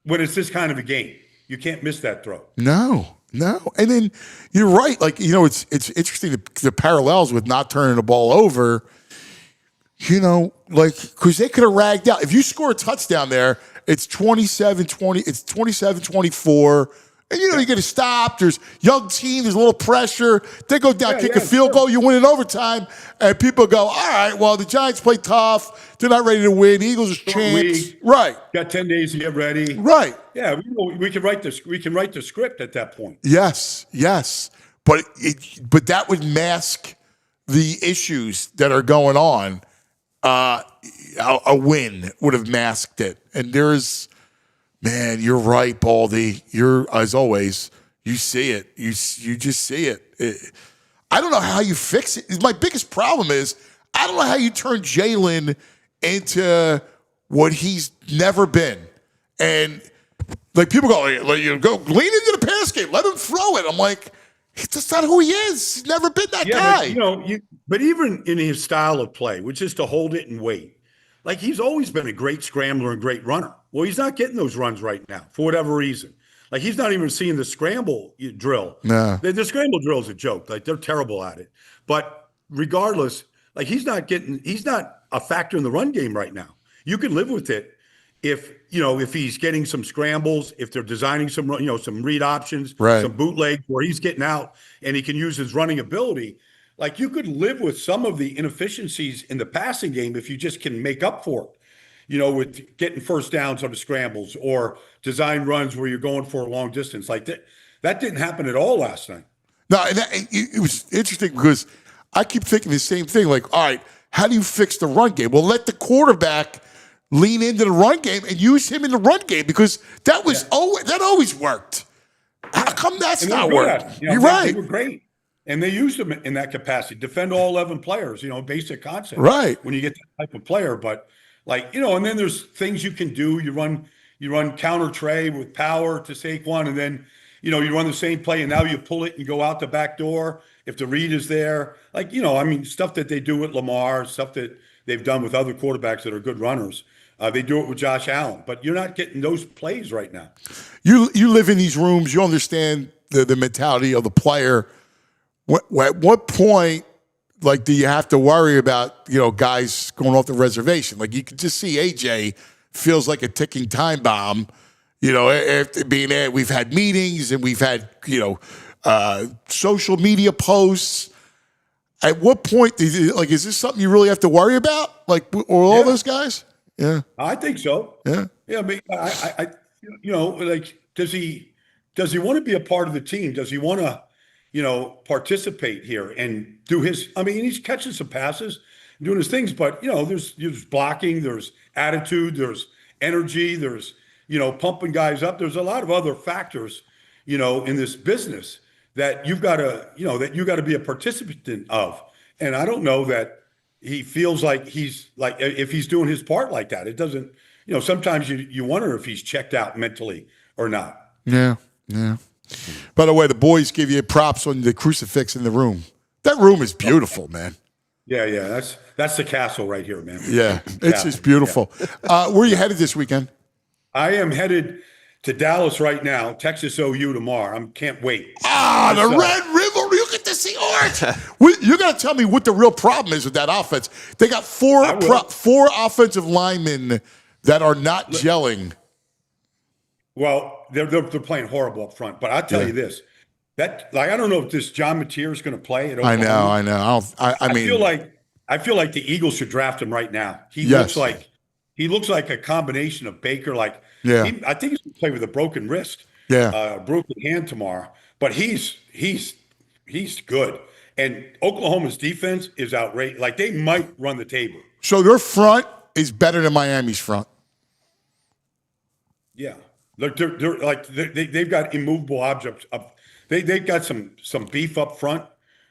when it's this kind of a game. You can't miss that throw. No. And then you're right. Like, it's interesting the parallels with not turning the ball over, because they could have ragged out. If you score a touchdown there, it's 27-20, it's 27-24. And, you get a stop. There's young team. There's a little pressure. They go down, kick a field goal. You win in overtime. And people go, all right, well, the Giants play tough. They're not ready to win. The Eagles are champs. Right. Got 10 days to get ready. Right. Yeah, we can write this. We can write the script at that point. Yes. But that would mask the issues that are going on. A win would have masked it. And there's... Man, you're right, Baldy. You're, as always, you see it. You just see it. I don't know how you fix it. My biggest problem is I don't know how you turn Jalen into what he's never been. And like people go, go lean into the pass game. Let him throw it. I'm like, that's not who he is. He's never been that guy. But even in his style of play, which is to hold it and wait, like he's always been a great scrambler and great runner. Well, he's not getting those runs right now for whatever reason. Like he's not even seeing the scramble drill. No. The scramble drill is a joke. Like they're terrible at it. But regardless, like he's not a factor in the run game right now. You can live with it if he's getting some scrambles, if they're designing some read options, some bootlegs where he's getting out and he can use his running ability. Like you could live with some of the inefficiencies in the passing game if you just can make up for it. With getting first downs on the scrambles or design runs where you're going for a long distance. Like that didn't happen at all last night. No, and it was interesting because I keep thinking the same thing. Like, all right, how do you fix the run game? Well, let the quarterback lean into the run game and use him in the run game because that always worked. How come that's not working? You're right. They were great. And they used them in that capacity. Defend all 11 players, basic concept. Right. When you get that type of player. But and then there's things you can do. You run counter tray with power to Saquon, and then, you run the same play, and now you pull it and go out the back door if the read is there. Stuff that they do with Lamar, stuff that they've done with other quarterbacks that are good runners. They do it with Josh Allen, but you're not getting those plays right now. You live in these rooms. You understand the mentality of the player. At what point, do you have to worry about, guys going off the reservation? Like, you can just see AJ feels like a ticking time bomb. After being there, we've had meetings and we've had, social media posts. At what point, is this something you really have to worry about? Or all those guys? Yeah. I think so. Yeah. Yeah. Does he want to be a part of the team? Does he want to, participate here and do his, he's catching some passes, doing his things, but, there's blocking, there's attitude, there's energy, there's, pumping guys up. There's a lot of other factors, in this business that you've got to, be a participant of. And I don't know that he feels like if he's doing his part like that, it doesn't, sometimes you wonder if he's checked out mentally or not. Yeah. Yeah. By the way, the boys give you props on the crucifix in the room. That room is beautiful, man. Yeah. That's the castle right here, man. Yeah, it's just beautiful. Yeah. Where are you headed this weekend? I am headed to Dallas right now. Texas OU tomorrow. I can't wait. The Red River. You get to see art. You got to tell me what the real problem is with that offense. They got four offensive linemen that are not gelling. Well, they're playing horrible up front, but I'll tell you this: that I don't know if this John Mateer is going to play at Oklahoma. I know. I mean, I feel like the Eagles should draft him right now. He looks like he looks like a combination of Baker. Like, Yeah. I think he's going to play with a broken wrist, Yeah. broken hand tomorrow. But he's good. And Oklahoma's defense is outrageous. Like, they might run the table. So their front is better than Miami's front. Yeah, look, they've got immovable objects up. They've got some beef up front.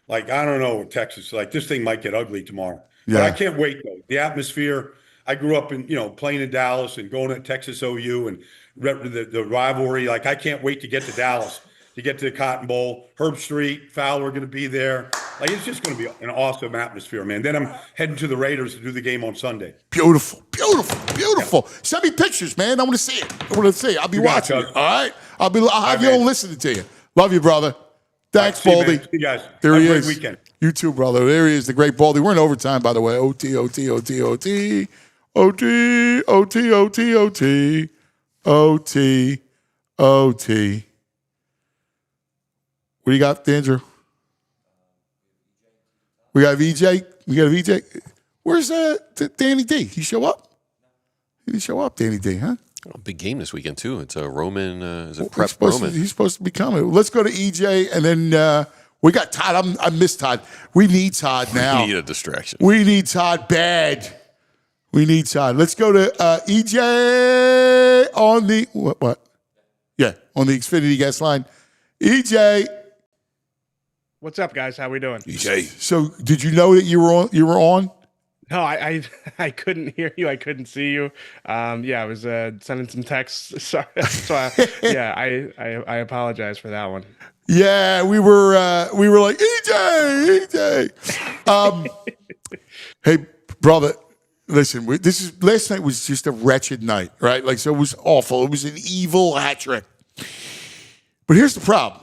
Like, I don't know, Texas. Like, this thing might get ugly tomorrow. Yeah. But I can't wait though. The atmosphere. I grew up in playing in Dallas and going to Texas OU and the rivalry. Like, I can't wait to get to Dallas, to get to the Cotton Bowl. Herb Street, Fowler going to be there. Like, it's just going to be an awesome atmosphere, man. Then I'm heading to the Raiders to do the game on Sunday. Beautiful, beautiful, beautiful. Yeah. Send me pictures, man. I want to see it. I'll be watching it. All right. I'll have you on listening to you. Love you, brother. Thanks, Baldy. See you guys. There he is. Great weekend. You too, brother. There he is, the great Baldy. We're in overtime, by the way. OT, OT, OT, OT. OT, OT, OT, OT. OT, OT. What do you got, Andrew? We got VJ. Where's Danny D? He show up? He didn't show up, Danny D, huh? Oh, big game this weekend, too. It's a Roman. Is it Prep Roman? He's supposed to be coming. Let's go to EJ, and then we got Todd. I miss Todd. We need Todd now. We need a distraction. We need Todd bad. We need Todd. Let's go to EJ on the what? Yeah, on the Xfinity guest line. EJ. What's up, guys? How we doing? EJ. So, did you know that you were on? No, I couldn't hear you. I couldn't see you. I was sending some texts. Sorry. So I apologize for that one. Yeah, we were like EJ. Hey, brother, listen. Last night was just a wretched night, right? Like, so it was awful. It was an evil hat trick. But here's the problem.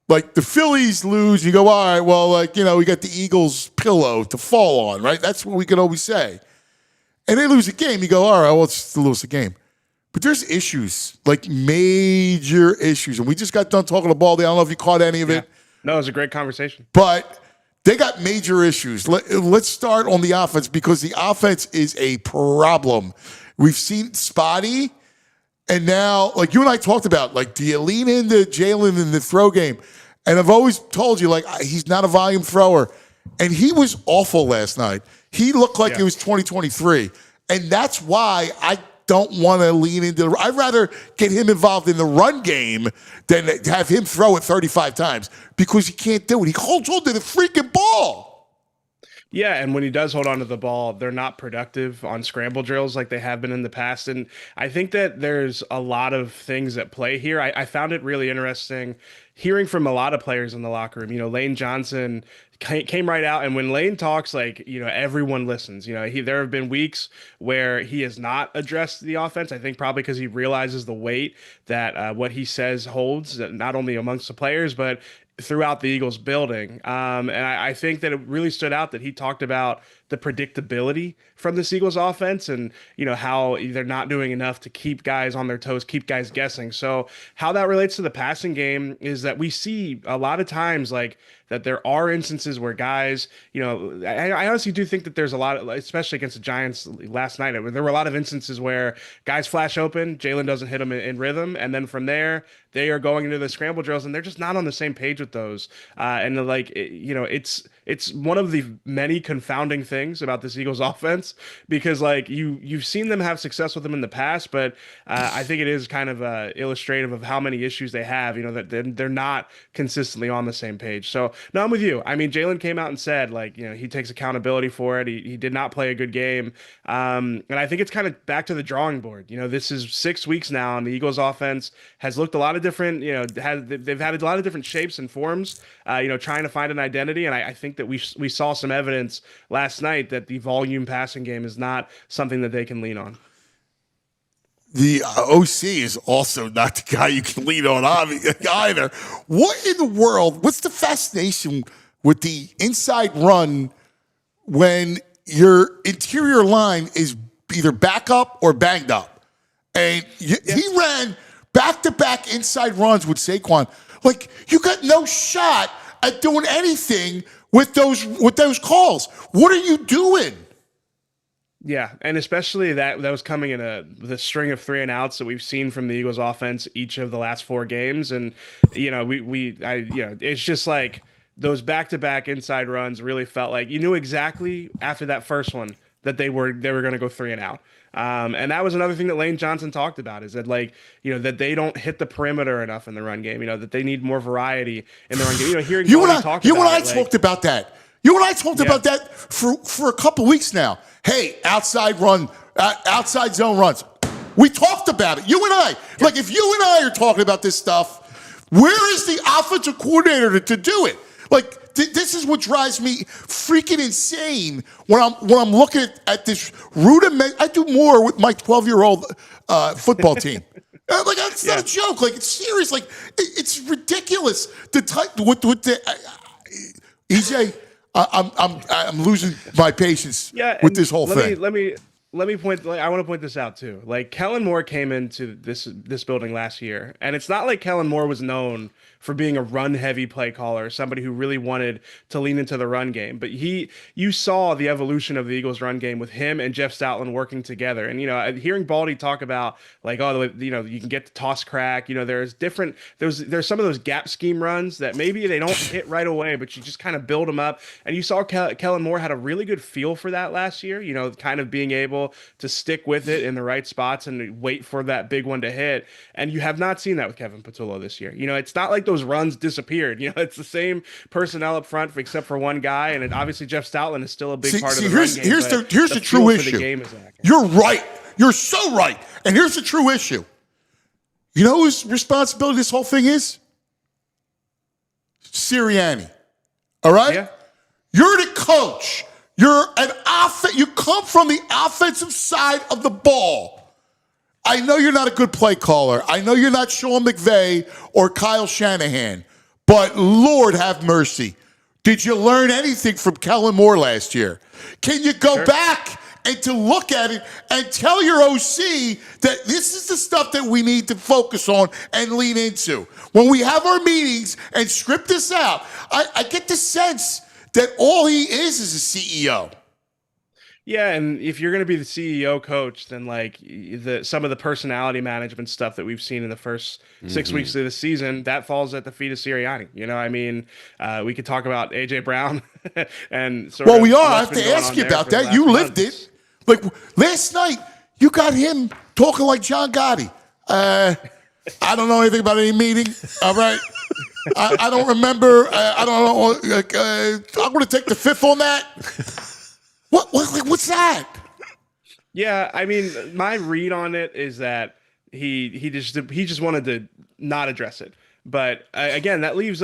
Like, the Phillies lose, you go, all right, well, we got the Eagles' pillow to fall on, right? That's what we can always say. And they lose a game, you go, all right, well, it's just to lose a game. But there's issues, like major issues. And we just got done talking to Baldy. I don't know if you caught any of it. No, it was a great conversation. But they got major issues. Let's start on the offense, because the offense is a problem. We've seen spotty. And now, like you and I talked about, like, do you lean into Jalen in the throw game? And I've always told you, like, he's not a volume thrower. And he was awful last night. He looked like it was 2023. And that's why I don't want to lean into I'd rather get him involved in the run game than have him throw it 35 times, because he can't do it. He holds on to the freaking ball. Yeah, and when he does hold on to the ball, they're not productive on scramble drills like they have been in the past. And I think that there's a lot of things at play here. I found it really interesting hearing from a lot of players in the locker room. Lane Johnson came right out, and when Lane talks, everyone listens. There have been weeks where he has not addressed the offense. I think probably because he realizes the weight that what he says holds, not only amongst the players, but throughout the Eagles building. And I think that it really stood out that he talked about the predictability from this Eagles offense and, how they're not doing enough to keep guys on their toes, keep guys guessing. So how that relates to the passing game is that we see a lot of times that there are instances where guys, I honestly do think that there's a lot of, especially against the Giants last night, there were a lot of instances where guys flash open, Jalen doesn't hit them in rhythm, and then from there, they are going into the scramble drills, and they're just not on the same page with those. It's one of the many confounding things about this Eagles offense, because you've seen them have success with them in the past, but I think it is kind of illustrative of how many issues they have, that they're not consistently on the same page. So no, I'm with you. I mean, Jalen came out and said, he takes accountability for it. He did not play a good game. And I think it's kind of back to the drawing board. This is 6 weeks now, and the Eagles offense has looked a lot of different, they've had a lot of different shapes and forms, trying to find an identity. And I think that we saw some evidence last night that the volume passing game is not something that they can lean on. The OC is also not the guy you can lean on either. What in the world? What's the fascination with the inside run when your interior line is either back up or banged up? And he ran back-to-back inside runs with Saquon. You got no shot at doing anything with those calls. What are you doing? Yeah, and especially that was coming in the string of 3-and-outs that we've seen from the Eagles offense each of the last 4 games, and it's just like those back-to-back inside runs really felt like you knew exactly after that first one that they were going to go 3-and-out. And that was another thing that Lane Johnson talked about is that that they don't hit the perimeter enough in the run game. That they need more variety in the run game. Hearing you and I talked about that. You and I talked about that for a couple weeks now. Hey, outside zone runs. We talked about it. You and I. Like, if you and I are talking about this stuff, where is the offensive coordinator to do it? Like, this is what drives me freaking insane when I'm looking at this rudiment. I do more with my 12-year-old football team. Like, that's not a joke. Like, it's serious. Like, it's ridiculous. The type with the EJ. I'm losing my patience with this whole thing. Let me point. I want to point this out too. Like, Kellen Moore came into this building last year, and it's not like Kellen Moore was known for being a run-heavy play caller, somebody who really wanted to lean into the run game. But you saw the evolution of the Eagles' run game with him and Jeff Stoutland working together. And hearing Baldy talk about like, you can get the toss crack. There's some of those gap scheme runs that maybe they don't hit right away, but you just kind of build them up. And you saw Kellen Moore had a really good feel for that last year. Kind of being able to stick with it in the right spots and wait for that big one to hit. And you have not seen that with Kevin Patullo this year. It's not like those runs disappeared. It's the same personnel up front except for one guy, and obviously Jeff Stoutland is still a big part of the run game. Here's the true issue. You're right. You're so right. And here's the true issue. You know whose responsibility this whole thing is? Sirianni. All right? Yeah. You're the coach. You come from the offensive side of the ball. I know you're not a good play caller. I know you're not Sean McVay or Kyle Shanahan. But Lord have mercy. Did you learn anything from Kellen Moore last year? Can you go back and to look at it and tell your OC that this is the stuff that we need to focus on and lean into? When we have our meetings and script this out, I get the sense that all he is a CEO. Yeah, and if you're going to be the CEO coach, then like some of the personality management stuff that we've seen in the first 6 weeks of the season, that falls at the feet of Sirianni. We could talk about AJ Brown and I have to ask you about that. You lived it. Like last night, you got him talking like John Gotti. I don't know anything about any meeting. All right. I don't remember. I don't know. I'm going to take the fifth on that. What's that? Yeah, I mean, my read on it is that he just wanted to not address it. But again, that leaves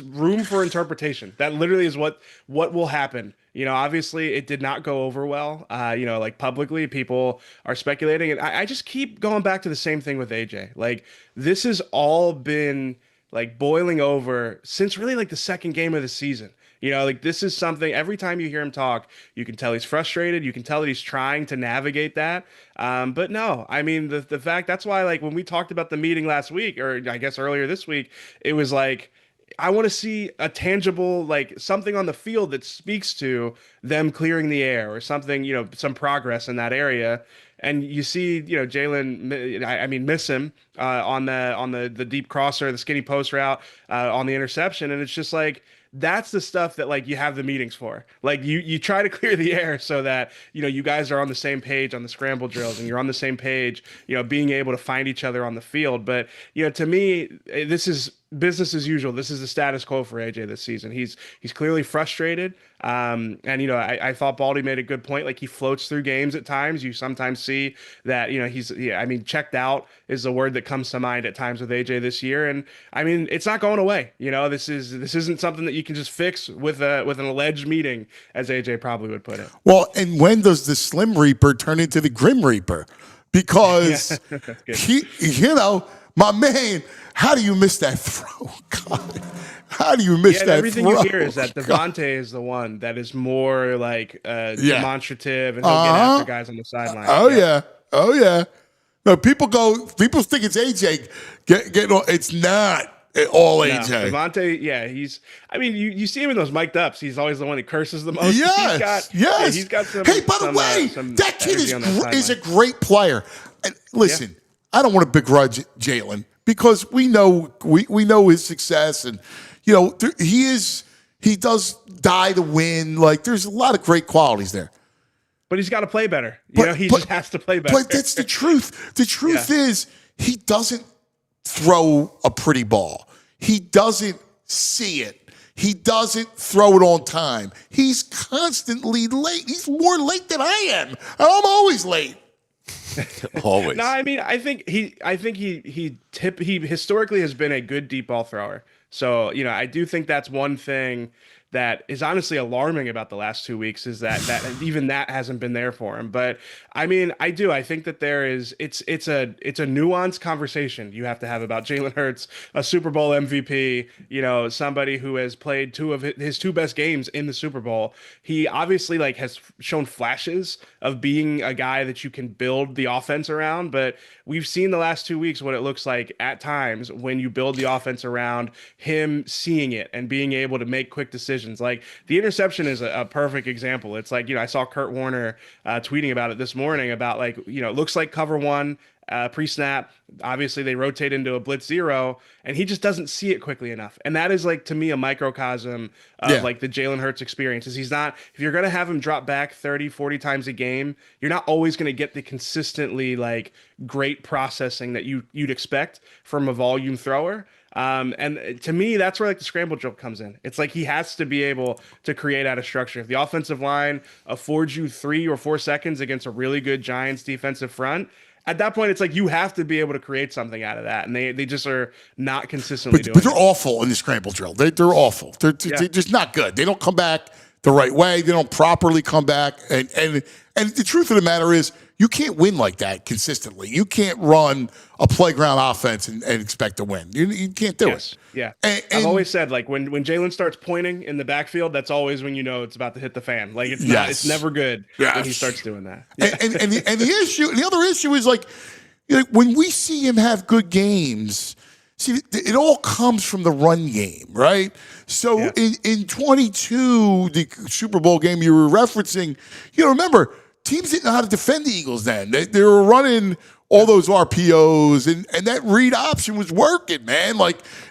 room for interpretation. That literally is what will happen. Obviously, it did not go over well. Like publicly, people are speculating, and I just keep going back to the same thing with AJ. Like, this has all been like boiling over since really like the second game of the season. This is something, every time you hear him talk, you can tell he's frustrated. You can tell that he's trying to navigate that. But no, I mean, the fact, that's why, like, when we talked about the meeting last week, or I guess earlier this week, it was like, I want to see a tangible, like, something on the field that speaks to them clearing the air or something, some progress in that area. And you see, Jalen, miss him on the deep crosser, the skinny post route, on the interception. And it's just like, that's the stuff that like you have the meetings for. Like you try to clear the air so that, you guys are on the same page on the scramble drills and you're on the same page, being able to find each other on the field. But, to me, this is business as usual. This is the status quo for AJ this season. He's clearly frustrated. I thought Baldy made a good point. Like, he floats through games at times. You sometimes see that, checked out is the word that comes to mind at times with AJ this year. And I mean, it's not going away. This isn't something that you can just fix with an alleged meeting, as AJ probably would put it. Well, and when does the Slim Reaper turn into the Grim Reaper? Because my man, how do you miss that throw? God, how do you miss that everything throw? You hear is that Devontae is the one that is more like demonstrative and he'll get after guys on the sideline. Oh, yeah. No, people think it's AJ getting on. It's not. all No, AJ. Devontae, yeah, I mean, you see him in those mic'd ups. He's always the one that curses the most. Yes, yes. He's got some. Hey, by the way, some that kid energy on that is a sideline. great player. And listen, I don't want to begrudge Jalen because we know his success, and he does die to win. Like there's a lot of great qualities there. But he's got to play better. He just has to play better. But that's the truth. The truth is he doesn't throw a pretty ball. He doesn't see it. He doesn't throw it on time. He's constantly late. He's more late than I am. I'm always late. Always. No, I mean, I think he historically has been a good deep ball thrower. So, I do think that's one thing that is honestly alarming about the last 2 weeks is that even that hasn't been there for him. But I mean, I think that it's a nuanced conversation you have to have about Jalen Hurts, a Super Bowl MVP, somebody who has played two of his two best games in the Super Bowl. He obviously has shown flashes of being a guy that you can build the offense around, but we've seen the last 2 weeks what it looks like at times when you build the offense around him seeing it and being able to make quick decisions. Like the interception is a perfect example. It's like, I saw Kurt Warner tweeting about it this morning about it looks like cover one pre-snap. Obviously they rotate into a blitz zero and he just doesn't see it quickly enough. And that is to me a microcosm of the Jalen Hurts experience. Is he's not, if you're going to have him drop back 30, 40 times a game, you're not always going to get the consistently great processing that you'd expect from a volume thrower. And to me, that's where the scramble drill comes in. It's he has to be able to create out of structure. If the offensive line affords you 3 or 4 seconds against a really good Giants defensive front, at that point, it's you have to be able to create something out of that. And they just are not consistently doing it. But they're awful in the scramble drill. They're awful. They're just not good. They don't come back the right way. They don't properly come back. And the truth of the matter is, you can't win like that consistently. You can't run a playground offense and expect to win. You can't do it. Yeah. And I've always said, when Jalen starts pointing in the backfield, that's always when it's about to hit the fan. It's never good when he starts doing that. And the other issue is when we see him have good games, see, it all comes from the run game, right? So in 22, the Super Bowl game you were referencing, remember, teams didn't know how to defend the Eagles then. They were running all those RPOs, and that read option was working, man.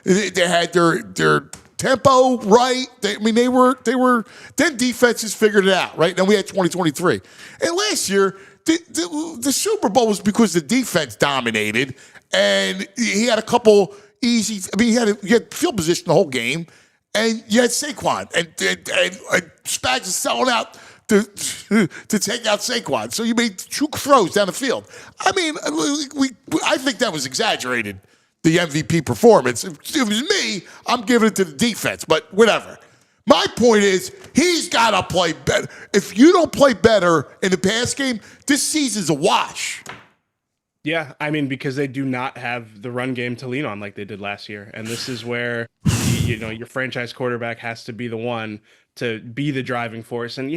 They had their tempo right. They were. Then defenses figured it out, right? Then we had 2023, and last year the Super Bowl was because the defense dominated, and he had a couple easy. I mean, he had field position the whole game, and you had Saquon, and Spags is selling out to take out Saquon. So you made 2 throws down the field. I mean, I think that was exaggerated, the MVP performance. If it was me, I'm giving it to the defense, but whatever. My point is, he's got to play better. If you don't play better in the pass game, this season's a wash. Yeah, I mean, because they do not have the run game to lean on like they did last year. And this is where, your franchise quarterback has to be the one to be the driving force. And,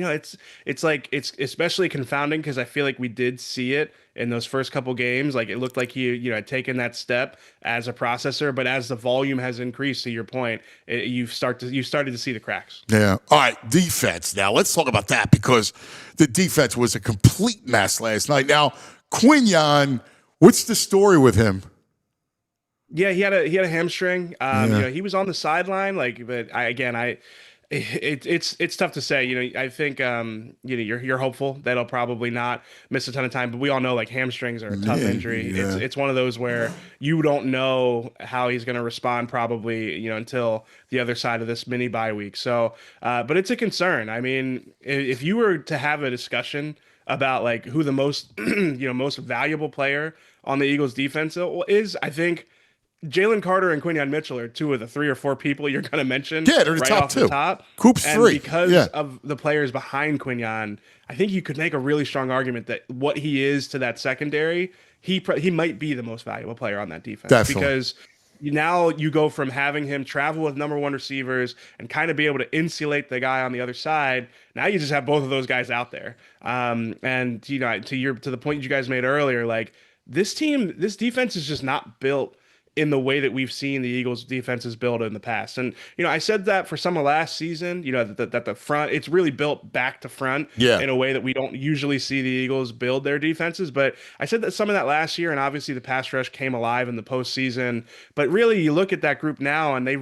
it's especially confounding because I feel like we did see it in those first couple games. It looked like he, had taken that step as a processor, but as the volume has increased, to your point, you started to see the cracks. Yeah. All right. Defense. Now let's talk about that because the defense was a complete mess last night. Now, Quinyon, what's the story with him? Yeah, he had a hamstring. He was on the sideline, but it's tough to say. I think you're hopeful that he'll probably not miss a ton of time, but we all know hamstrings are a tough injury. Yeah. It's one of those where you don't know how he's going to respond probably until the other side of this mini bye week. So, but it's a concern. I mean, if you were to have a discussion about who the most most valuable player on the Eagles defense is, I think Jalen Carter and Quinyon Mitchell are 2 of the 3 or 4 people you're going to mention. Yeah, they're the right top off 2. The top. Coop's and 3. Because of the players behind Quinyon, I think you could make a really strong argument that what he is to that secondary, he might be the most valuable player on that defense. Definitely. Because now you go from having him travel with number 1 receivers and kind of be able to insulate the guy on the other side. Now you just have both of those guys out there. And to the point you guys made earlier, this defense is just not built in the way that we've seen the Eagles defenses build in the past. And, I said that for some of last season, that the front, it's really built back to front Yeah. in a way that we don't usually see the Eagles build their defenses. But I said that some of that last year, and obviously the pass rush came alive in the postseason. But really, you look at that group now, and they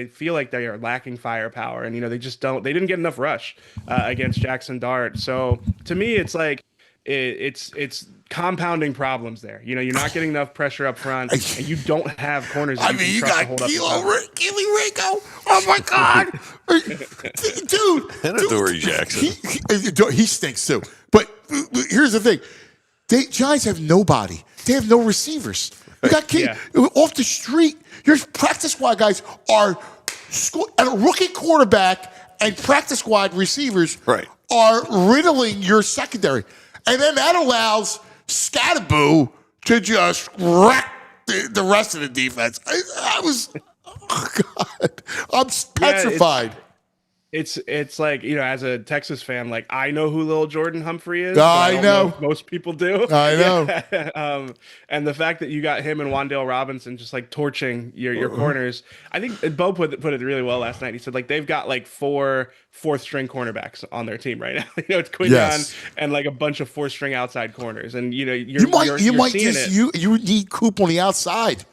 feel like they are lacking firepower. And, they didn't get enough rush against Jackson Dart. So to me, it's like, it's compounding problems there. You're not getting enough pressure up front, and you don't have corners. You got Keely Rico. Oh my God, dude! And Dory Jackson. He stinks too. But here's the thing: Giants have nobody. They have no receivers. You got off the street. Your practice squad guys are and a rookie quarterback and practice squad receivers are riddling your secondary. And then that allows Scatterboo to just wreck the rest of the defense. I was, oh God, I'm petrified. It's like, as a Texas fan, like I know who Lil Jordan Humphrey is. I don't know if most people do. I know. And the fact that you got him and Wan'Dale Robinson just like torching your corners. I think Bo put it really well last night. He said like they've got like 4 fourth-string cornerbacks on their team right now. It's Quinyon and like a bunch of 4th-string outside corners. And you need Coop on the outside.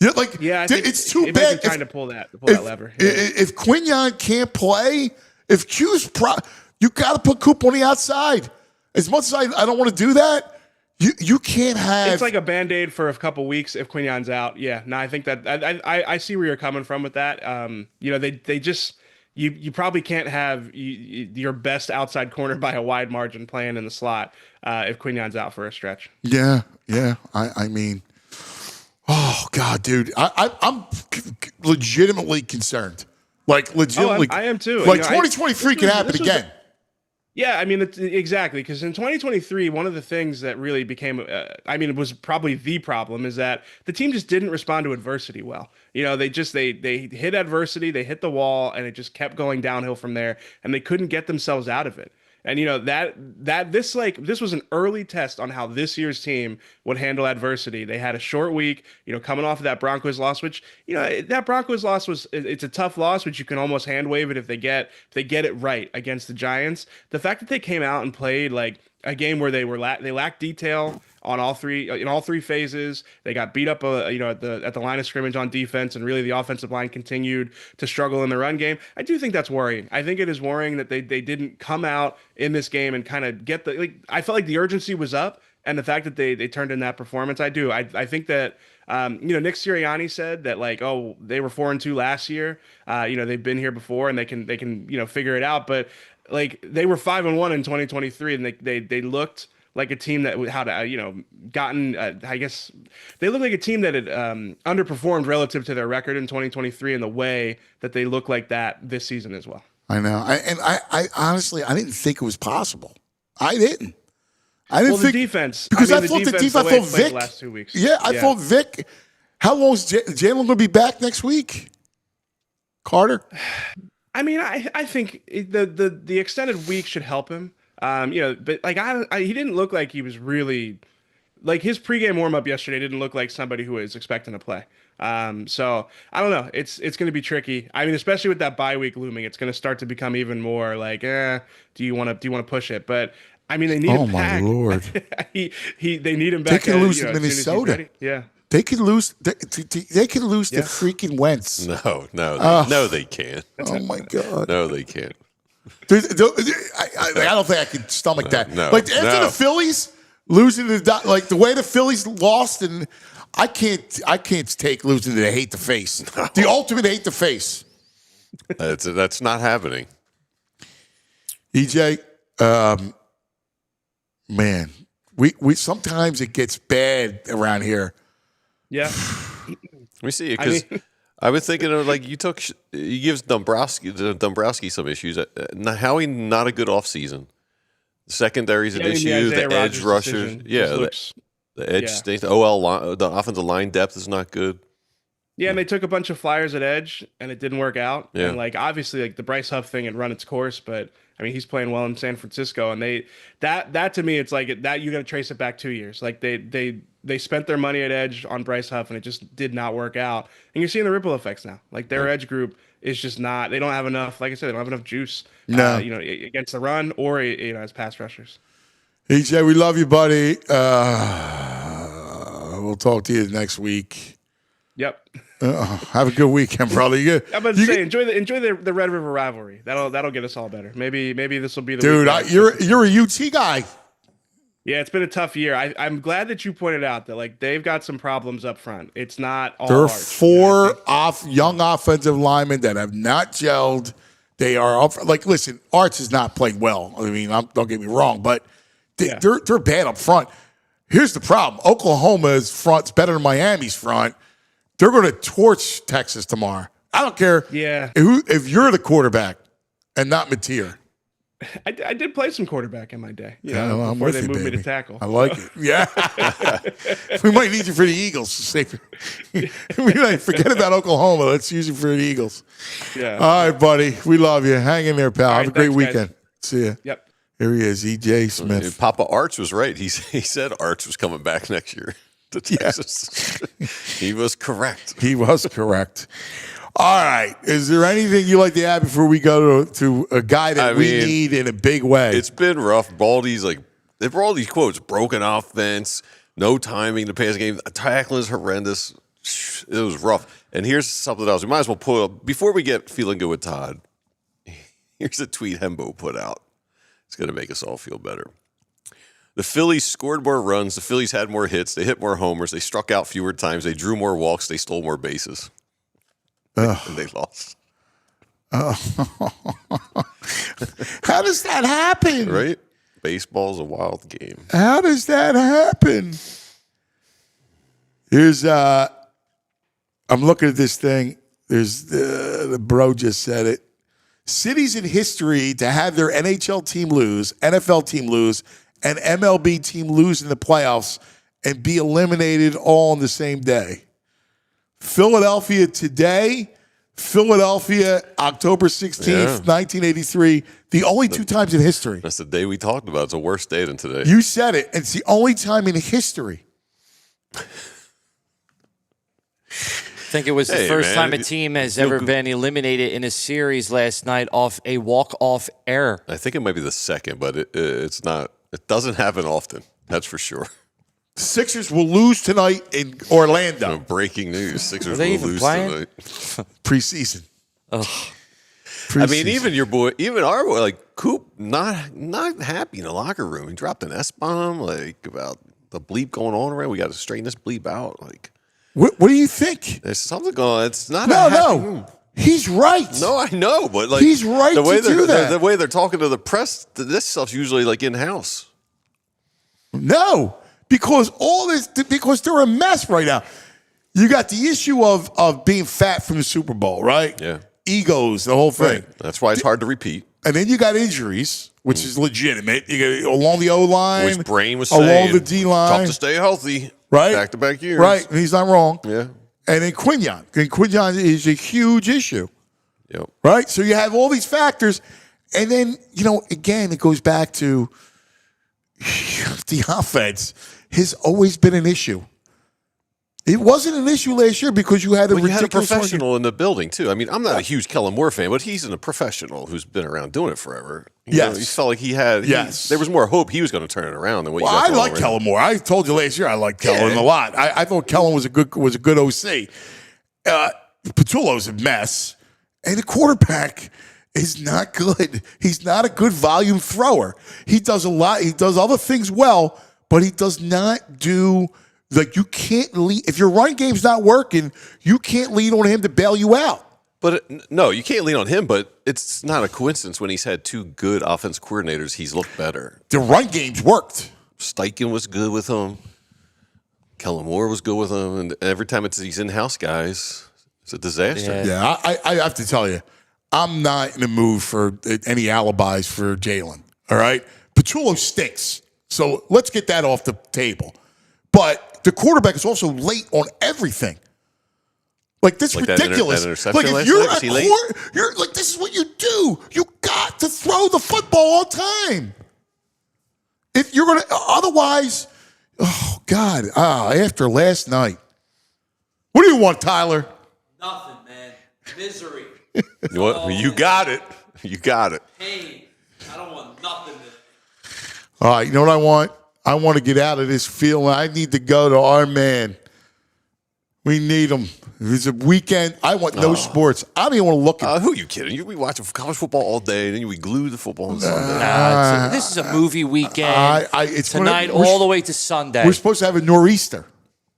It's too bad. Trying to pull that lever. If Quinyon can't play, if Q's you got to put Coop on the outside. As much as I don't want to do that, you can't have. It's like a Band-Aid for a couple weeks if Quinyon's out. Yeah, no, I think that I see where you're coming from with that. They just you probably can't have your best outside corner by a wide margin playing in the slot if Quinyon's out for a stretch. Yeah. I mean. Oh God, dude! I'm legitimately concerned. Like legitimately, I am too. Like 2023 can happen again. Yeah, I mean exactly, because in 2023, one of the things that really became, it was probably the problem, is that the team just didn't respond to adversity well. They hit adversity, they hit the wall, and it just kept going downhill from there, and they couldn't get themselves out of it. And this was an early test on how this year's team would handle adversity. They had a short week, coming off of that Broncos loss, which that Broncos loss it's a tough loss, which you can almost hand wave it if they get it right against the Giants. The fact that they came out and played like a game where they lacked detail in all three phases. They got beat up, at the line of scrimmage on defense, and really the offensive line continued to struggle in the run game. I do think that's worrying. I think it is worrying that they didn't come out in this game and kind of get I felt like the urgency was up, and the fact that they turned in that performance, I do. I think that Nick Sirianni said that they were 4-2 last year. They've been here before and they can figure it out, but they were 5-1 in 2023, and they looked like a team that had gotten. I guess they looked like a team that had underperformed relative to their record in 2023 in the way that they look like that this season as well. I know, I honestly I didn't think it was possible. I didn't think defense, because I thought the defense. I thought Vic the last 2 weeks. Yeah, I thought Vic. How long is Jalen going to be back next week? Carter. I mean, I think the extended week should help him. But he didn't look like he was really his pregame warm up yesterday didn't look like somebody who was expecting to play. So I don't know. It's going to be tricky. I mean, especially with that bye week looming, it's going to start to become even more do you want to push it? But I mean, they need him back. Oh my Lord. They need him back. They can lose to Minnesota. Yeah. They could lose. They could lose to freaking Wentz. No, they can't. Oh my God. No, they can't. I don't think I could stomach that. After the Phillies losing the way the Phillies lost, and I can't take losing to the hate the face. No. The ultimate hate the face. That's not happening. EJ, man, we sometimes it gets bad around here. Yeah. Let me see, because I was thinking of he gives Dombrowski some issues. Howie, not a good offseason. The secondary's an issue. The edge rushers, the edge stinks. The offensive line depth is not good. Yeah, and they took a bunch of flyers at edge, and it didn't work out. Yeah. And obviously, the Bryce Huff thing had run its course, but I mean, he's playing well in San Francisco, and that to me, it's that you got to trace it back 2 years. they spent their money at edge on Bryce Huff, and it just did not work out. And you're seeing the ripple effects now. Like their edge group is just not. They don't have enough. Like I said, they don't have enough juice. No. Against the run or as pass rushers. EJ, we love you, buddy. We'll talk to you next week. Yep. Have a good weekend, brother. I'm about to say, enjoy the Red River rivalry. That'll get us all better. Maybe this will be the dude. week You're a UT guy. Yeah, it's been a tough year. I'm glad that you pointed out that like they've got some problems up front. It's not all. There are Arch, four young offensive linemen that have not gelled. They are up. Like, listen, Arch has not played well. I mean, don't get me wrong, but they're bad up front. Here's the problem: Oklahoma's front's better than Miami's front. They're going to torch Texas tomorrow. I don't care. Yeah. If you're the quarterback and not Mateer. I did play some quarterback in my day. I'm before with they you, moved me baby. to tackle. I like it. Yeah. We might need you for the Eagles. We might forget about Oklahoma. Let's use you for the Eagles. Yeah. All right, buddy. We love you. Hang in there, pal. Have a great thanks, weekend. guys. See ya. Yep. Here he is, EJ Smith. Papa Arch was right. He said Arch was coming back next year to Texas. He was correct. He was correct. All right. Is there anything you like to add before we go to a guy that we need in a big way? It's been rough. Baldy's they were all these quotes: broken offense, no timing to pass game, tackling is horrendous. It was rough. And here's something else. We might as well pull up before we get feeling good with Todd. Here's a tweet Hembo put out. It's going to make us all feel better. The Phillies scored more runs. The Phillies had more hits. They hit more homers. They struck out fewer times. They drew more walks. They stole more bases. And they lost. How does that happen? Right? Baseball's a wild game. How does that happen? Here's I'm looking at this thing. There's the bro just said it. Cities in history to have their NHL team lose, NFL team lose, and MLB team lose in the playoffs and be eliminated all on the same day. Philadelphia today, Philadelphia, October 16th, 1983. The only two times in history. That's the day we talked about. It's a worse day than today. You said it. It's the only time in history. I think it was the first time a team has ever been eliminated in a series last night off a walk-off error. I think it might be the second, but it's not. It doesn't happen often. That's for sure. Sixers will lose tonight in Orlando. Breaking news: Sixers they will even lose playing? tonight. Preseason. I mean, even your boy, even our boy, like Coop, not happy in the locker room. He dropped an S-bomb, like about the bleep going on around. We got to straighten this bleep out. Like, what do you think? there's something going on. It's not. No. He's right. No, I know, but like he's right the way to do that. The way they're talking to the press, this stuff's usually like in house. No, because they're a mess right now. You got the issue of being fat from the Super Bowl, right? Yeah. Egos, the whole thing. Right. That's why it's hard to repeat. And then you got injuries, which is legitimate. You got along the O line, Which Brain was along saying, the D line, tough to stay healthy, right? Back to back years, right? And he's not wrong. Yeah. And then Quinyon. Quinyon is a huge issue. Yep. Right? So you have all these factors. And then, again, it goes back to the offense has always been an issue. It wasn't an issue last year because you had you had a professional in the building, too. I mean, I'm not a huge Kellen Moore fan, but he's a professional who's been around doing it forever. You know, he felt like he had there was more hope he was going to turn it around than what you got. I like Kellen Moore. I told you last year I liked Kellen a lot. I thought Kellen was a good OC. Patullo's a mess, and the quarterback is not good. He's not a good volume thrower. He does a lot. He does other things well, but he does not do. Like, you can't lead. If your run game's not working, you can't lean on him to bail you out. But no, you can't lean on him, but it's not a coincidence when he's had two good offense coordinators, he's looked better. The run game's worked. Steichen was good with him. Kellen Moore was good with him. And every time it's these in-house guys, it's a disaster. Yeah, I have to tell you, I'm not in the mood for any alibis for Jalen. All right? Patullo stinks. So let's get that off the table. But the quarterback is also late on everything. Like, this is ridiculous. That interception like, if you're like, this is what you do. You got to throw the football on time. If you're gonna, otherwise, Oh, God. After last night. What do you want, Tyler? Nothing, man. Misery. You got it. You got it. Pain. I don't want nothing. All right, you know what I want? I want to get out of this feeling. I need to go to our man. We need him. It's a weekend. I want no sports. I don't even want to look at Who are you kidding? We watch college football all day, and then we glue the football on Sunday. This is a movie weekend. It's tonight all the way to Sunday. We're supposed to have a nor'easter.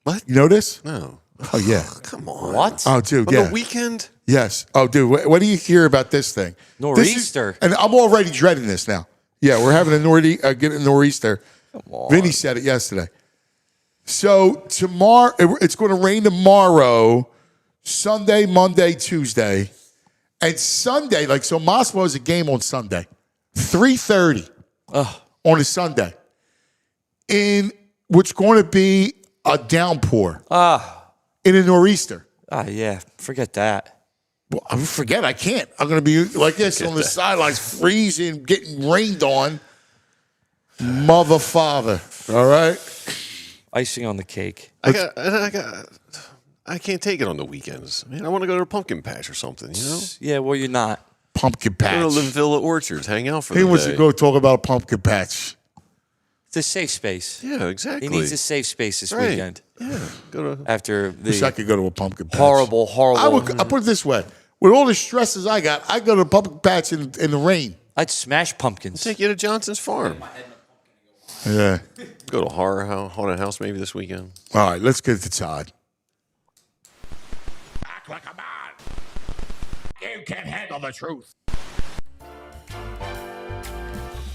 What? You know this? No. Oh, yeah. Come on. What? Oh, dude, On yeah. the weekend? Yes. Oh, dude, what do you hear about this thing? Nor'easter. And I'm already dreading this now. Yeah, we're having get a nor'easter. Come on. Vinny said it yesterday. So tomorrow, it's going to rain tomorrow, Sunday, Monday, Tuesday. And Sunday, so Moscow has a game on Sunday, 3:30 on a Sunday. In what's going to be a downpour in a nor'easter. Yeah, forget that. Well, I forget. I can't. I'm going to be like this on the sidelines, freezing, getting rained on. Mother, father. All right? Icing on the cake. I can't take it on the weekends. Man, I want to go to a pumpkin patch or something, you know? Yeah, well, you're not. Pumpkin patch. Go to Linvilla Orchards, hang out for He the wants day. to go talk about a pumpkin patch. It's a safe space. Yeah, exactly. He needs a safe space this Right. weekend. Yeah, go to. After Wish I the could go to a pumpkin patch. horrible. I put it this way. With all the stresses I got, I go to a pumpkin patch in the rain. I'd smash pumpkins. Take you to Johnson's Farm. Yeah. Go to haunted house maybe this weekend. All right, let's get to Todd. Act like a man. You can't handle the truth.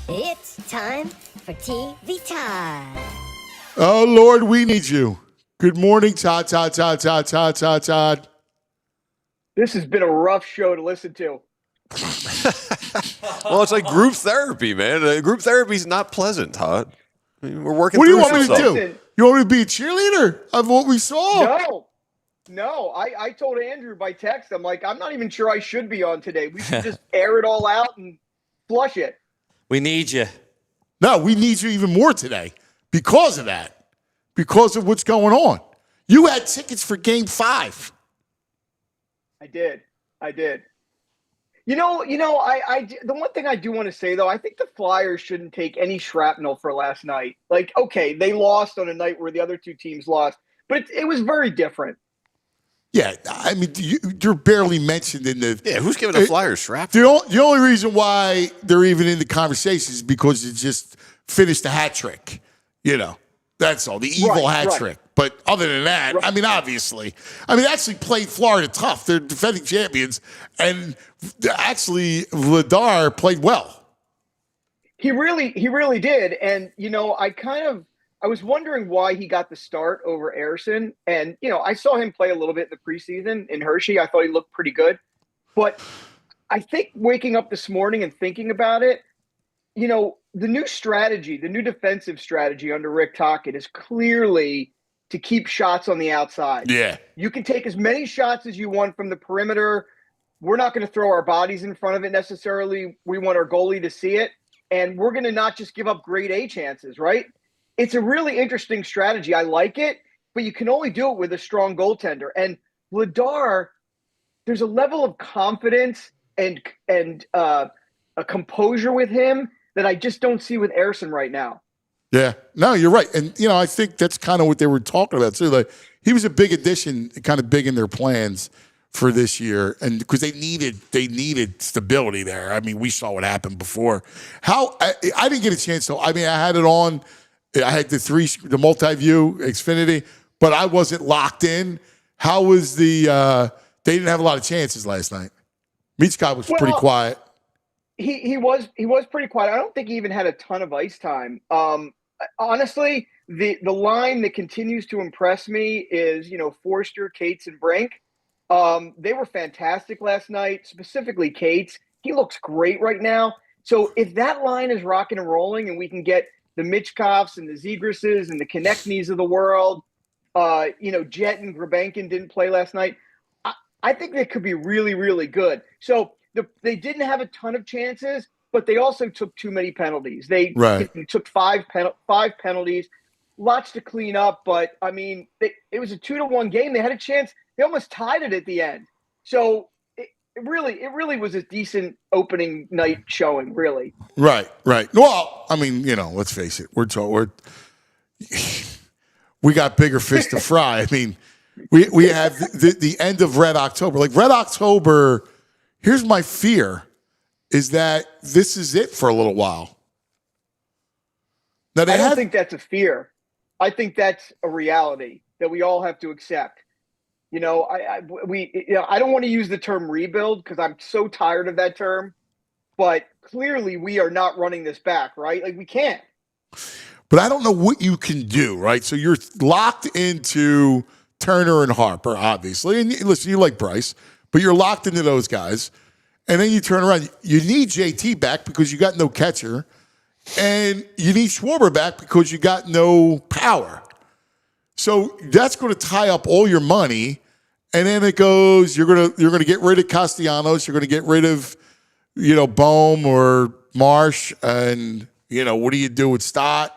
It's time for TV time. Oh, Lord, we need you. Good morning, Todd. This has been a rough show to listen to. Well, it's like group therapy, man. Group therapy is not pleasant, Todd. I mean, we're working What do you through want me some to stuff. do? You want me to be a cheerleader of what we saw? No. I told Andrew by text, I'm like, I'm not even sure I should be on today. We should just air it all out and flush it. We need you. No, we need you even more today because of that, because of what's going on. You had tickets for Game 5. I did. You know, the one thing I do want to say, though, I think the Flyers shouldn't take any shrapnel for last night. Like, okay, they lost on a night where the other two teams lost, but it was very different. Yeah, I mean, you're barely mentioned in the. Yeah, who's giving the Flyers shrapnel? The only reason why they're even in the conversation is because you just finished a hat trick. You know, that's all. The evil hat trick. But other than that, I mean, obviously, they actually played Florida tough. They're defending champions, and actually, Vladar played well. He really did. And, I was wondering why he got the start over Ersson. And, I saw him play a little bit in the preseason in Hershey. I thought he looked pretty good. But I think waking up this morning and thinking about it, the new strategy, the new defensive strategy under Rick Tocchet is clearly to keep shots on the outside. Yeah. You can take as many shots as you want from the perimeter. We're not going to throw our bodies in front of it necessarily. We want our goalie to see it. And we're going to not just give up grade A chances, right? It's a really interesting strategy. I like it, but you can only do it with a strong goaltender. And Vladar, there's a level of confidence and a composure with him that I just don't see with Ersson right now. Yeah, no, you're right. And, I think that's kind of what they were talking about, too. Like, he was a big addition, kind of big in their plans for this year. And because they needed stability there. I mean, we saw what happened before. I didn't get a chance, though. I mean, I had it on. I had the multi-view Xfinity, but I wasn't locked in. How was they didn't have a lot of chances last night. Michkov was pretty quiet. He was pretty quiet. I don't think he even had a ton of ice time. Honestly, the line that continues to impress me is, Forster, Cates, and Brink. They were fantastic last night, specifically Cates. He looks great right now. So if that line is rocking and rolling and we can get the Michkovs and the Zegrises and the Konechny's of the world, Jet and Grabenkin didn't play last night. I think they could be really, really good. So they didn't have a ton of chances, but they also took too many penalties. They took five penalties. lots to clean up. But I mean, it was a 2-1 game. They had a chance. They almost tied it at the end. So it really was a decent opening night showing. Really. Right. Well, I mean, let's face it. We got bigger fish to fry. I mean, we have the end of Red October. Like Red October, here's my fear, is that this is it for a little while. Now, I don't think that's a fear. I think that's a reality that we all have to accept. I don't want to use the term rebuild because I'm so tired of that term, but clearly we are not running this back, right? Like we can't. But I don't know what you can do, right? So you're locked into Turner and Harper, obviously. And listen, you like Bryce, but you're locked into those guys. And then you turn around. You need JT back because you got no catcher. And you need Schwarber back because you got no power. So that's going to tie up all your money. And then it goes, you're going to get rid of Castellanos. You're going to get rid of, Bohm or Marsh. And, what do you do with Stott?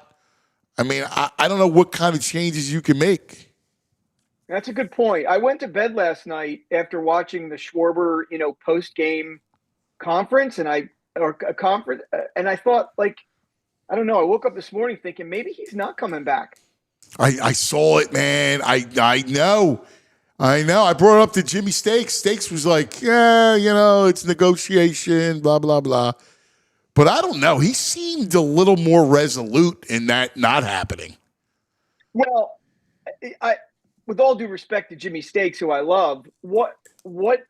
I mean, I don't know what kind of changes you can make. That's a good point. I went to bed last night after watching the Schwarber, post-game conference, and I thought, like, I don't know. I woke up this morning thinking maybe he's not coming back. I saw it, man. I know. I brought it up to Jimmy Stakes. Stakes was like, yeah, it's negotiation, blah, blah, blah. But I don't know. He seemed a little more resolute in that not happening. Well, with all due respect to Jimmy Stakes, who I love, what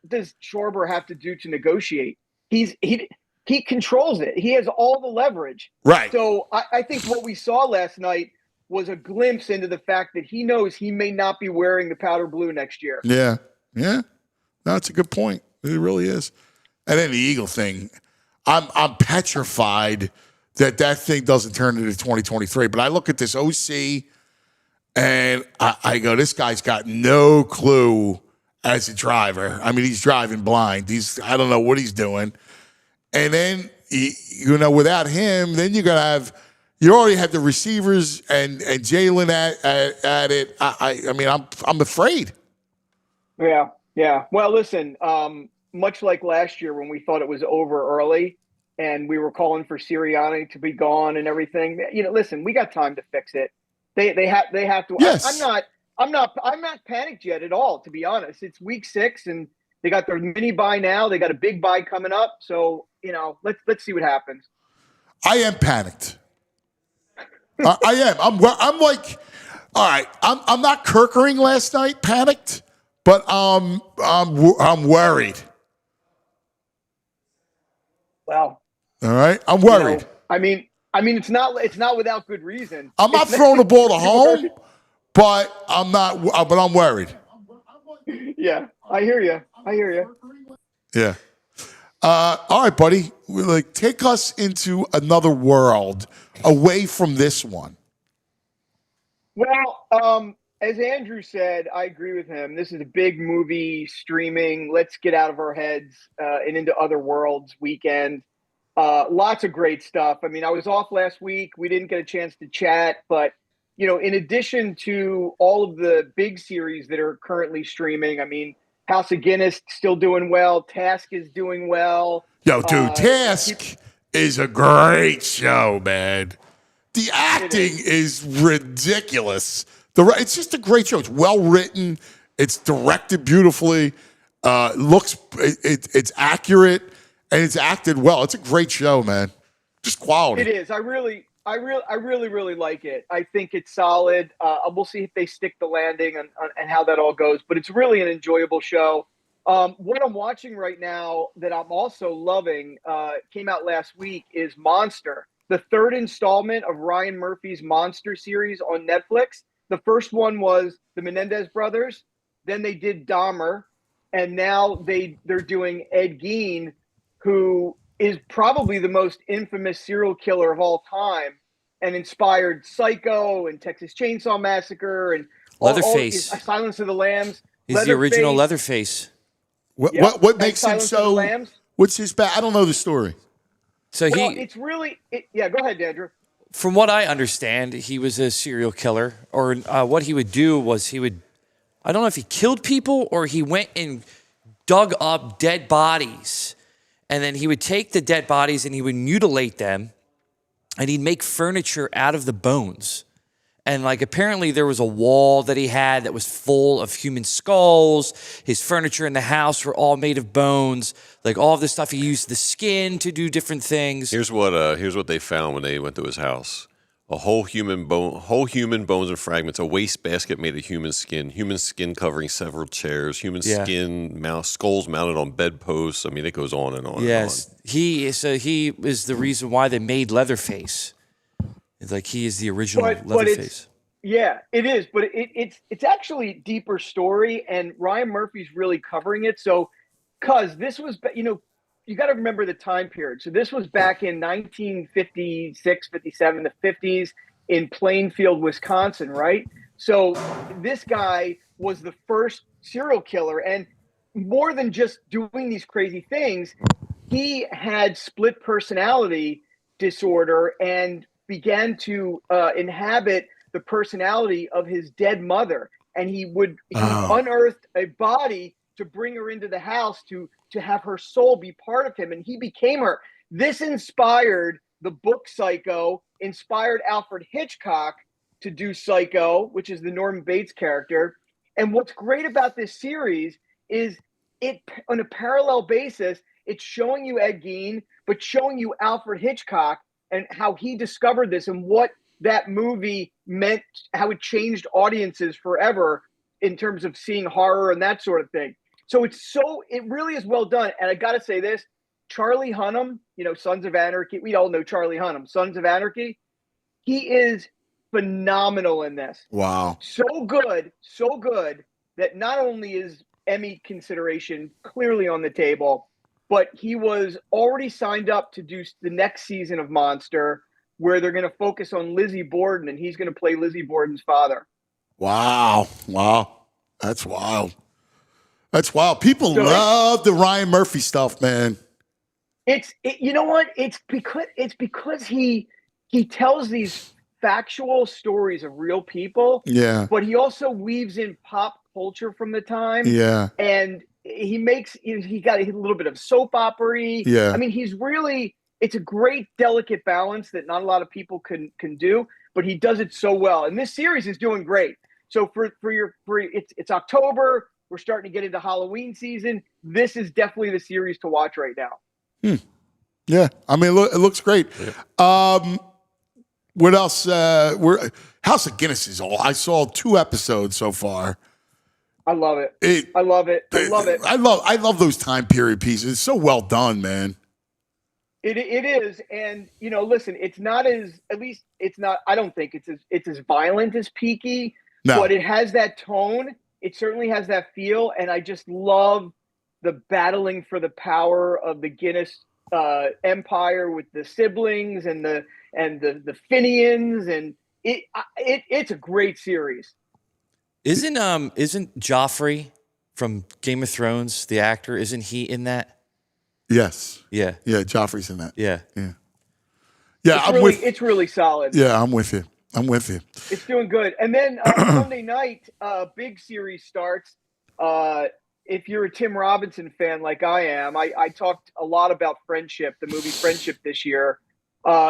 does Schwarber have to do to negotiate? He controls it. He has all the leverage. Right. So I think what we saw last night was a glimpse into the fact that he knows he may not be wearing the powder blue next year. Yeah. No, that's a good point. It really is. And then the Eagle thing. I'm petrified that thing doesn't turn into 2023. But I look at this OC and I go, this guy's got no clue as a driver. I mean, he's driving blind. I don't know what he's doing. And then, without him, then you already have the receivers and Jalen at it. I mean, I'm afraid. Yeah. Well, listen, much like last year when we thought it was over early and we were calling for Sirianni to be gone and everything, listen, we got time to fix it. They have to. Yes. I'm not panicked yet at all, to be honest. It's week 6 and they got their mini bye now. They got a big bye coming up. So, let's see what happens. I am panicked. I am. I'm like, all right. I'm not Kerkering last night, panicked, but I'm worried. Well, all right. I'm worried. I mean, it's not without good reason. I'm not throwing the ball to home, but I'm not. But I'm worried. Yeah, I hear you. Yeah. All right, buddy. Take us into another world away from this one. Well, as Andrew said, I agree with him. This is a big movie streaming. Let's get out of our heads and into other worlds weekend. Lots of great stuff. I mean, I was off last week. We didn't get a chance to chat, but in addition to all of the big series that are currently streaming, I mean, House of Guinness still doing well. Task is doing well. Yo, dude, Task is a great show, man. The acting is ridiculous. It's just a great show. It's well written. It's directed beautifully. It's accurate, and it's acted well. It's a great show, man. Just quality. It is. I really like it. I think it's solid. We'll see if they stick the landing and how that all goes. But it's really an enjoyable show. What I'm watching right now that I'm also loving, came out last week, is Monster, the 3rd installment of Ryan Murphy's Monster series on Netflix. The first one was the Menendez brothers. Then they did Dahmer. And now they're doing Ed Gein, who is probably the most infamous serial killer of all time and inspired Psycho and Texas Chainsaw Massacre and Leatherface. Silence of the Lambs. He's the original Leatherface. What makes him so? What's his back? I don't know the story. So it's really. Go ahead, Andrew. from what I understand, he was a serial killer, or what he would do was I don't know if he killed people or he went and dug up dead bodies, and then he would take the dead bodies and he would mutilate them, and he'd make furniture out of the bones. And like apparently there was a wall that he had that was full of human skulls. His furniture in the house were all made of bones. Like all of this stuff, he used the skin to do different things. Here's what they found when they went to his house: a whole human bones and fragments, a wastebasket made of human skin covering several chairs, human skulls mounted on bedposts. I mean, it goes on and on. Yes, and on. he is the reason why they made Leatherface. It's like he is the original Leatherface. Yeah, it is, but it's actually a deeper story, and Ryan Murphy's really covering it. So, cause this was, you got to remember the time period. So this was back in 1956, 57, the 50s in Plainfield, Wisconsin, right? So this guy was the first serial killer, and more than just doing these crazy things, he had split personality disorder and began to inhabit the personality of his dead mother. And he unearthed a body to bring her into the house to have her soul be part of him. And he became her. This inspired the book Psycho, inspired Alfred Hitchcock to do Psycho, which is the Norman Bates character. And what's great about this series is it, on a parallel basis, it's showing you Ed Gein, but showing you Alfred Hitchcock and how he discovered this and what that movie meant, how it changed audiences forever in terms of seeing horror and that sort of thing. So it really is well done. And I got to say this, Charlie Hunnam, Sons of Anarchy. We all know Charlie Hunnam, Sons of Anarchy. He is phenomenal in this. Wow. So good that not only is Emmy consideration clearly on the table, but he was already signed up to do the next season of Monster, where they're going to focus on Lizzie Borden, and he's going to play Lizzie Borden's father. Wow. That's wild. People love the Ryan Murphy stuff, man. You know what? It's because he tells these factual stories of real people. Yeah. But he also weaves in pop culture from the time. Yeah. And he makes, he got a little bit of soap opera-y. Yeah. I mean, it's a great, delicate balance that not a lot of people can do, but he does it so well. And this series is doing great. So it's October. We're starting to get into Halloween season. This is definitely the series to watch right now. Yeah. I mean, it looks great. Yeah. What else? House of Guinness is all. I saw 2 episodes so far. I love it. I love it. I love those time period pieces. It's so well done, man. It is, and listen, it's not I don't think it's as violent as Peaky, but it has that tone. It certainly has that feel, and I just love the battling for the power of the Guinness empire with the siblings and the Finians, and it's a great series. Isn't Joffrey from Game of Thrones, the actor, isn't he in that? Yes. Yeah. Yeah, Joffrey's in that. Yeah. Yeah. Yeah, it's really solid. Yeah, I'm with you. It's doing good. And then Sunday night, big series starts. If you're a Tim Robinson fan like I am, I talked a lot about Friendship, the movie Friendship this year.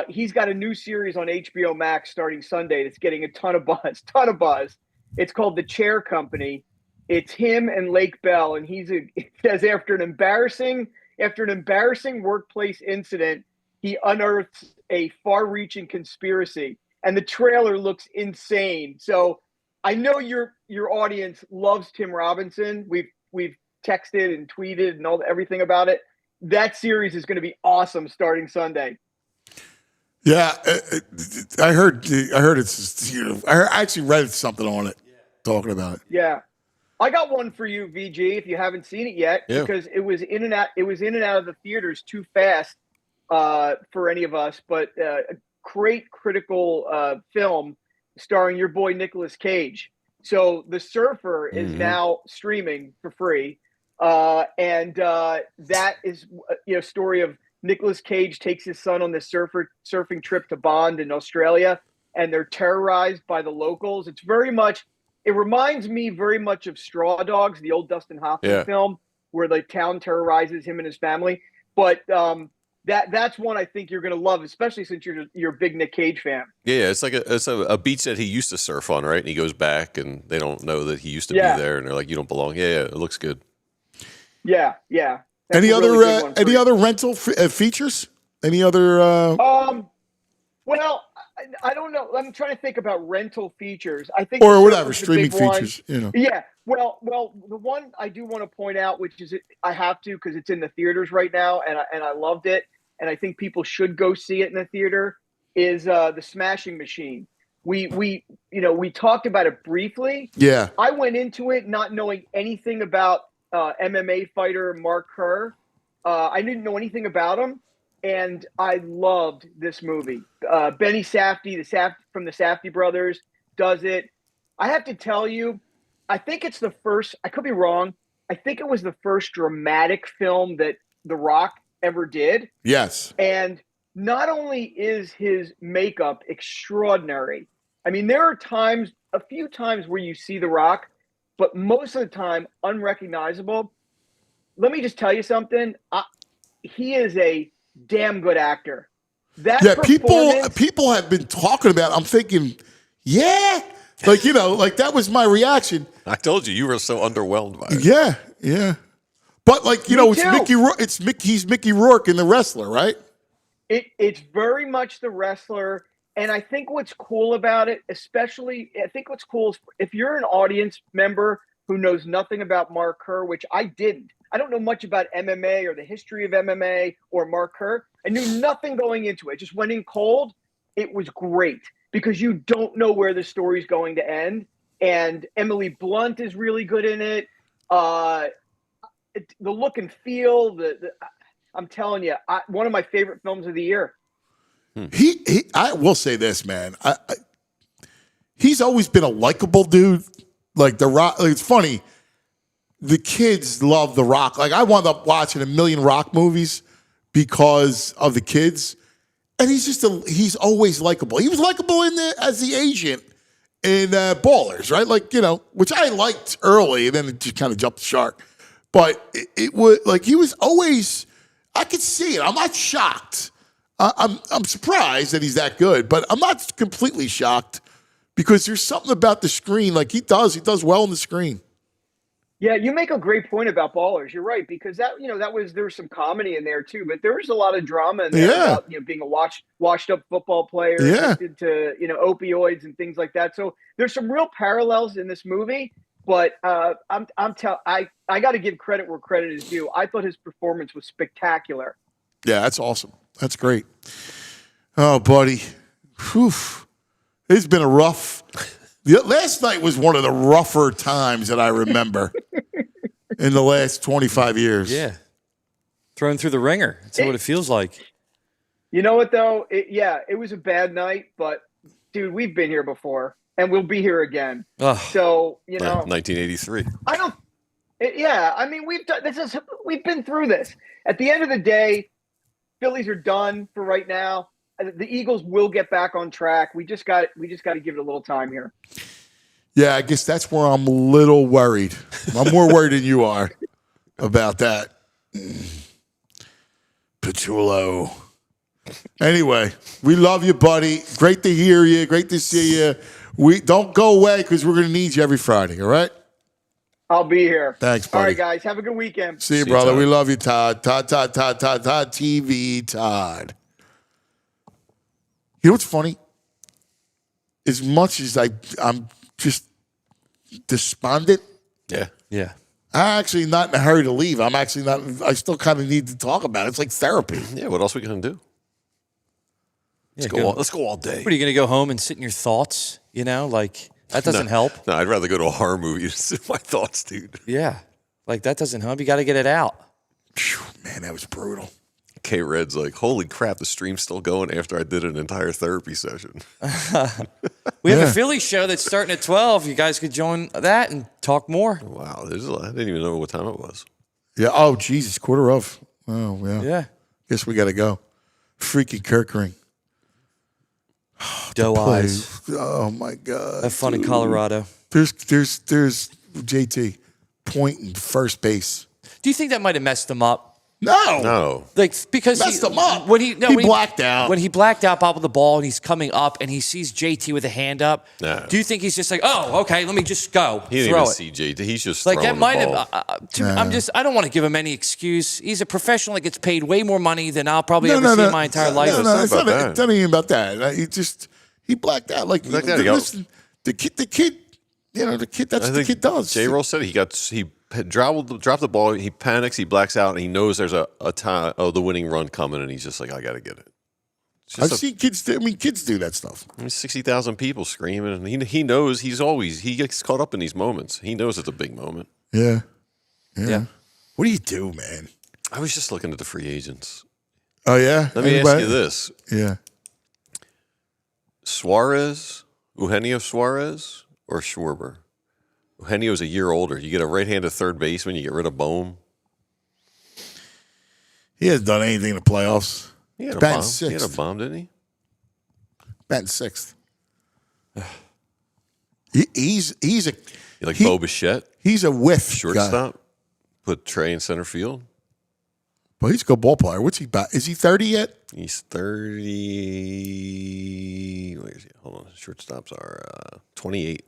He's got a new series on HBO Max starting Sunday that's getting a ton of buzz. It's called The Chair Company. It's him and Lake Bell, and it says after an embarrassing workplace incident, he unearths a far-reaching conspiracy, and the trailer looks insane. So I know your audience loves Tim Robinson. We've texted and tweeted and everything about it. That series is going to be awesome starting Sunday. Yeah, I heard it's. I actually read something on it, talking about it. Yeah, I got one for you, VG. If you haven't seen it yet, because it was in and out. It was in and out of the theaters too fast for any of us. But a great critical film starring your boy Nicolas Cage. So The Surfer is now streaming for free, and that is a story of Nicolas Cage takes his son on this surfing trip to Bond in Australia, and they're terrorized by the locals. It reminds me very much of Straw Dogs, the old Dustin Hoffman film, where the town terrorizes him and his family. But that's one I think you're going to love, especially since you're a big Nick Cage fan. Yeah, it's like a beach that he used to surf on, right? And he goes back, and they don't know that he used to be there, and they're like, "You don't belong." Yeah, it looks good. Yeah. Any other rental features? Any other? Well, I don't know. I'm trying to think about rental features. I think or whatever streaming features. You know. Yeah. Well, the one I do want to point out, which is I have to because it's in the theaters right now, and I loved it, and I think people should go see it in the theater. Is the Smashing Machine? We talked about it briefly. Yeah. I went into it not knowing anything about MMA fighter Mark Kerr. I didn't know anything about him, and I loved this movie. Benny Safdie, from the Safdie brothers, does it. I have to tell you, I think it's the first. I could be wrong. I think it was the first dramatic film that The Rock ever did. Yes. And not only is his makeup extraordinary. I mean, there are a few times where you see The Rock, but most of the time unrecognizable. Let me just tell you something. He is a damn good actor. People have been talking about it. I'm thinking, like that was my reaction. I told you were so underwhelmed by it. Yeah. But he's Mickey Rourke in The Wrestler, right? It's very much The Wrestler. And I think what's cool about it, is if you're an audience member who knows nothing about Mark Kerr, which I didn't. I don't know much about MMA or the history of MMA or Mark Kerr. I knew nothing going into it. Just went in cold. It was great because you don't know where the story's going to end. And Emily Blunt is really good in it. The look and feel, I'm telling you, one of my favorite films of the year. I will say this, man. He's always been a likable dude. Like The Rock. Like, it's funny. The kids love The Rock. Like I wound up watching a million Rock movies because of the kids, and he's always likable. He was likable as the agent in Ballers, right? Like which I liked early, and then it just kind of jumped the shark. But it was like he was always. I could see it. I'm not shocked. I'm surprised that he's that good, but I'm not completely shocked because there's something about the screen. Like he does well on the screen. Yeah, you make a great point about Ballers. You're right, because there was some comedy in there too, but there was a lot of drama in there about being a washed up football player, addicted to opioids and things like that. So there's some real parallels in this movie. But I got to give credit where credit is due. I thought his performance was spectacular. Yeah, that's awesome. That's great. Oh, buddy. Whew. It's been a rough. Last night was one of the rougher times that I remember in the last 25 years. Yeah. Thrown through the ringer. That's what it feels like. You know what, though? It was a bad night, but, dude, we've been here before, and we'll be here again. Oh. So, 1983. We've been through this. At the end of the day, Phillies are done for right now. The Eagles will get back on track. We just got to give it a little time here. Yeah, I guess that's where I'm a little worried. I'm more worried than you are about that. Pachulo. Anyway, we love you, buddy. Great to hear you. Great to see you. We don't go away because we're going to need you every Friday, all right? I'll be here. Thanks, buddy. All right, guys. Have a good weekend. See you, brother. We love you, Todd. Todd, TV, Todd. You know what's funny? As much as I'm just despondent. Yeah. I'm actually not in a hurry to leave. I still kind of need to talk about it. It's like therapy. Yeah, what else are we going to do? Let's go all day. What, are you going to go home and sit in your thoughts? That doesn't help. No, I'd rather go to a horror movie to sit in my thoughts, dude. Yeah. Like, that doesn't help. You got to get it out. Man, that was brutal. K-Red's like, holy crap, the stream's still going after I did an entire therapy session. We have a Phillies show that's starting at 12. You guys could join that and talk more. Wow, I didn't even know what time it was. Yeah. Oh, Jesus, quarter of. Oh, yeah. Yeah. Guess we got to go. Freaking Kerkering. Doe eyes. Oh my God. Have fun in Colorado. There's JT pointing first base. Do you think that might have messed him up? No. Like because Messed him up. When he blacked out. When he blacked out Bob with the ball and he's coming up and he sees JT with a hand up. No. Do you think he's just like, oh, okay, let me just go. He didn't throw even it. see JT. He's just Like throwing that might the ball. have. I don't want to give him any excuse. He's a professional that gets paid way more money than I'll probably ever see in my entire life. No, it's not even about that. He blacked out. Like listen, the kid. You know, the kid. That's what the kid does. J-Roll said he dropped the ball. He panics. He blacks out, and he knows there's a time. Oh, the winning run coming, and he's just like, I got to get it. I've seen kids. Kids do that stuff. 60,000 people screaming, and he knows he gets caught up in these moments. He knows it's a big moment. Yeah. What do you do, man? I was just looking at the free agents. Oh yeah. Let me ask you this. Yeah. Eugenio Suarez, or Schwarber? Eugenio's a year older. You get a right-handed third baseman. You get rid of Bohm. He hasn't done anything in the playoffs. He had a Batting bomb. sixth. He had a bomb, didn't he? Batting sixth. He's a. You like Bo Bichette? He's a whiff Shortstop. guy. Put Trey in center field. Well, he's a good ball player. What's he about? Is he 30 yet? He's 30. Where is he? Hold on. Shortstops are 28.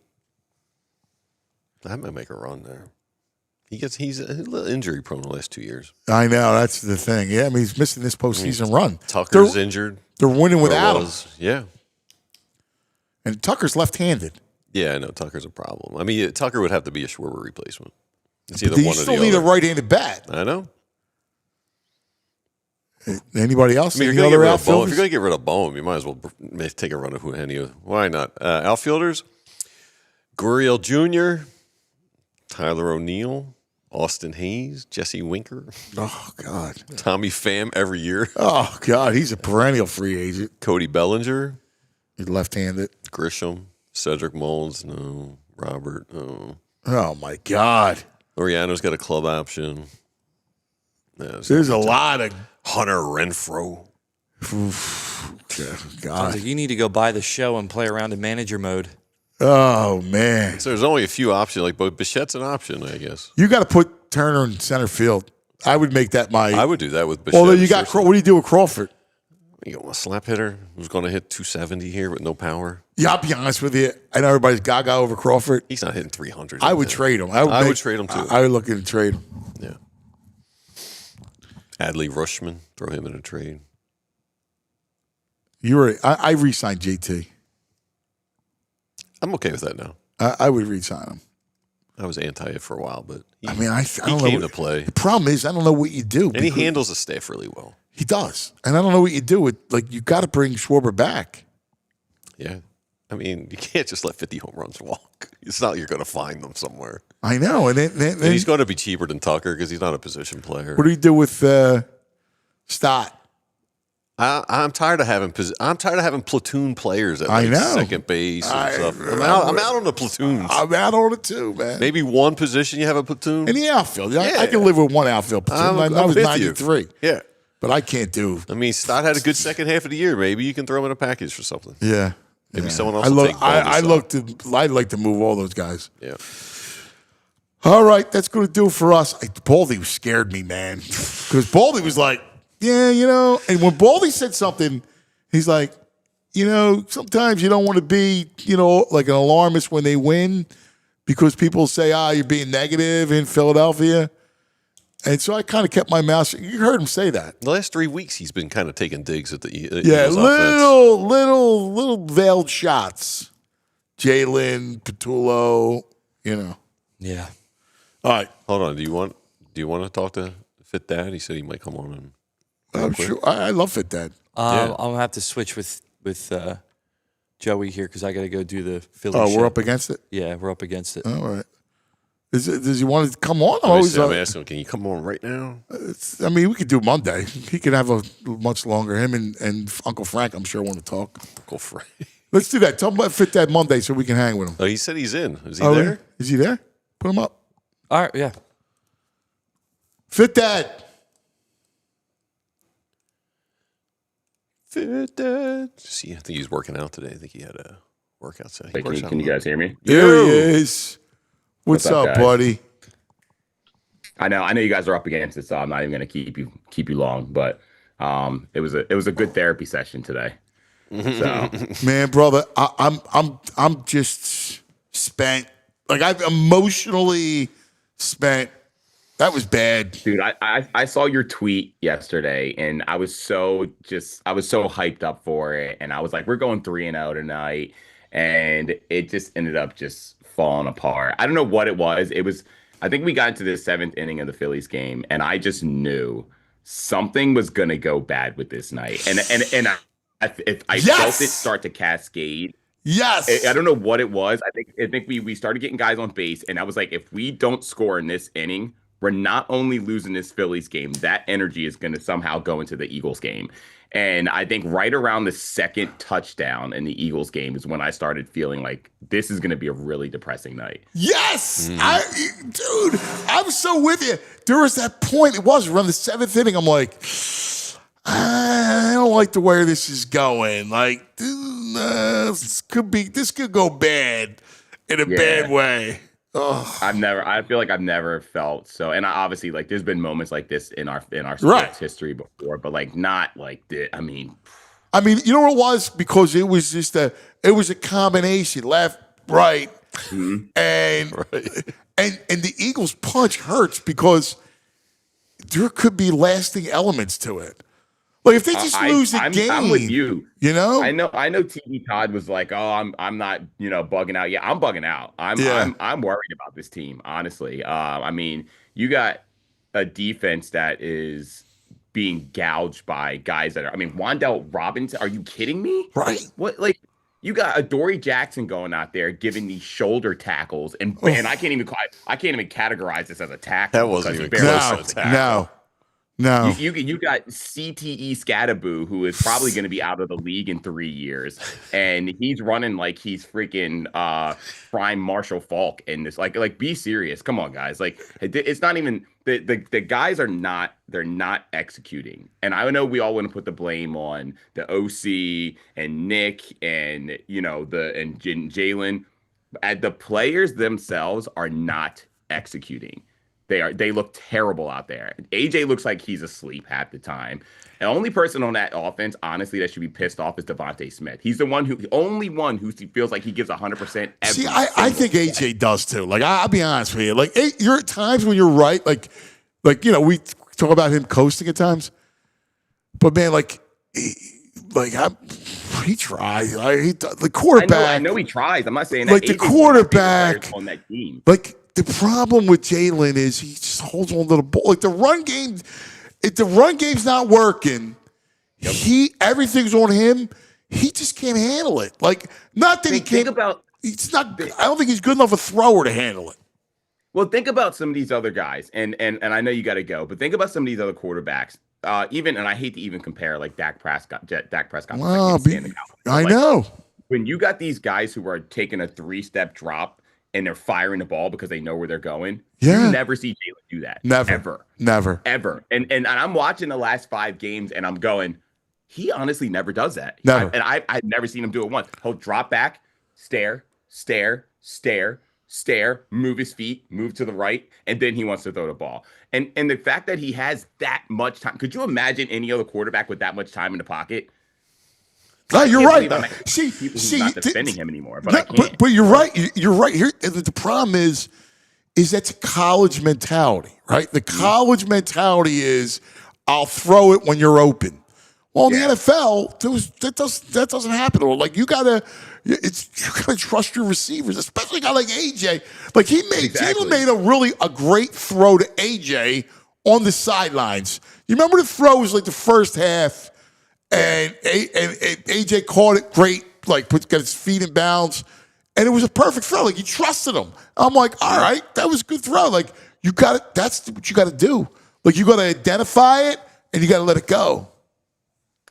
That might make a run there. He's a little injury prone the last 2 years. I know. That's the thing. Yeah, I mean, he's missing this postseason run. Tucker's injured. They're winning without him. Yeah. And Tucker's left-handed. Yeah, I know. Tucker's a problem. I mean, Tucker would have to be a Schwarber replacement. It's either But you one or the still other. need a right-handed bat. I know. Anybody else? I mean, Any if you're other going outfielders? to get rid of Bohm, you might as well take a run at Eugenio. Why not? Outfielders, Gurriel Jr., Tyler O'Neill, Austin Hayes, Jesse Winker. Oh, God. Tommy Pham every year. Oh, God. He's a perennial free agent. Cody Bellinger. He's left-handed. Grisham. Cedric Mullins. No. Robert. No. Oh, my God. Loriano's got a club option. No, There's a lot of... Hunter Renfroe. Sounds God. like you need to go buy the show and play around in manager mode. Oh, man. So there's only a few options. Like, but Bichette's an option, I guess. You got to put Turner in center field. I would make that my... I would do that with Bichette. Although you got... What do you do with Crawford? You got a slap hitter who's going to hit 270 here with no power. Yeah, I'll be honest with you. I know everybody's gaga over Crawford. He's not hitting 300. I would trade him. I would trade him, too. I would look at trade him. Yeah. Adley Rushman, throw him in a trade. I re-signed JT. I'm okay with that now. I would re-sign him. I was anti it for a while, but he don't came know to play. The problem is I don't know what you do. And he handles the staff really well. He does. And I don't know what you do with, like, you got to bring Schwarber back. Yeah. I mean, you can't just let 50 home runs walk. It's not like you're going to find them somewhere. I know. And then he's going to be cheaper than Tucker because he's not a position player. What do you do with Stott? I'm tired of having platoon players at second base and stuff. I'm out on the platoons. I'm out on it too, man. Maybe one position you have a platoon. In the outfield. I can live with one outfield platoon. I was 93. You. Yeah. But I can't do. I mean, Stott had a good second half of the year. Maybe you can throw him in a package for something. Yeah. Maybe someone else will take I'd like to move all those guys. Yeah. All right, that's going to do it for us. Baldy scared me, man. Because Baldy was like, yeah, and when Baldy said something, he's like, sometimes you don't want to be, like an alarmist when they win because people say, you're being negative in Philadelphia. And so I kind of kept my mouth shut. You heard him say that. The last 3 weeks, he's been kind of taking digs at the Eagles little veiled shots. Jalen, Patullo, Yeah. All right. Hold on. Do you want to talk to Fit Dad? He said he might come on. I'm sure. I love Fit Dad. I'm gonna have to switch with Joey here because I got to go do the Phillies. Oh, we're up against it. Yeah, we're up against it. All right. Does he want to come on? I'm asking him, can you come on right now? We could do Monday. He could have a much longer. Him and Uncle Frank, I'm sure, want to talk. Uncle Frank. Let's do that. Tell him about Fit Dad Monday so we can hang with him. Oh, he said he's in. Is he there? Is he there? Put him up. All right, yeah. Fit Dad. See, I think he's working out today. I think he had a workout set. Hey, can you guys hear me? There he is. What's up, guys? buddy? I know you guys are up against it, so I'm not even going to keep you long. But it was a good therapy session today. So, man, brother, I'm just spent. Like, I've emotionally spent. That was bad, dude. I saw your tweet yesterday, and I was so hyped up for it, and I was like, we're going 3-0 tonight, and it just ended up just falling apart. I don't know what it was. I think we got into the 7th inning of the Phillies game, and I just knew something was gonna go bad with this night, and I felt it start to cascade. Yes. I don't know what it was. I think we started getting guys on base, and I was like, if we don't score in this inning, we're not only losing this Phillies game, that energy is going to somehow go into the Eagles game. And I think right around the 2nd touchdown in the Eagles game is when I started feeling like this is going to be a really depressing night. Yes. Dude, I'm so with you. There was that point, it was around the 7th inning. I'm like, I don't like the way this is going. Like, this could go bad in a bad way. Oh. I feel like I've never felt so, and obviously, like, there's been moments like this in our sports history before, but like not like this. I mean, you know what it was? Because it was just a combination, left, right, and the Eagles punch hurts because there could be lasting elements to it. Like, if they just lose the game, I'm with you. You know, I know. TV Todd was like, "Oh, I'm not, bugging out." Yeah, I'm bugging out. I'm worried about this team, honestly. I mean, you got a defense that is being gouged by guys that are. I mean, Wan'Dale Robinson. Are you kidding me? Right. What? Like, you got Adoree Jackson going out there giving these shoulder tackles, and I can't even categorize this as a tackle. That wasn't even close to a tackle. No. You got CTE Scadaboo, who is probably going to be out of the league in 3 years, and he's running like he's freaking prime Marshall Faulk in this. Like, be serious. Come on, guys. Like, it's not even the guys are not. They're not executing. And I know we all want to put the blame on the OC and Nick and and Jalen. The players themselves are not executing. They look terrible out there. AJ looks like he's asleep half the time. The only person on that offense, honestly, that should be pissed off is Devontae Smith. He's the only one who feels like he gives 100%. See, I think AJ does too. Like, I'll be honest with you. Like, you're at times when you're right. Like we talk about him coasting at times, but man, he tries. The quarterback. I know he tries. I'm not saying that. Like, the quarterback on that team. Like, the problem with Jalen is he just holds on to the ball. Like, the run game, if the run game's not working, everything's on him. He just can't handle it. Like, not that he can't. He's not. I don't think he's good enough a thrower to handle it. Well, think about some of these other guys, and I know you got to go, but think about some of these other quarterbacks. And I hate to even compare like Dak Prescott. Wow, I know. When you got these guys who are taking a 3-step drop and they're firing the ball because they know where they're going. Yeah. You never see Jalen do that. Never. Ever. And I'm watching the last 5 games and I'm going, he honestly never does that. Never. I've never seen him do it once. He'll drop back, stare, move his feet, move to the right, and then he wants to throw the ball. And the fact that he has that much time, could you imagine any other quarterback with that much time in the pocket? No, you're right. See, not defending him anymore, but I can't. But you're right. You're right. Here, the problem is that's a college mentality, right? The college mentality is, I'll throw it when you're open. Well, in the NFL, that doesn't happen. Like, you gotta trust your receivers, especially a guy like AJ. Like, Jalen made a great throw to AJ on the sidelines. You remember the throws like the first half. And AJ caught it great, like got his feet in bounds, and it was a perfect throw. Like, he trusted him. I'm like, all right, that was a good throw. Like, you got it. That's what you got to do. Like, you got to identify it and you got to let it go.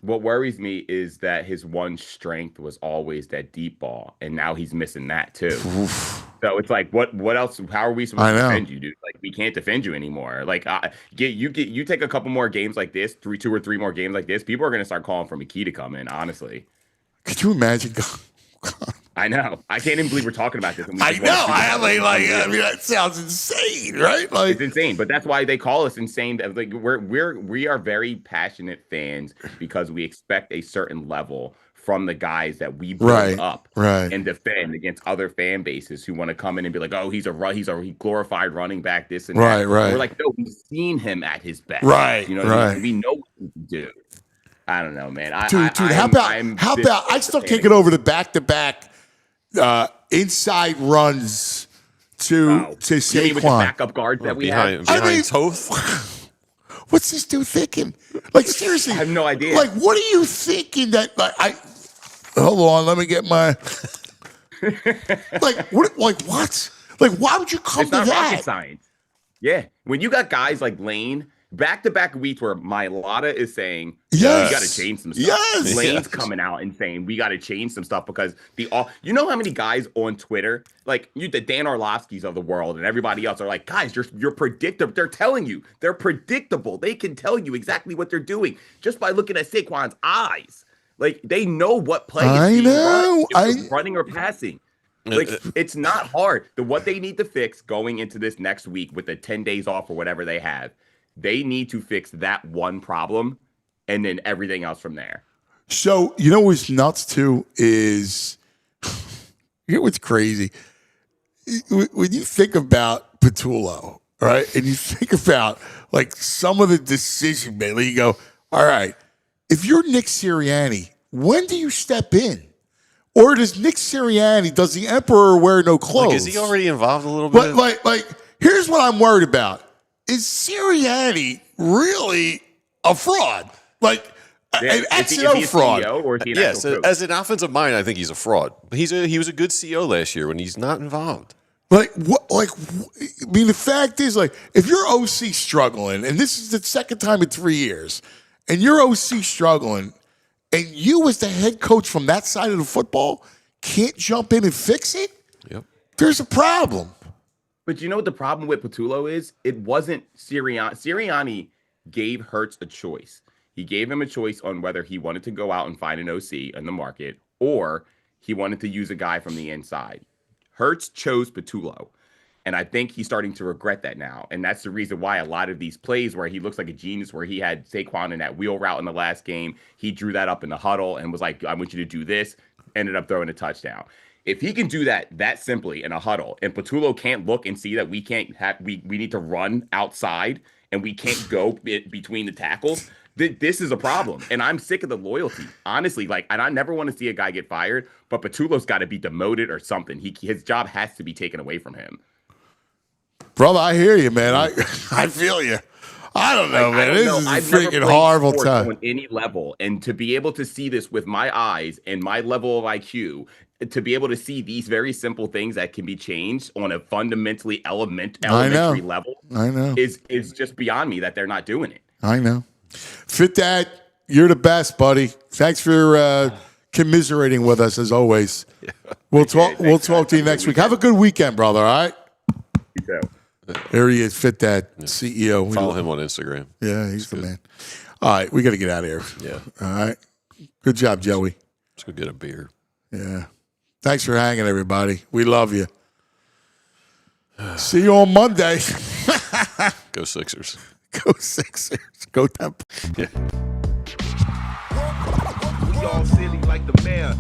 What worries me is that his one strength was always that deep ball, and now he's missing that too. So it's like, what else? How are we supposed to know. defend you, dude? Like, we can't defend you anymore. Like, you take a couple more games like this, 2 or 3 more games like this, people are gonna start calling for McKee to come in. Honestly, could you imagine? I know. I can't even believe we're talking about this. And I know. I mean, that sounds insane, right? Like, it's insane, but that's why they call us insane. Like, we are very passionate fans because we expect a certain level from the guys that we build up and defend against other fan bases who want to come in and be like, oh, he's a glorified running back, this and that. Right. And we're like, no, we've seen him at his best. Right. You know what I mean? We know what he can do. I don't know, man. Dude, how about I still can't get over the back-to-back inside runs to Saquon. You mean with the backup guards that we have? Behind Toth? What's this dude thinking? Like, seriously. I have no idea. Like, what are you thinking that, hold on, let me get my, what? Like, why would you come to that? It's not rocket science. Yeah. When you got guys like Lane, back-to-back weeks where Mailata is saying, yes, we got to change some stuff. Yes. Lane's coming out and saying, we got to change some stuff because you know how many guys on Twitter, like the Dan Orlovskis of the world and everybody else are like, guys, you're predictable. They're telling you. They're predictable. They can tell you exactly what they're doing just by looking at Saquon's eyes. Like, they know what play is being running or passing. Like, it's not hard. What they need to fix going into this next week with the 10 days off or whatever they have, they need to fix that one problem and then everything else from there. So, you know what's nuts too is, you know what's crazy? When you think about Patullo, right, and you think about like some of the decision making, you go, all right, if you're Nick Sirianni, when do you step in? Or does Nick Sirianni, does the emperor wear no clothes? Like, is he already involved a little bit? Like, here's what I'm worried about. Is Sirianni really a fraud? Like, an XO fraud? Or is he an yes, actual coach? as an offensive mind, I think he's a fraud. He was a good CEO last year when he's not involved. Like, what? Like, I mean, the fact is, like, if your OC struggling, and this is the second time in 3 years, and your OC struggling, and you as the head coach from that side of the football can't jump in and fix it, there's a problem. But you know what the problem with Patullo is? It wasn't Sirianni. Sirianni gave Hurts a choice. He gave him a choice on whether he wanted to go out and find an OC in the market or he wanted to use a guy from the inside. Hurts chose Patullo. And I think he's starting to regret that now. And that's the reason why a lot of these plays where he looks like a genius, where he had Saquon in that wheel route in the last game, he drew that up in the huddle and was like, I want you to do this, ended up throwing a touchdown. If he can do that simply in a huddle, and Patullo can't look and see that we need to run outside and we can't go between the tackles, this is a problem. And I'm sick of the loyalty, honestly. Like, and I never want to see a guy get fired, but Patullo's got to be demoted or something. His job has to be taken away from him. Brother, I hear you, man. I feel you. I don't know, man. This is a freaking horrible time. On any level, and to be able to see this with my eyes and my level of IQ, to be able to see these very simple things that can be changed on a fundamentally elementary level, is just beyond me that they're not doing it. I know. Fit Dad, you're the best, buddy. Thanks for commiserating with us as always. Yeah. We'll talk to you next week. Have a good weekend, brother. All right. You too. There he is, Fit Dad, CEO. Follow him on Instagram. Yeah, he's the man. All right, we got to get out of here. Yeah. All right. Good job, Joey. Let's go get a beer. Yeah. Thanks for hanging, everybody. We love you. See you on Monday. Go Sixers. Go Sixers. Go Temple. Yeah. We all silly like the mayor.